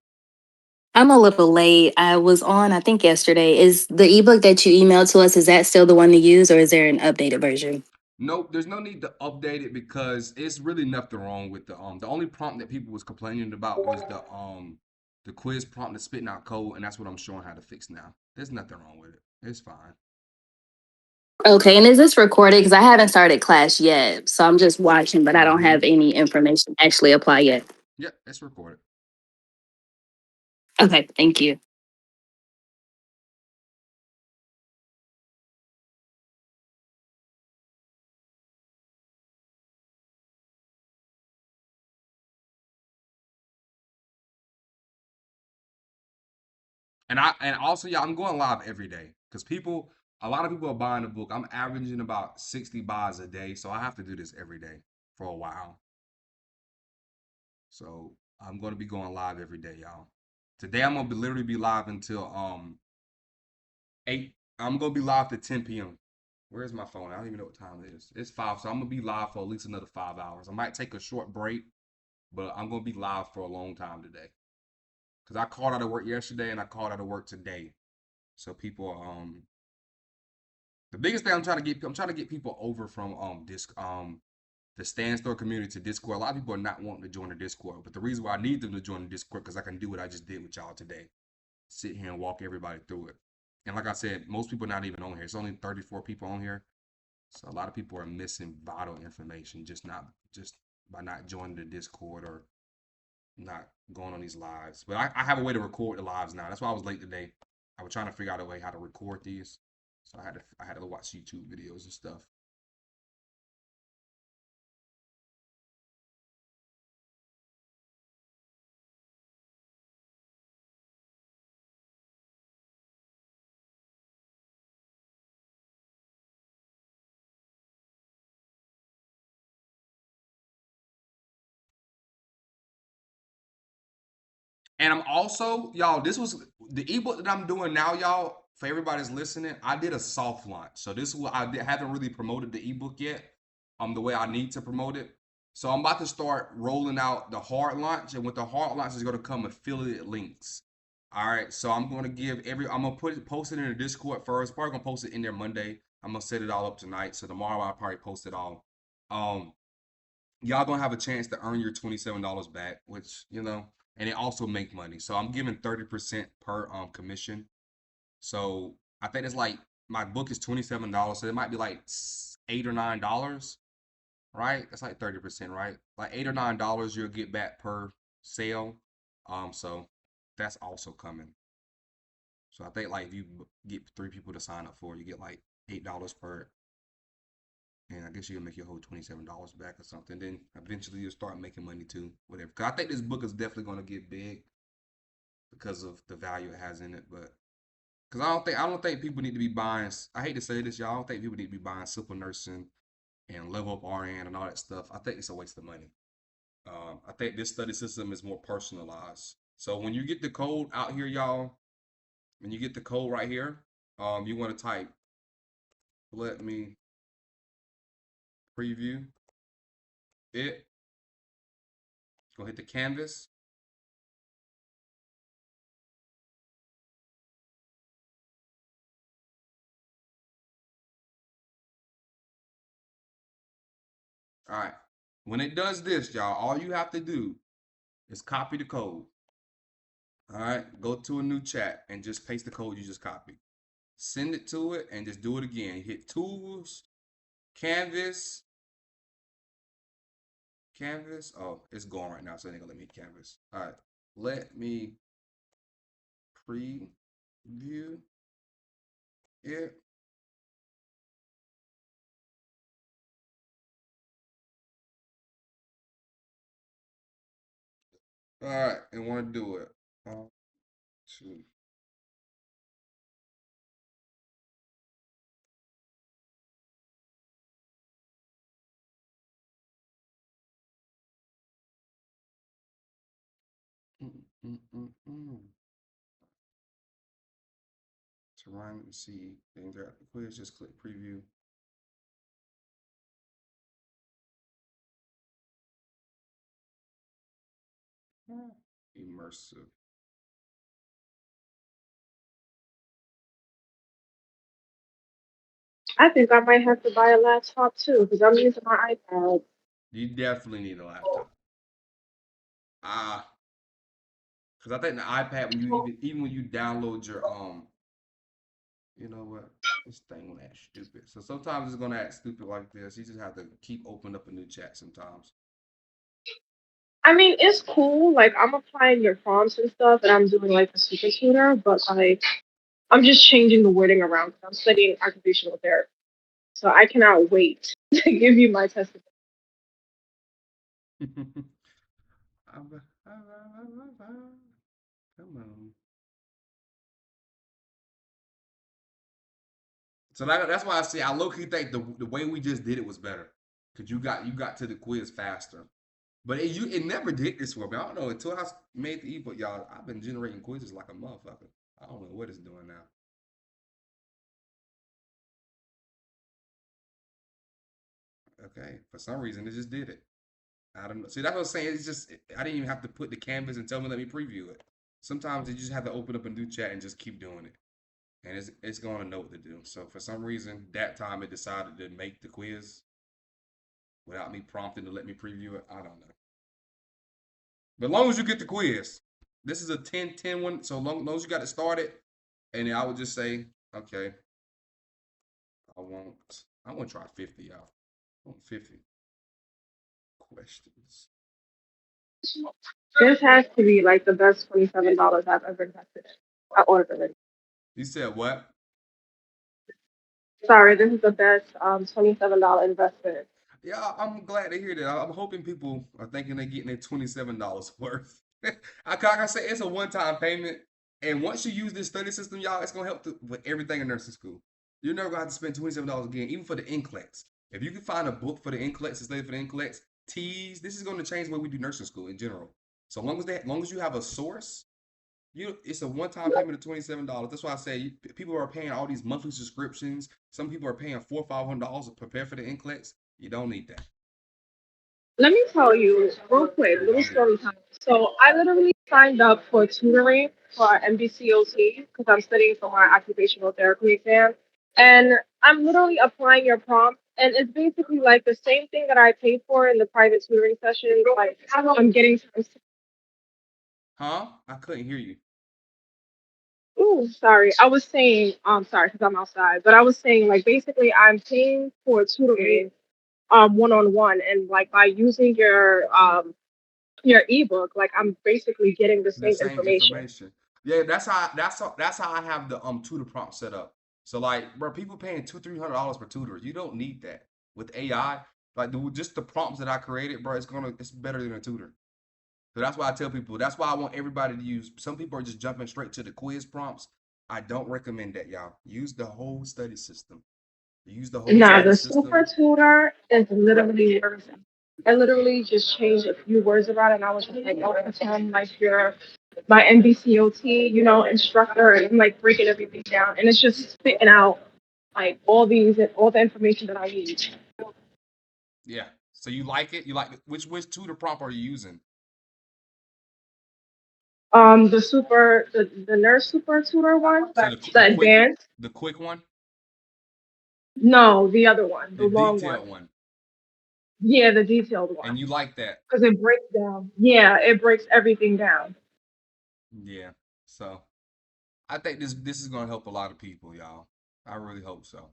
I'm a little late. I was on, I think yesterday. Is the ebook that you emailed to us, is that still the one to use or is there an updated version? Nope, there's no need to update it because it's really nothing wrong with the only prompt that people was complaining about was the quiz prompt that's spitting out code, and that's what I'm showing how to fix now. There's nothing wrong with it. It's fine. Okay, and is this recorded? Because I haven't started class yet. So I'm just watching, but I don't have any information to actually apply yet. Yep, it's recorded. Okay, thank you. And also, yeah, I'm going live every day because a lot of people are buying the book. I'm averaging about 60 buys a day, so I have to do this every day for a while. So I'm going to be going live every day, y'all. Today I'm gonna literally be live until 8. I'm gonna be live to 10 p.m. Where's my phone? I don't even know what time it is. It's 5, so I'm gonna be live for at least another 5 hours. I might take a short break, but I'm gonna be live for a long time today. Cause I called out of work yesterday and I called out of work today. So people the biggest thing I'm trying to get people over from the Stand Store community to Discord. A lot of people are not wanting to join the Discord, but the reason why I need them to join the Discord because I can do what I just did with y'all today. Sit here and walk everybody through it. And like I said, most people are not even on here. It's only 34 people on here. So a lot of people are missing vital information just by not joining the Discord or not going on these lives. But I have a way to record the lives now. That's why I was late today. I was trying to figure out a way how to record these. So I had to watch YouTube videos and stuff. And I'm also, y'all, this was the ebook that I'm doing now, y'all. For everybody's listening, I did a soft launch. So this is what haven't really promoted the ebook yet, the way I need to promote it. So I'm about to start rolling out the hard launch, and with the hard launch is going to come affiliate links. All right, so I'm going to give I'm gonna post it in the Discord first. Probably gonna post it in there Monday. I'm gonna set it all up tonight. So tomorrow I'll probably post it all. Y'all gonna have a chance to earn your $27 back, which and it also make money. So I'm giving 30% per commission. So I think it's like my book is $27, so it might be like $8 or $9, right? That's like 30%, right? Like $8 or $9 you'll get back per sale. So that's also coming. So I think like if you get 3 people to sign up for it, you get like $8 per. And I guess you'll make your whole $27 back or something. Then eventually you'll start making money too, whatever. Because I think this book is definitely going to get big because of the value it has in it. But because I don't think people need to be buying. I hate to say this, y'all. I don't think people need to be buying Simple Nursing and Level Up RN and all that stuff. I think it's a waste of money. I think this study system is more personalized. So when you get the code out here, y'all, when you get the code right here, you want to type. Let me Preview it. Go hit the canvas. All right. When it does this, y'all, all you have to do is copy the code. All right. Go to a new chat and just paste the code you just copied. Send it to it and just do it again. Hit tools, canvas. Canvas. Oh, it's going right now, so it ain't gonna let me canvas. All right. Let me preview it. All right, and want to do it. 1, 2. To run and see the interactive quiz, just click preview. Immersive. I think I might have to buy a laptop too because I'm using my iPad. You definitely need a laptop. Because I think the iPad, when you even when you download your you know what? This thing will act stupid. So sometimes it's gonna act stupid like this. You just have to keep opening up a new chat sometimes. I mean, it's cool. Like, I'm applying your prompts and stuff, and I'm doing like a super tutor, but like, I'm just changing the wording around because I'm studying occupational therapy. So I cannot wait to give you my testimony. Come on. So that's why I say I low-key think the way we just did it was better. Cause you got to the quiz faster. But it never did this for me. I don't know. Until I made the ebook, y'all, I've been generating quizzes like a motherfucker. I don't know what it's doing now. Okay. For some reason, it just did it. I don't know. See, that's what I'm saying. It's just I didn't even have to put the canvas and tell me let me preview it. Sometimes you just have to open up a new chat and just keep doing it. And it's going to know what to do. So for some reason, that time it decided to make the quiz without me prompting to let me preview it. I don't know. But as long as you get the quiz, this is a 10-10 one. So long as you got it started, and then I would just say, okay, I want to try 50, y'all. I want 50 questions. This has to be like the best $27 I've ever invested in. I ordered it. You said what? Sorry, this is the best $27 investment. Yeah, I'm glad to hear that. I'm hoping people are thinking they're getting their $27 worth. Like I say, it's a one-time payment. And once you use this study system, y'all, it's going to help with everything in nursing school. You're never going to have to spend $27 again, even for the NCLEX. If you can find a book for the NCLEX and study for the NCLEX, this is going to change the way we do nursing school in general. So long as you have a source, it's a one-time payment of $27. That's why I say people are paying all these monthly subscriptions. Some people are paying $400 or $500 to prepare for the NCLEX. You don't need that. Let me tell you real quick, little story time. So I literally signed up for tutoring for MBCOT because I'm studying for my occupational therapy exam. And I'm literally applying your prompt. And it's basically like the same thing that I paid for in the private tutoring session. Like I'm getting times. Huh? I couldn't hear you. Ooh, sorry. I was saying, sorry, because I'm outside, but I was saying like basically I'm paying for tutoring one-on-one, and like by using your ebook, like I'm basically getting the same information. Yeah, that's how I have the tutor prompt set up. So like, bro, people paying $200-300 per tutor. You don't need that with AI. Like just the prompts that I created, bro, it's better than a tutor. So that's why I tell people. That's why I want everybody to use. Some people are just jumping straight to the quiz prompts. I don't recommend that, y'all. Use the whole study system. Use the whole. Nah, the super tutor is literally everything. I literally just changed a few words about it, and I was just like, oh, pretend like you're my MBCOT, instructor, and I'm like breaking everything down, and it's just spitting out like all the information that I need. Yeah. So you like it? You like it? Which tutor prompt are you using? The nurse super tutor one, So the advanced. the quick one, No, the other one, the the long one. detailed one, Yeah, the detailed one. and you like that? Because it breaks down. Yeah, it breaks everything down. Yeah. So I think this is gonna help a lot of people, y'all. I really hope so.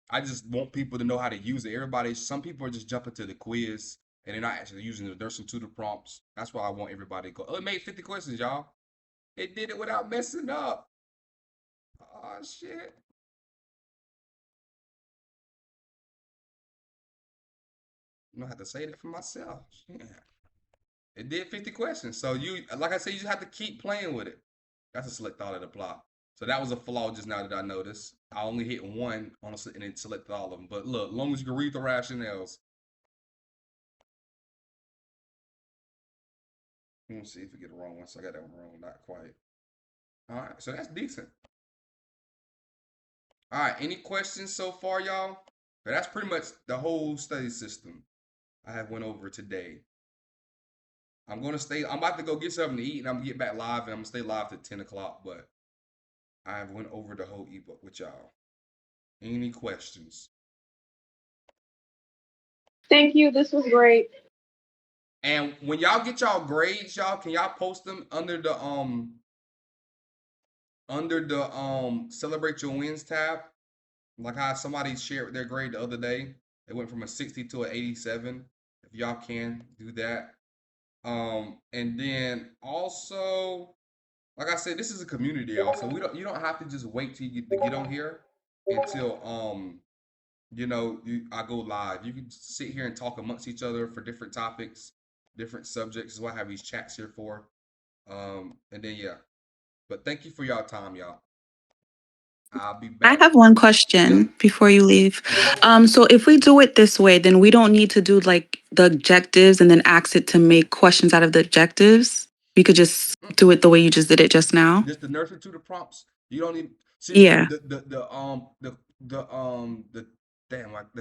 I just want people to know how to use it. Some people are just jumping to the quiz and they're not actually using the nursing tutor prompts. That's why I want everybody to go. Oh, it made 50 questions, y'all. It did it without messing up. Oh shit. I'm gonna have to say that for myself. Yeah. It did 50 questions. So you, like I said, you just have to keep playing with it. That's a select all that apply. So that was a flaw just now that I noticed. I only hit one on and it selected all of them. But look, as long as you can read the rationales. Let me see if we get the wrong one. So I got that one wrong. Not quite. All right. So that's decent. All right. Any questions so far, y'all? But that's pretty much the whole study system I have went over today. I'm about to go get something to eat and I'm gonna get back live and I'm gonna stay live to 10 o'clock, but I went over the whole ebook with y'all. Any questions? Thank you. This was great. And when y'all get y'all grades, y'all, can y'all post them under the Celebrate Your Wins tab? Like how somebody shared their grade the other day. It went from a 60 to an 87. If y'all can do that. And then also, like I said, this is a community, y'all. So you don't have to just wait till you get on here until I go live. You can sit here and talk amongst each other for different topics, different subjects. Is what I have these chats here for. And then yeah. But thank you for y'all time, y'all. I'll be back. I have one question before you leave. So if we do it this way, then we don't need to do like the objectives and then ask it to make questions out of the objectives. We could just do it the way you just did it just now. Just the nurture to the prompts. You don't need Yeah. the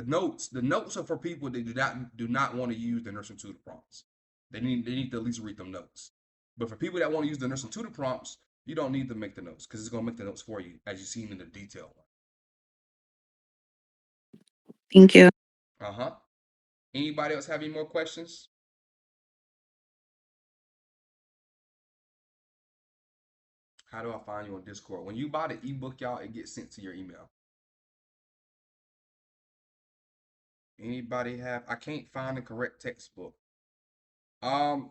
notes. The notes are for people that do not want to use the nursing tutor prompts. They need to at least read them notes. But for people that want to use the nursing tutor prompts, you don't need to make the notes because it's gonna make the notes for you as you've seen in the detail one. Thank you. Anybody else have any more questions? How do I find you on Discord? When you buy the ebook, y'all, it gets sent to your email. Anybody have? I can't find the correct textbook. Can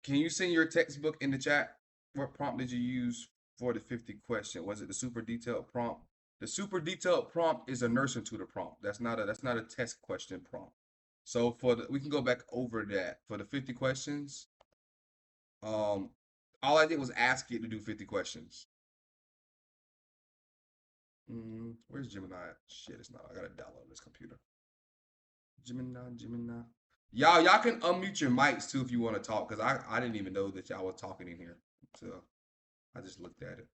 you send your textbook in the chat? What prompt did you use for the 50 question? Was it the super detailed prompt? The super detailed prompt is a nursing tutor prompt. That's not a test question prompt. So we can go back over that for the 50 questions. All I did was ask it to do 50 questions. Where's Gemini? Shit, it's not. I gotta download this computer. Gemini. Y'all can unmute your mics too if you want to talk, because I didn't even know that y'all were talking in here. So I just looked at it.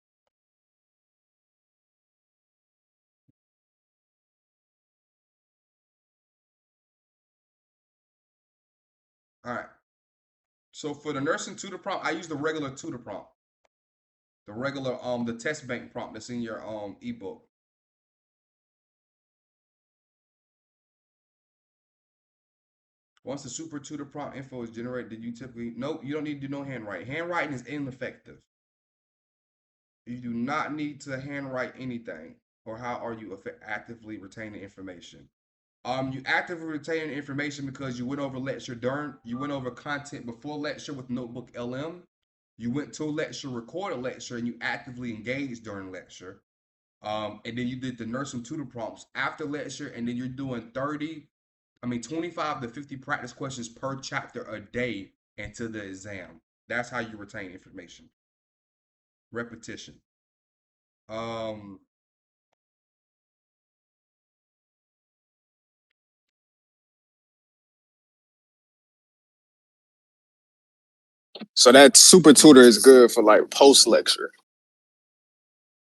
All right. So for the nursing tutor prompt, I use the regular tutor prompt. The regular the test bank prompt that's in your ebook. Once the super tutor prompt info is generated, did you typically nope, you don't need to do no handwriting. Handwriting is ineffective. You do not need to handwrite anything. Or how are you actively retaining information? You actively retain information because you went over lecture you went over content before lecture with Notebook LM. You went to a lecture, recorded lecture, and you actively engaged during lecture. And then you did the nursing tutor prompts after lecture, and then you're doing 25 to 50 practice questions per chapter a day into the exam. That's how you retain information. Repetition. So that super tutor is good for like post lecture.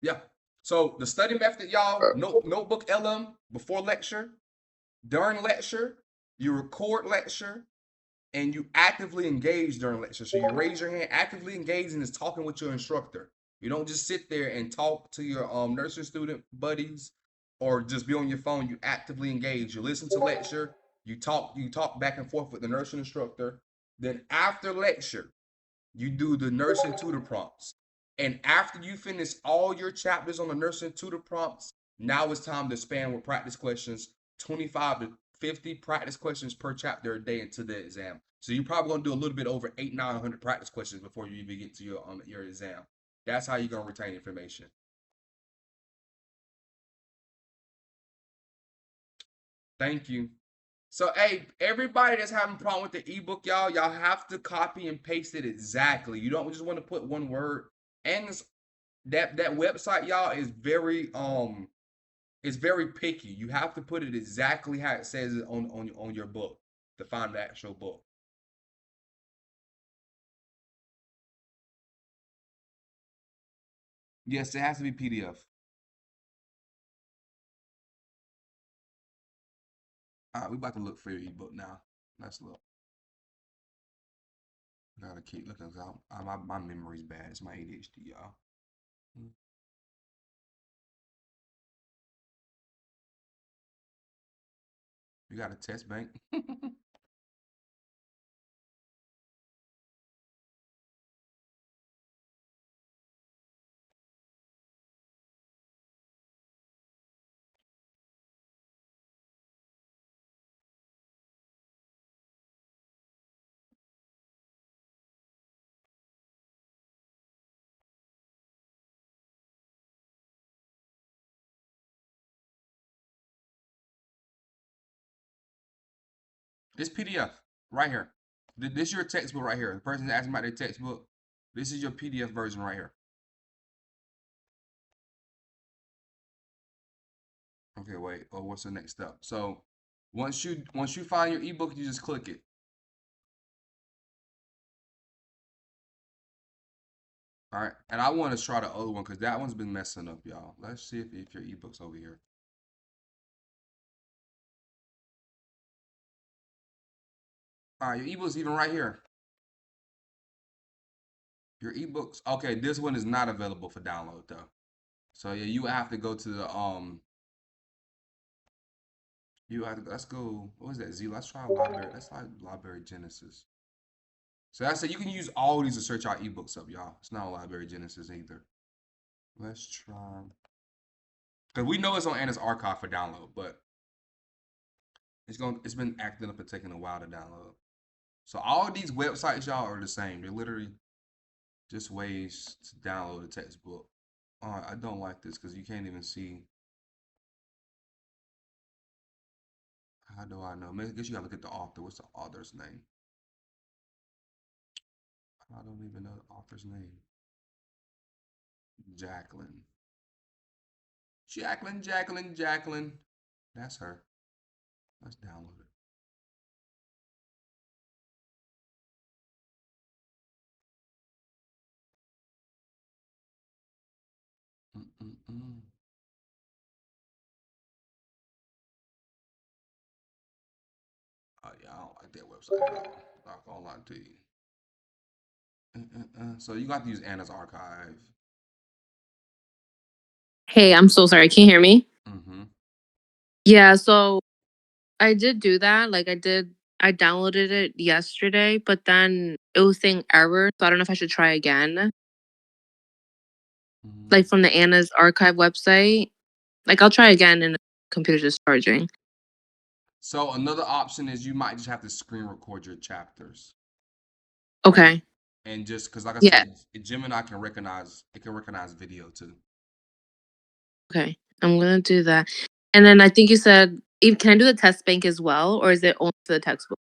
Yeah. So the study method, y'all, Notebook LM before lecture, during lecture, you record lecture, and you actively engage during lecture. So you raise your hand, actively engaging is talking with your instructor. You don't just sit there and talk to your nursing student buddies or just be on your phone. You actively engage. You listen to lecture. You talk back and forth with the nursing instructor. Then after lecture, you do the nursing tutor prompts. And after you finish all your chapters on the nursing tutor prompts, now it's time to expand with practice questions, 25 to 50 practice questions per chapter a day into the exam. So you're probably gonna do a little bit over 900 practice questions before you even get to your exam. That's how you're gonna retain information. Thank you. So, hey, everybody that's having a problem with the ebook, y'all have to copy and paste it exactly. You don't just want to put one word. And that website, y'all, is very it's very picky. You have to put it exactly how it says it on your book to find the actual book. Yes, it has to be PDF. All right, we about to look for your ebook now. Let's look. Gotta keep looking. My memory's bad. It's my ADHD, y'all. You got a test bank? It's PDF right here. This is your textbook right here. The person's asking about their textbook. This is your PDF version right here. Okay, wait. Oh, what's the next step? So once you find your ebook, you just click it. All right, and I want to try the other one because that one's been messing up, y'all. Let's see if your ebook's over here. All right, your ebook's even right here. Your ebooks. Okay, this one is not available for download though. So yeah, you have to go to the You have to. Let's go. What was that? Z. Let's try library. Let's try Library Genesis. So I said you can use all these to search our ebooks up, y'all. It's not Library Genesis either. Let's try. Because we know it's on Anna's archive for download, but it's been acting up and taking a while to download. So all these websites, y'all, are the same. They're literally just ways to download a textbook. I don't like this because you can't even see. How do I know? I guess you gotta look at the author. What's the author's name? I don't even know the author's name. Jacqueline. Jacqueline. That's her. Let's download it. Oh yeah, I don't like that website at all. Not gonna lie to you. So you got to use Anna's archive. Hey, I'm so sorry. Can you hear me? Mm-hmm. Yeah, so I did do that. I downloaded it yesterday, but then it was saying error. So I don't know if I should try again. Like from the Anna's archive website. Like I'll try again and the computer's just charging. So another option is you might just have to screen record your chapters. Okay. And just because, like I Yeah. said, Gemini can recognize video too. Okay. I'm gonna do that. And then I think you said, can I do the test bank as well, or is it only for the textbook?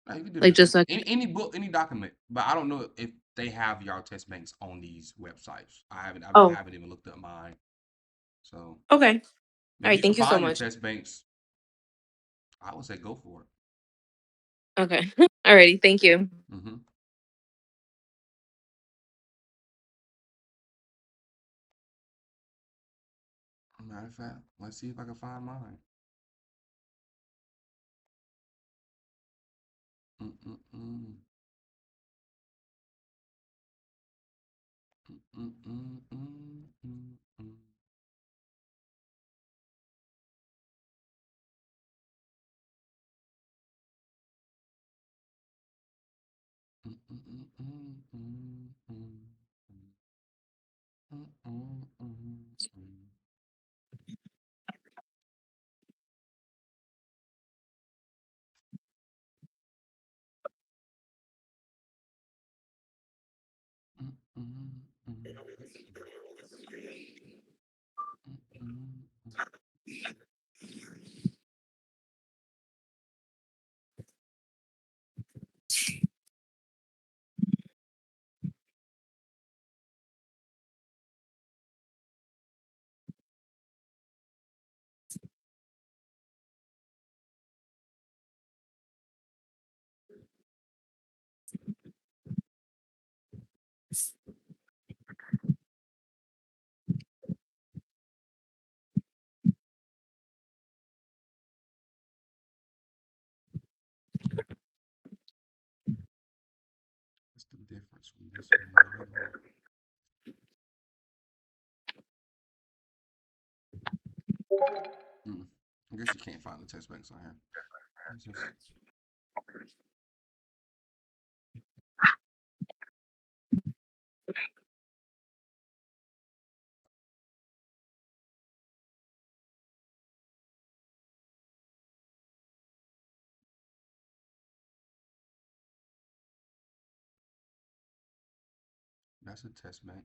You can do Like just like any book, any document, but I don't know if they have y'all test banks on these websites. I haven't even looked up mine. So okay. All right. you can Thank you so find your much. test banks. I would say go for it. Okay. Alrighty. Thank you. Mm-hmm. Matter of fact, let's see if I can find mine. Mm-mm-mm. Mm-mm-mm-mm-mm-mm. What's the difference from this one and the other one? I guess you can't find the test banks on here. Let's just that's a test bank.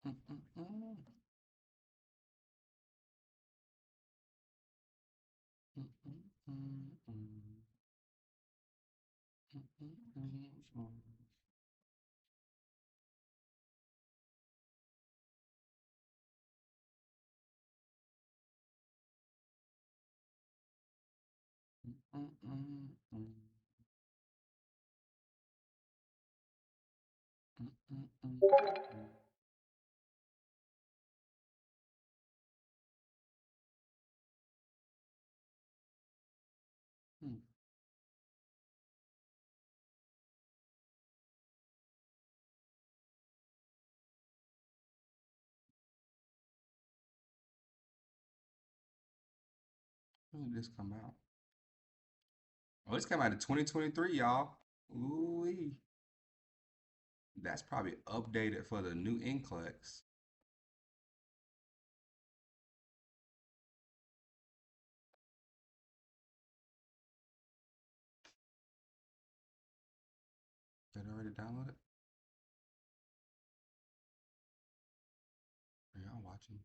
Mm-mm-mm. Mm-mm-mm-mm. Mm-mm-mm-mm. Mm-mm-mm-mm. Mm-mm-mm-mm. Hmm. When did this come out? Oh, this came out in 2023, y'all. Ooh-wee. That's probably updated for the new NCLEX. Did I already download it? Are y'all watching?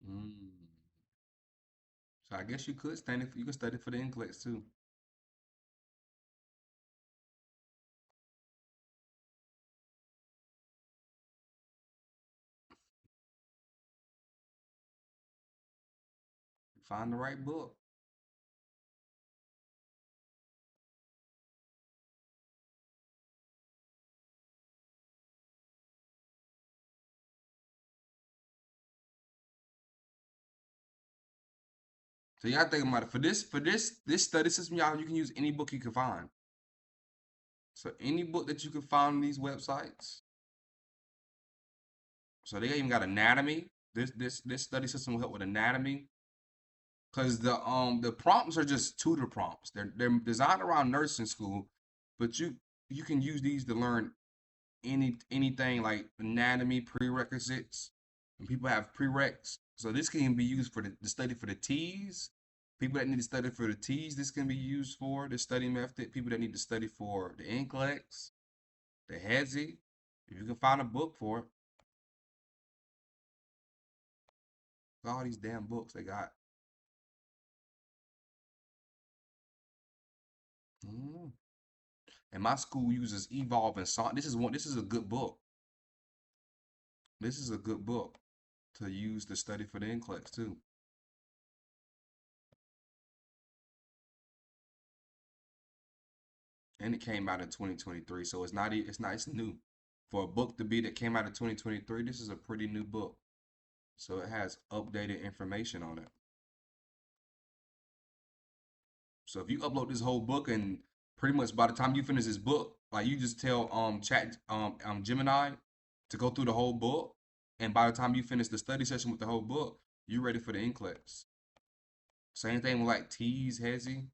Mm. So I guess you could you could study for the NCLEX too. Find the right book. So y'all think about it. For this study system, y'all, you can use any book you can find. So any book that you can find on these websites. So they even got anatomy. This study system will help with anatomy. Cause the prompts are just tutor prompts. They're designed around nursing school, but you can use these to learn anything like anatomy prerequisites. And people have prereqs. So this can be used for the study for the T's. People that need to study for the T's, this can be used for the study method. People that need to study for the NCLEX, the HESI. If you can find a book for it. All these damn books they got. Mm. And my school uses Evolve and Song. This is a good book. This is a good book to use to study for the NCLEX too. And it came out in 2023, so it's new. For a book to be that came out in 2023, this is a pretty new book. So it has updated information on it. So if you upload this whole book and pretty much by the time you finish this book, like you just tell Gemini to go through the whole book, and by the time you finish the study session with the whole book, you're ready for the NCLEX. Same thing with like T's, Hezzy.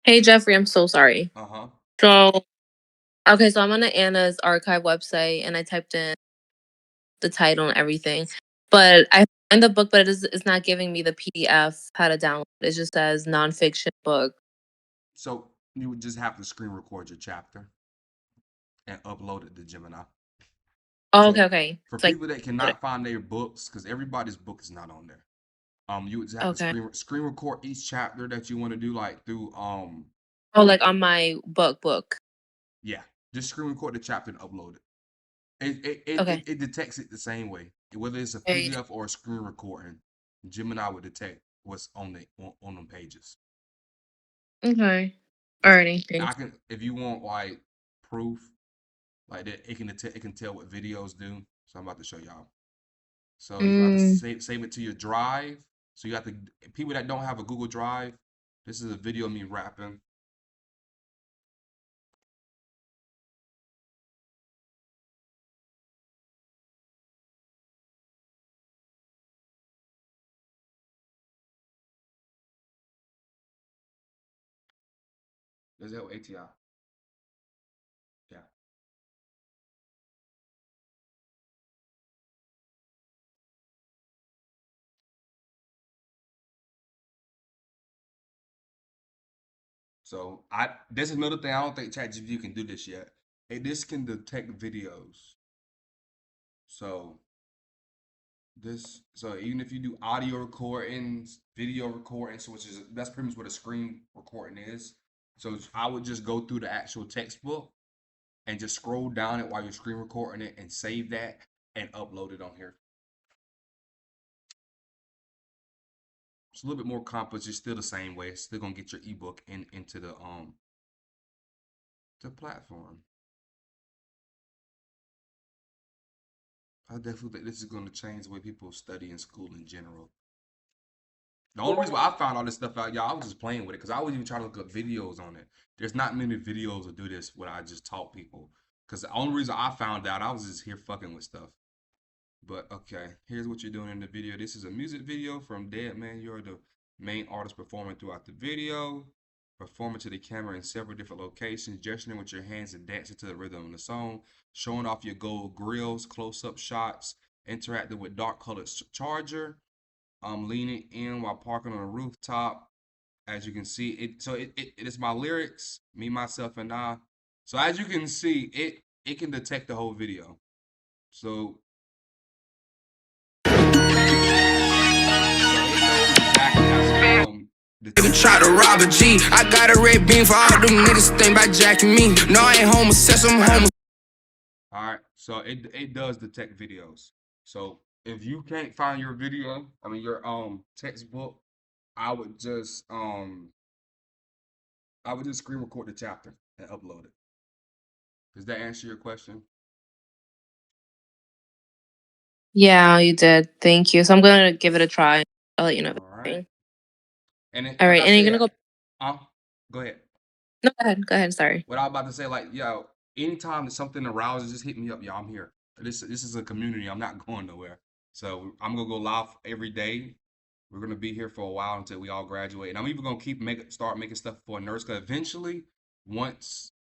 Hey Jeffrey, I'm so sorry. So, okay, so I'm on the Anna's archive website and I typed in the title and everything, but I find the book, but it's not giving me the PDF how to download. It just says nonfiction book. So you would just have to screen record your chapter and upload it to Gemini. Oh, So okay. for It's like, people that cannot find their books, because everybody's book is not on there. You would just have okay. to screen record each chapter that you want to do, like through Oh, like on my book. Yeah, just screen record the chapter and upload it. Okay. It detects it the same way, whether it's a Right. PDF or a screen recording. Gemini would detect what's on them pages. Okay. 'Cause Alrighty. Thanks. if you want like proof, like that, it can tell what videos do. So I'm about to show y'all. So you have to save it to your drive. So you have to, people that don't have a Google Drive, this is a video of me rapping. Does that with ATI? Yeah. So there's another thing. I don't think ChatGPT can do this yet. This can detect videos. So even if you do audio recordings, video recordings, that's pretty much what a screen recording is. So I would just go through the actual textbook and just scroll down it while you're screen recording it and save that and upload it on here. It's a little bit more complex. It's still the same way. It's still gonna get your ebook into the platform. I definitely think this is going to change the way people study in school in general. The only reason why I found all this stuff out, y'all, I was just playing with it because I was even trying to look up videos on it. There's not many videos to do this where I just taught people. Because the only reason I found out, I was just here fucking with stuff. But okay, here's what you're doing in the video. This is a music video from Dead Man. You're the main artist performing throughout the video, performing to the camera in several different locations, gesturing with your hands and dancing to the rhythm of the song, showing off your gold grills, close-up shots, interacting with dark-colored charger, leaning in while parking on a rooftop. As you can see, it is my lyrics, me, myself, and I. So as you can see, it can detect the whole video. So Try to rob a G. I got a red beam for all them niggas think about jacking me. No, I ain't homosexual, I'm homo. Alright, so it does detect videos. So if you can't find your video, your textbook, I would just screen record the chapter and upload it. Does that answer your question? Yeah, you did. Thank you. So I'm gonna give it a try. I'll let you know. All right. And then, All right, like and you're gonna go. Go ahead. No, go ahead. Go ahead. Sorry. What I was about to say, like, yo, anytime that something arouses, just hit me up, y'all. I'm here. This is a community. I'm not going nowhere. So I'm gonna go live every day. We're gonna be here for a while until we all graduate, and I'm even gonna start making stuff for a nurse. Cause eventually, once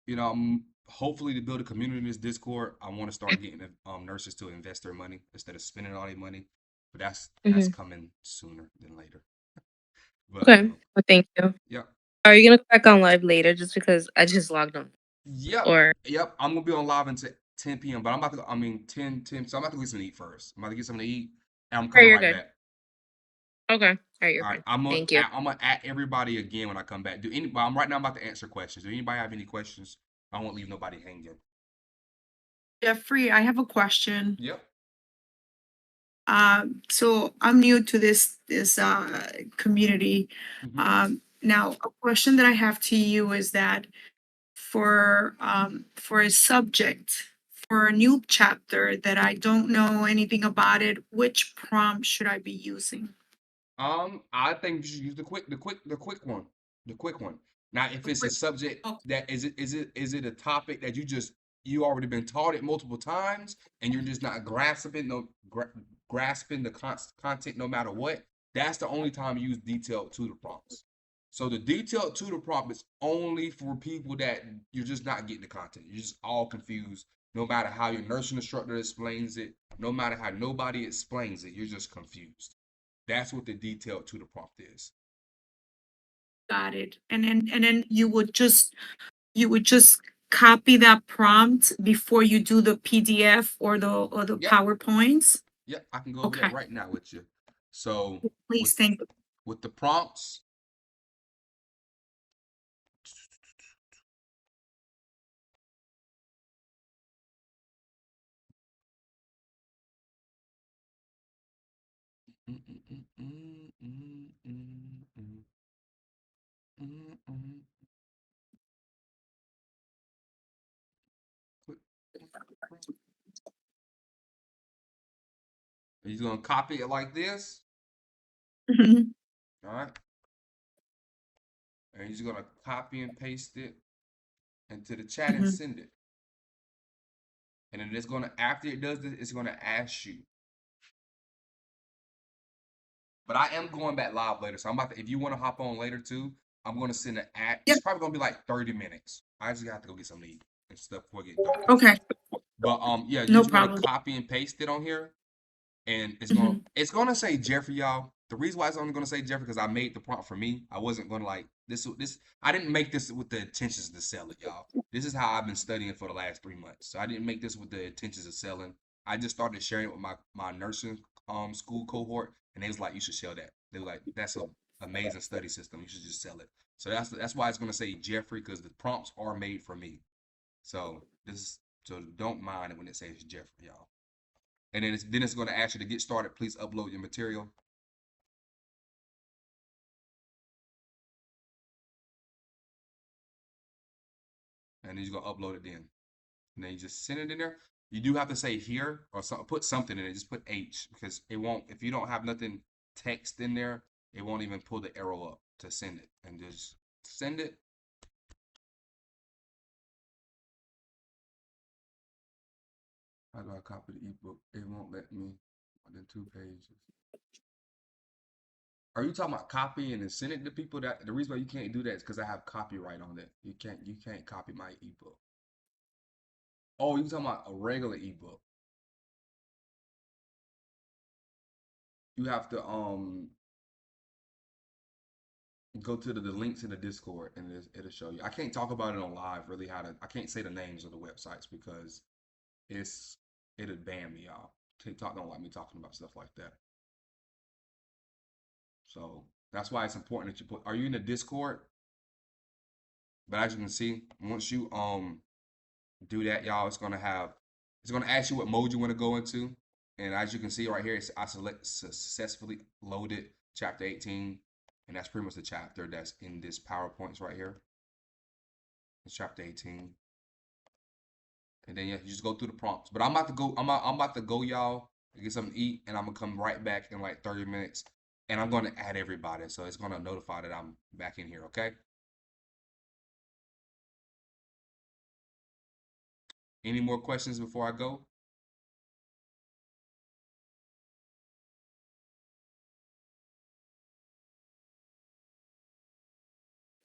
hopefully to build a community in this Discord, I want to start getting nurses to invest their money instead of spending all their money. But that's coming sooner than later. But, okay. Well, thank you. Yep. Are you gonna crack on live later? Just because I just logged on. Yep. Yep. I'm gonna be on live until 10 p.m. But I'm about to go. 10. So I'm about to get something to eat first. I'm about to get something to eat, and I'm coming right back. Okay. All right, you're All right, fine. Thank you. I'm gonna at everybody again when I come back. I'm right now about to answer questions. Do anybody have any questions? I won't leave nobody hanging. Jeffrey, I have a question. Yep. So I'm new to this community. Now a question that I have to you is that for a subject, for a new chapter that I don't know anything about it, which prompt should I be using? I think you should use the quick one. The quick one. Now, if it's a subject that is it a topic that you already been taught it multiple times and you're just not grasping the content no matter what, that's the only time you use detailed tutor prompts. So the detailed tutor prompt is only for people that you're just not getting the content. You're just all confused. No matter how your nursing instructor explains it, no matter how nobody explains it, you're just confused. That's what the detailed tutor prompt is. Got it. And then you would just copy that prompt before you do the PDF or the Yep. PowerPoints. Yep, I can go over that right now with you. So Please, thank you. with the prompts. He's gonna copy it like this. All right. And he's gonna copy and paste it into the chat and send it. And then it's gonna, after it does this, it's gonna ask you. But I am going back live later, so I'm about to, if you want to hop on later too, I'm gonna send an ad. It's probably gonna be like 30 minutes. I just have to go get something to eat and stuff before I get dark. Okay. But yeah, No you're just problem. gonna copy and paste it on here, and it's gonna say Jeffrey, y'all. The reason why it's only gonna say Jeffrey because I made the prompt for me. I wasn't gonna like this. I didn't make this with the intentions to sell it, y'all. This is how I've been studying for the last 3 months. So I didn't make this with the intentions of selling. I just started sharing it with my nursing school cohort, and they was like, you should sell that. They were like, that's an amazing study system. You should just sell it. So that's why it's gonna say Jeffrey because the prompts are made for me. So don't mind it when it says Jeffrey, y'all. And then it's going to ask you to get started. Please upload your material. And then you're going to upload it then. And then you just send it in there. You do have to say here or put something in it. Just put H because it won't, if you don't have nothing text in there, it won't even pull the arrow up to send it. And just send it. How do I copy the ebook? It won't let me. More than 2 pages. Are you talking about copy and then send it to people? That the reason why you can't do that is because I have copyright on it. You can't copy my ebook. Oh, you talking about a regular ebook? You have to go to the links in the Discord and it'll show you. I can't talk about it on live. Really, I can't say the names of the websites because it'll ban me, y'all. TikTok don't like me talking about stuff like that. So that's why it's important that you put. Are you in the Discord? But as you can see, once you do that, y'all, it's gonna ask you what mode you want to go into. And as you can see right here, I successfully loaded chapter 18, and that's pretty much the chapter that's in this PowerPoints right here. It's chapter 18. And then you just go through the prompts. But I'm about to go, y'all, get something to eat, and I'm gonna come right back in like 30 minutes. And I'm gonna add everybody, so it's gonna notify that I'm back in here, okay? Any more questions before I go?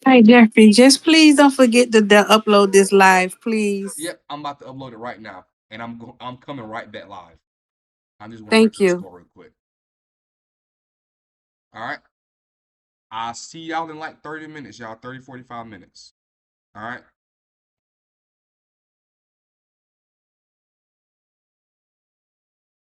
Hi, Jeffrey. Just please don't forget to upload this live, please. Yep, I'm about to upload it right now, and I'm coming right back live. I'm just Thank you. Score real quick. All right. I'll see y'all in like 30 minutes, y'all. 30, 45 minutes. All right.